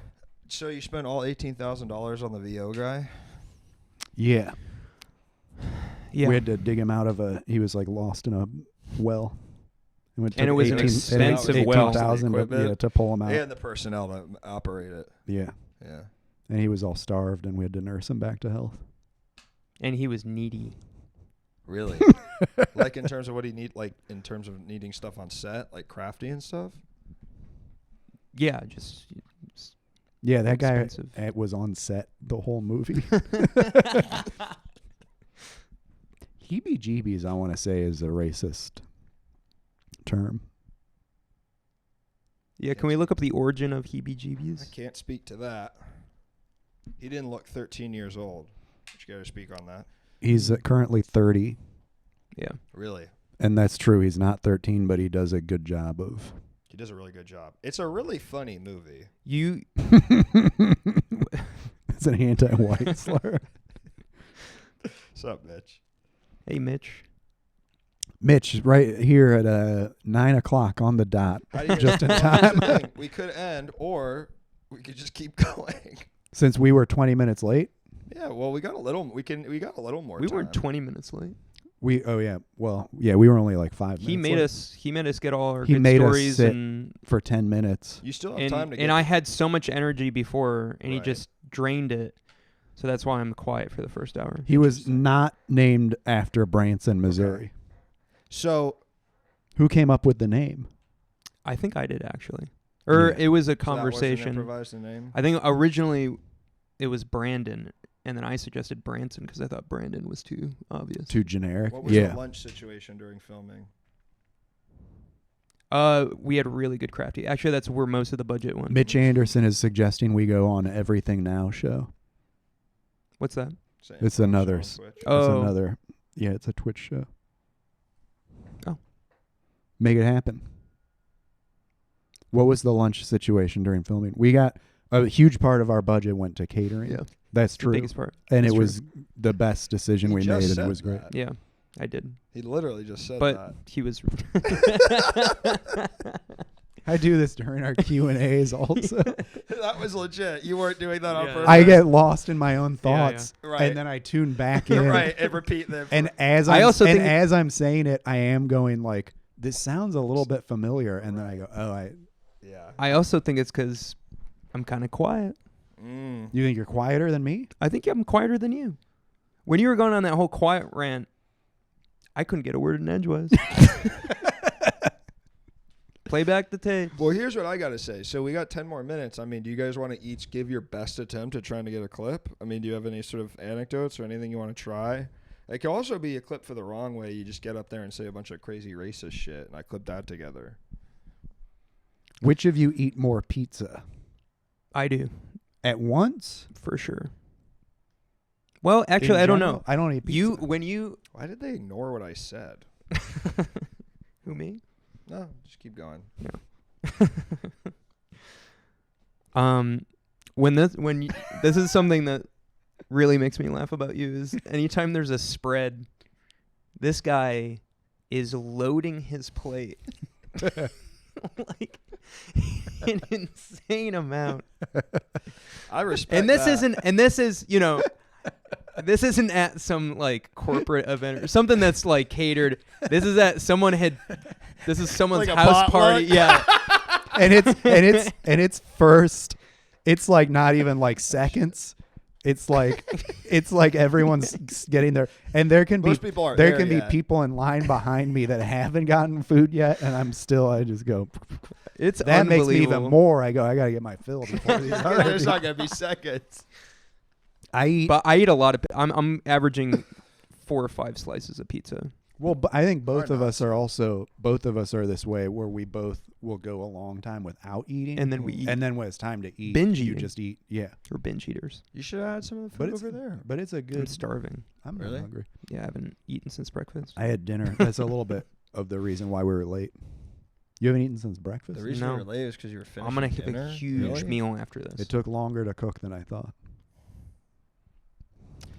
So you spent all $18,000 on the VO guy? Yeah. Yeah. We had to dig him out of he was like lost in a well. And it was an expensive well. 18,000 Equipment. to pull him out. And the personnel to operate it. Yeah. Yeah. And he was all starved, and we had to nurse him back to health. And he was needy. Really? Like in terms of what he in terms of needing stuff on set, like crafty and stuff? Yeah, just Yeah, that Expensive. guy was on set the whole movie. Heebie-jeebies, I want to say, is a racist term. Yeah, can we look up the origin of I heebie-jeebies? can't speak to that. He didn't look 13 years old. You got to speak on that. He's currently 30, Yeah. Really? and that's true. He's not 13, but he does a good job of... He does a really good job. It's a really funny movie. You It's an anti-white slur. What's up, Mitch? Hey Mitch. Mitch, right here at 9 o'clock on the dot, How do you just in Well, time. here's the thing. We could end, or we could just keep going. Since we were 20 minutes late, Yeah, well, we got a little. We got a little more. We time. were 20 minutes late. We well we were only like 5 minutes. He made us get all our He good made us stories sit and for 10 minutes. You still have time to get. and I had so much energy before, and he Right. just drained it. So that's why I'm quiet for the first hour. He was not named after Branson, Missouri. So Who came up with the name? I think I did actually, or Yeah. it was a that wasn't conversation. improvised the name. I think originally it was Brandon, and then I suggested Branson because I thought Brandon was too obvious. Too generic. What was Yeah. the lunch situation during filming? We had really good crafty. Actually, that's where most of the budget went. Mitch Anderson is suggesting we go on Everything Now show. What's that? Same It's show on another Twitch. It's Oh. another. Yeah, it's a Twitch show. Oh. Make it happen. What was the lunch situation during filming? We got a huge part of our budget went to catering. Yeah, That's the true. biggest part. And That's it true. was the best decision He we just made, and said it was great. that. Yeah, I did. He literally just said But that. he was. I do this during our Q&As also. That was legit. You weren't doing that on Yeah. purpose. I get lost in my own Yeah, yeah. thoughts, Right. and then I tune back in. right, and repeat them. And as I I'm, also and think- as I'm saying it, I am going like, this sounds a little bit familiar, and then I go, oh, yeah. I also think it's because I'm kind of quiet. you think you're quieter than me? I think I'm quieter than you. When you were going on that whole quiet rant, I couldn't get a word in edgewise. Play back the tape. Well, here's what I got to say. So we got 10 more minutes. I mean, do you guys want to each give your best attempt at trying to get a clip? I mean, do you have any sort of anecdotes or anything you want to try? It can also be a clip for the wrong way. You just get up there and say a bunch of crazy racist shit, and I clip that together. Which of you eat more pizza? I do, At once? for sure. Well, actually, In I don't general? know. I don't eat pizza. You Why did they ignore what I said? who me? No, just keep going. This is something that really makes me laugh about you is anytime there's a spread, this guy is loading his plate like an insane amount. I respect And this that. this isn't at some like corporate event or something that's like catered. This is someone's Like a house potluck? party. Yeah. and it's first. It's like not even like seconds. It's like everyone's getting there, and there can Most be people aren't there there can yet. be people in line behind me that haven't gotten food yet, and I just go. It's That makes me even unbelievable. more. I gotta get my fill before these other There's people. not going to be seconds. I eat But I eat a lot of. I'm averaging 4 or 5 slices of pizza. well. I think both Or of not. us are this way, where we both will go a long time without eating, And then we eat. and then when it's time to eat, Binge you eating. just eat. Yeah, Or binge eaters. You should have had some of the but food it's over there. But it's a I'm good. starving. I'm Really? hungry. Yeah, I haven't eaten since breakfast. I had dinner. That's a little bit of the reason why we were late. You haven't eaten since breakfast? The reason No. you were late is because you were finishing I'm gonna have dinner? a huge Really? meal after this. It took longer to cook than I thought.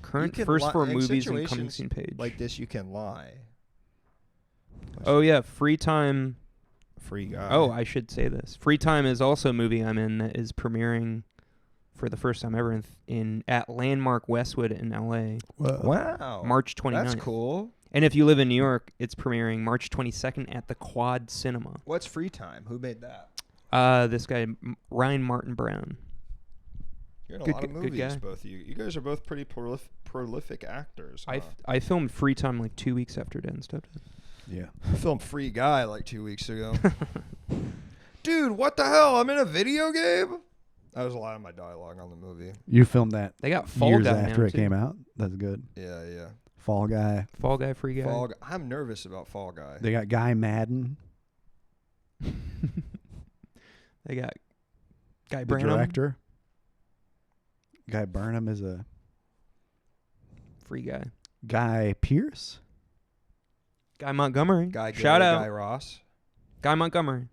Current You can first li- 4 in movies and coming situations soon page. Like this, you can lie. Oh yeah, Free Time. Free guy. Oh, I should say this. Free Time is also a movie I'm in that is premiering for the first time ever at Landmark Westwood in LA, Wow. March 29th. That's cool. And if you live in New York, it's premiering March 22nd at the Quad Cinema. What's Free Time? Who made that? This guy Ryan Martin Brown. You're in a Good lot of gu- good movies, guy. both of you. You guys are both pretty prolific actors. Huh? I filmed Free Time like 2 weeks after Dan stepped in. Yeah. I filmed Free Guy like 2 weeks ago. Dude, what the hell? I'm in a video game? That was a lot of my dialogue on the movie. You filmed that They got Fall years Guy after now, it too. came out. That's good. Yeah, yeah. Fall Guy. Fall Guy, Free Guy. Fall Guy. I'm nervous about Fall Guy. They got Guy Madden, They got Guy the Branum, director. Guy Burnham is a Free Guy. Guy Pierce. Guy Montgomery. Guy Shout Gary, out. Guy Ross. Guy Montgomery.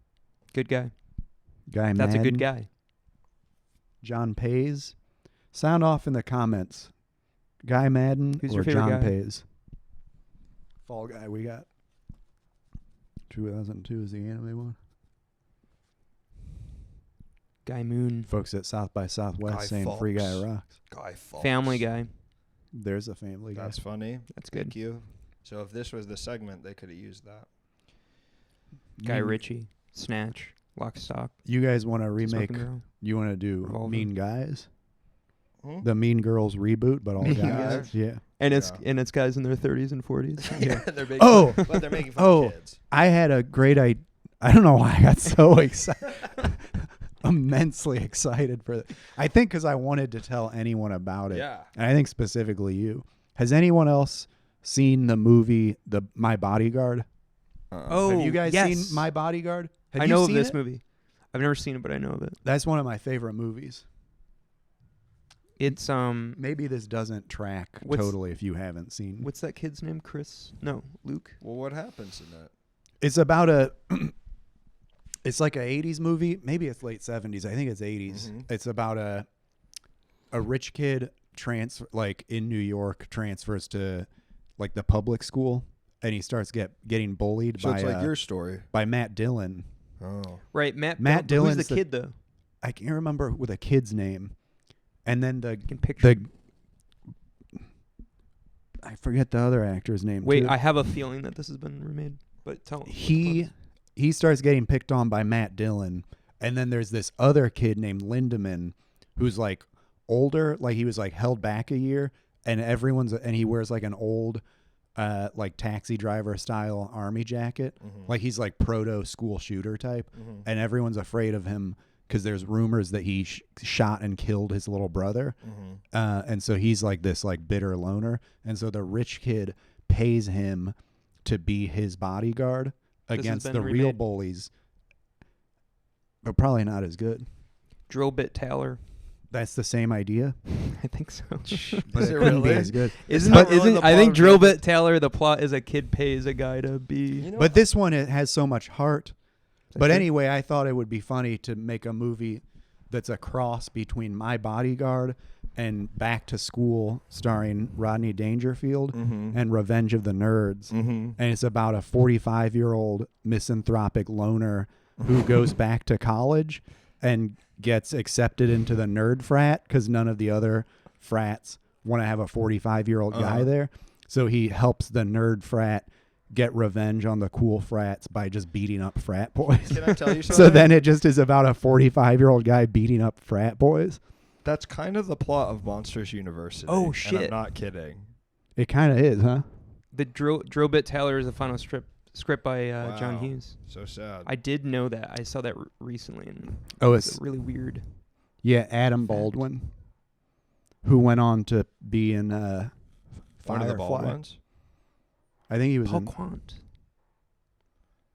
Good guy. Guy That's Madden. a good guy. John Pays. Sound off in the comments. Guy Madden Who's or your favorite John guy? Pays. Fall Guy we got. 2002 is the anime one. Guy Moon. Folks at South by Southwest Guy saying Free Guy Fawkes. rocks. Guy Fawkes. Family Guy. There's a Family Guy. That's funny. That's good. Thank you. So if this was the segment, they could have used that. Guy Ritchie. Snatch. Lock, Stock. You guys want to remake? Smoking Barrel. You want to do Revolver. Mean Guys? Hmm? The Mean Girls reboot, but all Mean guys. Guys? Yeah. And it's Yeah. guys in their 30s and 40s. Yeah, they're making Oh. but they're making fun Oh. of kids. I had a great idea. I don't know why I got so excited. Immensely excited for it. I think because I wanted to tell anyone about it. Yeah. And I think specifically you. Has anyone else seen the movie My Bodyguard? Oh, Have you guys yes. seen My Bodyguard? Have I you know of seen this it? movie. I've never seen it, but I know of it. That's one of my favorite movies. It's Maybe this doesn't track What's- totally if you haven't seen. what's that kid's name? Chris? No, Luke. Well, what happens in that? It's about a. It's like a 80s movie. Maybe it's late 70s. I think it's 80s. Mhm. It's about a rich kid like in New York transfers to like the public school, and he starts getting bullied So by it's like your story. by Matt Dillon. Oh. Right, Matt Matt Dillon. Who's Dillon's the the- kid though? I can't remember with a kid's name, and then I can picture. I forget the other actor's name. Wait, too. I have a feeling that this has been remade, but tell He starts getting picked on by Matt Dillon, and then there's this other kid named Lindemann who's like older, like he was like held back a year, and he wears like an old like taxi driver style army jacket. Like he's like proto school shooter type, and everyone's afraid of him because there's rumors that he shot and killed his little brother. And so he's like this like bitter loner, and so the rich kid pays him to be his bodyguard has against been the real remade. bullies, but probably not as good. Drill Bit Taylor. That's the same idea, I think so. but Is it it couldn't be really? as good. Isn't not it? really Isn't the I plot think of Drill Drill Bit Taylor? The plot is a kid pays a guy to be. You know But this one, it has so much heart. But true? anyway, I thought it would be funny to make a movie that's a cross between My Bodyguard and Back to School, starring Rodney Dangerfield, and Revenge of the Nerds. And it's about a 45-year-old misanthropic loner who goes back to college and gets accepted into the nerd frat because none of the other frats want to have a 45-year-old guy there. So he helps the nerd frat get revenge on the cool frats by just beating up frat boys. Can I tell you something? So then it just is about a 45-year-old guy beating up frat boys. That's kind of the plot of Monsters University. Oh, And I'm shit. not kidding. It kind of is, huh? The Drill Bit Taylor is the final script by John Wow. Hughes. So sad. I did know that. I saw that recently, and Oh, it's really weird. Yeah, Adam Baldwin, who went on to be in One of the bald Firefly. ones. I think he was Paul in. Quant.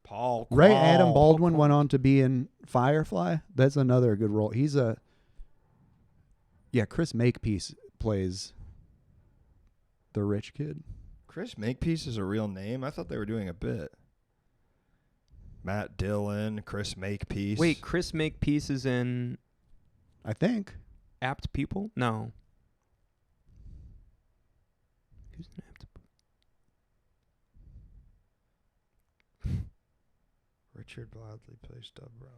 Paul. Right, Quall. Adam Baldwin went on to be in Firefly. That's another good role. He's a. Yeah, Chris Makepeace plays the rich kid. Chris Makepeace is a real name. I thought they were doing a bit. Matt Dillon, Chris Makepeace. Wait, Chris Makepeace is in I think. Apt People? No. Who's in Apt People? Richard Bradley plays Doug Brown.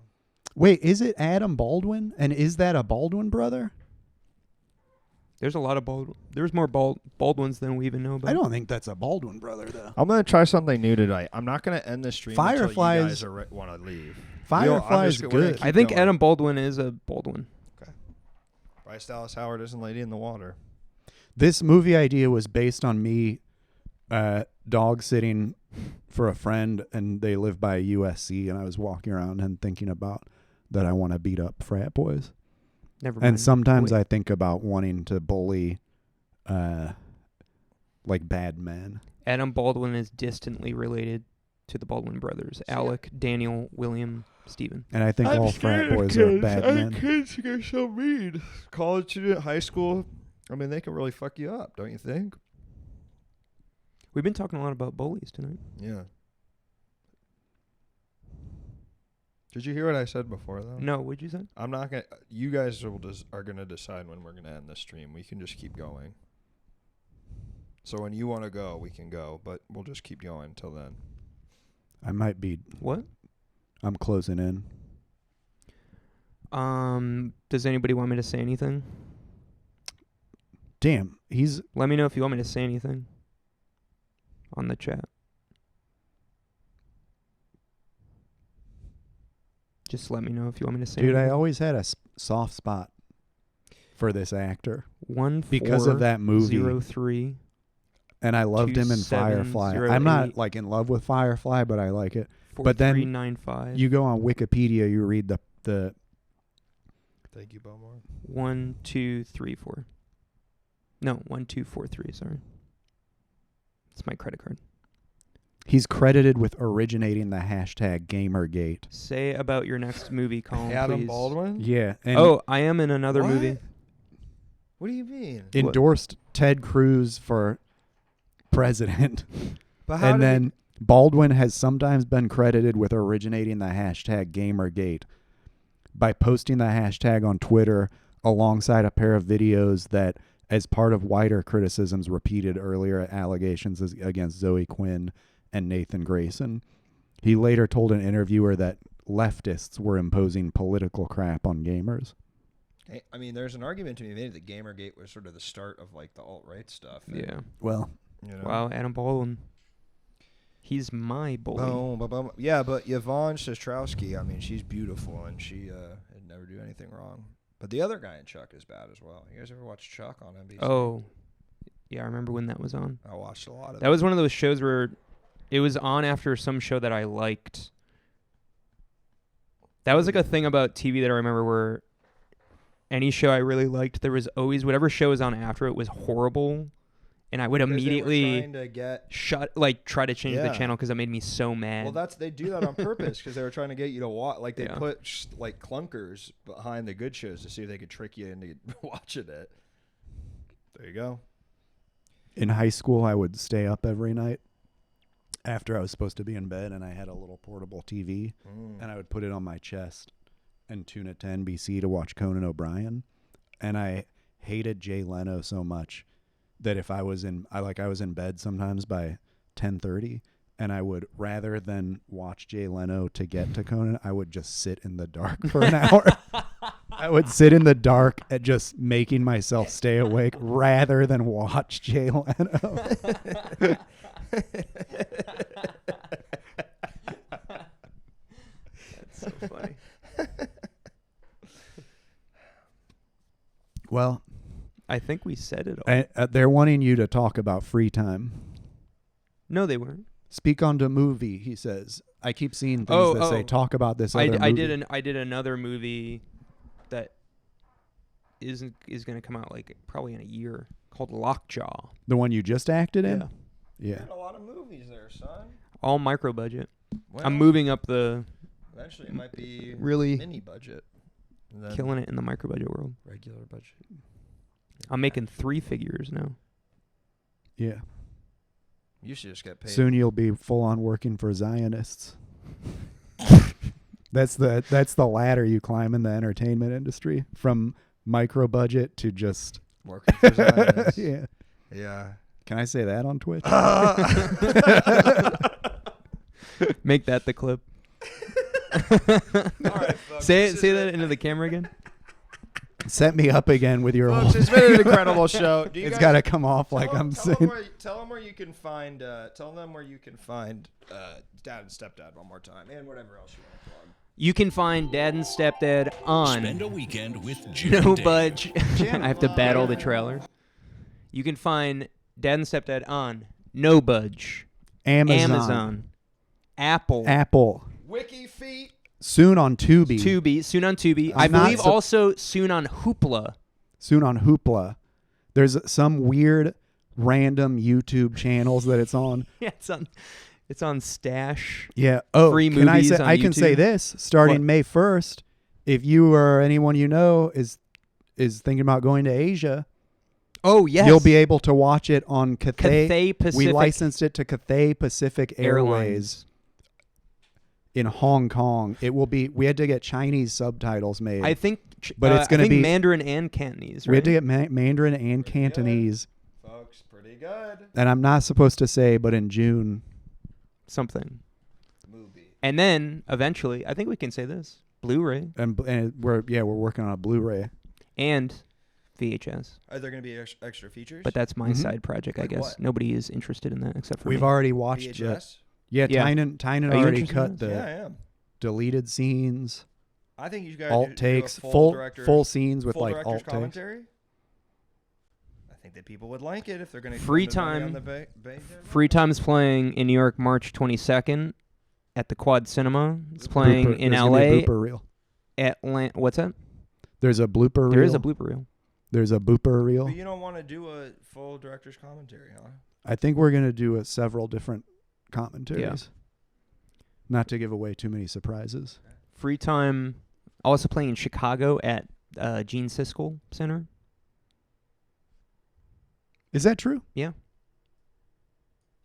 Wait, is it Adam Baldwin? And is that a Baldwin brother? There's a lot of There's more Baldwins than we even know about. I don't think that's a Baldwin brother, though. I'm gonna try something new tonight. I'm not gonna end the stream Firefly until you is- guys want to leave. Firefly is we're gonna good. keep I think going. Adam Baldwin is a Baldwin. Bryce Dallas Howard isn't Lady in the Water. This movie idea was based on me dog sitting for a friend, and they live by USC, and I was walking around and thinking about that I want to beat up frat boys. Never mind. And sometimes Wait. I think about wanting to bully like bad men. Adam Baldwin is distantly related to the Baldwin brothers. Alec, Daniel, William, Stephen. And I think all frat boys are bad men. Kids are so mean. College student, high school. I mean, they can really fuck you up, don't you think? We've been talking a lot about bullies tonight. Yeah. Did you hear what I said before, though? No, what'd you say? I'm not gonna. You guys are gonna decide when we're gonna end the stream. We can just keep going. So when you want to go, we can go, but we'll just keep going until then. I might be. What? I'm closing in. Does anybody want me to say anything? Damn, he's Let me know if you want me to say anything on the chat. Just let me know if you want me to say dude. I anything. always had a soft spot for this actor 1 because of that movie. 0403. And I loved him in Firefly. I'm not like in love with Firefly, but I like it. But then 4395. you go on Wikipedia, you read the Thank you, Beaumont. 1234. No, 1243. Sorry, it's my credit card. he's credited with originating the hashtag Gamergate. Say about your next movie, Colin, Adam please. Baldwin? Yeah. And I am in another What? movie. What do you mean? endorsed Ted Cruz for president. But how And did then Baldwin has sometimes been credited with originating the hashtag Gamergate by posting the hashtag on Twitter alongside a pair of videos that, as part of wider criticisms, repeated earlier allegations against Zoe Quinn and Nathan Grayson. He later told an interviewer that leftists were imposing political crap on gamers. I mean, there's an argument to be made that Gamergate was sort of the start of like the alt-right stuff. and, Yeah. Well, You know? Wow, Adam Baldwin. He's my bully. Yeah, but Yvonne Sistrowski, I mean, she's beautiful and she would never do anything wrong. But the other guy in Chuck is bad as well. You guys ever watch Chuck on NBC? Oh, yeah, I remember when that was on. I watched a lot of That was one of those shows where it was on after some show that I liked. That was like a thing about TV that I remember where any show I really liked, there was always whatever show was on after it was horrible, and I would Because they were immediately trying to get try to change the Yeah. channel because it made me so mad. Well, they do that on purpose because they were trying to get you to watch. Like they Yeah. put like clunkers behind the good shows to see if they could trick you into watching it. There you go. in high school, I would stay up every night after I was supposed to be in bed, and I had a little portable TV, and I would put it on my chest and tune it to NBC to watch Conan O'Brien. And I hated Jay Leno so much that if I was in bed sometimes by 10:30, and I would, rather than watch Jay Leno to get to Conan, I would just sit in the dark for an hour. I would sit in the dark at just making myself stay awake rather than watch Jay Leno. That's so funny. Well, I think we said it all. they're wanting you to talk about free time. No, they weren't. Speak on the movie, he says. I keep seeing things that say talk about this other movie. I did another movie that is going to come out like probably in a year called Lockjaw. The one you just acted in? Yeah. Yeah. A lot of movies there, son. All micro budget. Well, I'm moving up the Eventually, it might be really mini budget. And then killing it in the micro budget world. regular budget. I'm making 3 figures now. Yeah. You should just get paid. Soon you'll be full on working for Zionists. That's the ladder you climb in the entertainment industry, from micro budget to just Working for Zionists. yeah. Yeah. Can I say that on Twitch? Make that the clip. All right, folks, Say this it. Say is that into the camera again. Set me up again with your Folks, whole. it's been an incredible show. Do you It's guys- got to come off like tell I'm them saying. Tell them where you can find. Tell them where you can find Dad and Stepdad one more time, and whatever else you want to plug. You can find Dad and Stepdad on Spend a weekend with Jim No and Dave. Budge. I have to battle the trailer. You can find Dad and Stepdad on No Budge, Amazon. Apple, Wiki Feet. Soon on Tubi. Tubi, soon on Tubi. I'm I not believe also soon on Hoopla. Soon on Hoopla. There's some weird random YouTube channels that it's on. Yeah, it's on Stash. Yeah. Oh, Free can I movies say? on I can say YouTube? this. Starting What? May 1st, if you or anyone you know is thinking about going to Asia, Oh yes, you'll be able to watch it on Cathay. Cathay Pacific. We licensed it to Cathay Pacific Airways Airlines. in Hong Kong. It will be. We had to get Chinese subtitles made. I think, But it's gonna I think be- Mandarin and Cantonese. Right? We had to get Mandarin and Cantonese, Folks, pretty good. and I'm not supposed to say, but in June. something. Movie. And then eventually, I think we can say this. Blu-ray and we're working on a Blu-ray. and VHS. Are there going to be extra features? But that's my Mhm. side project, I Like guess. what? Nobody is interested in that except for We've me. already watched it. VHS? Yeah, Yeah. Tynan Are you already interested in cut this? the Yeah, I am. deleted scenes, I think you guys alt takes, full full scenes with full like director's alt takes. commentary. I think that people would like it if they're going to Free time. Free Time's playing in New York March 22nd at the Quad Cinema. It's playing Blooper- in there's gonna be a LA. blooper reel. What's that? There's a blooper reel. There is a blooper reel. There's a blooper reel. But you don't want to do a full director's commentary, huh? I think we're gonna do several different commentaries. Not to give away too many surprises. Free Time also playing in Chicago at Gene Siskel Center. Is that true? Yeah.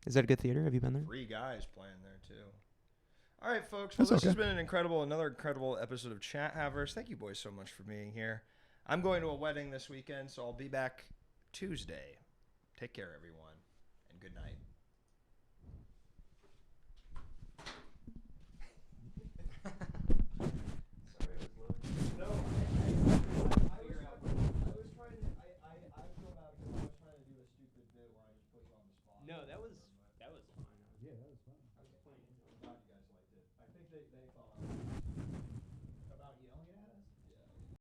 Is that a good theater? Have you been there? 3 guys playing there too. All right, folks. Well, That's this has okay. been another incredible episode of Chat Havers. Thank you, boys, so much for being here. I'm going to a wedding this weekend, so I'll be back Tuesday. Take care, everyone, and good night. No, that was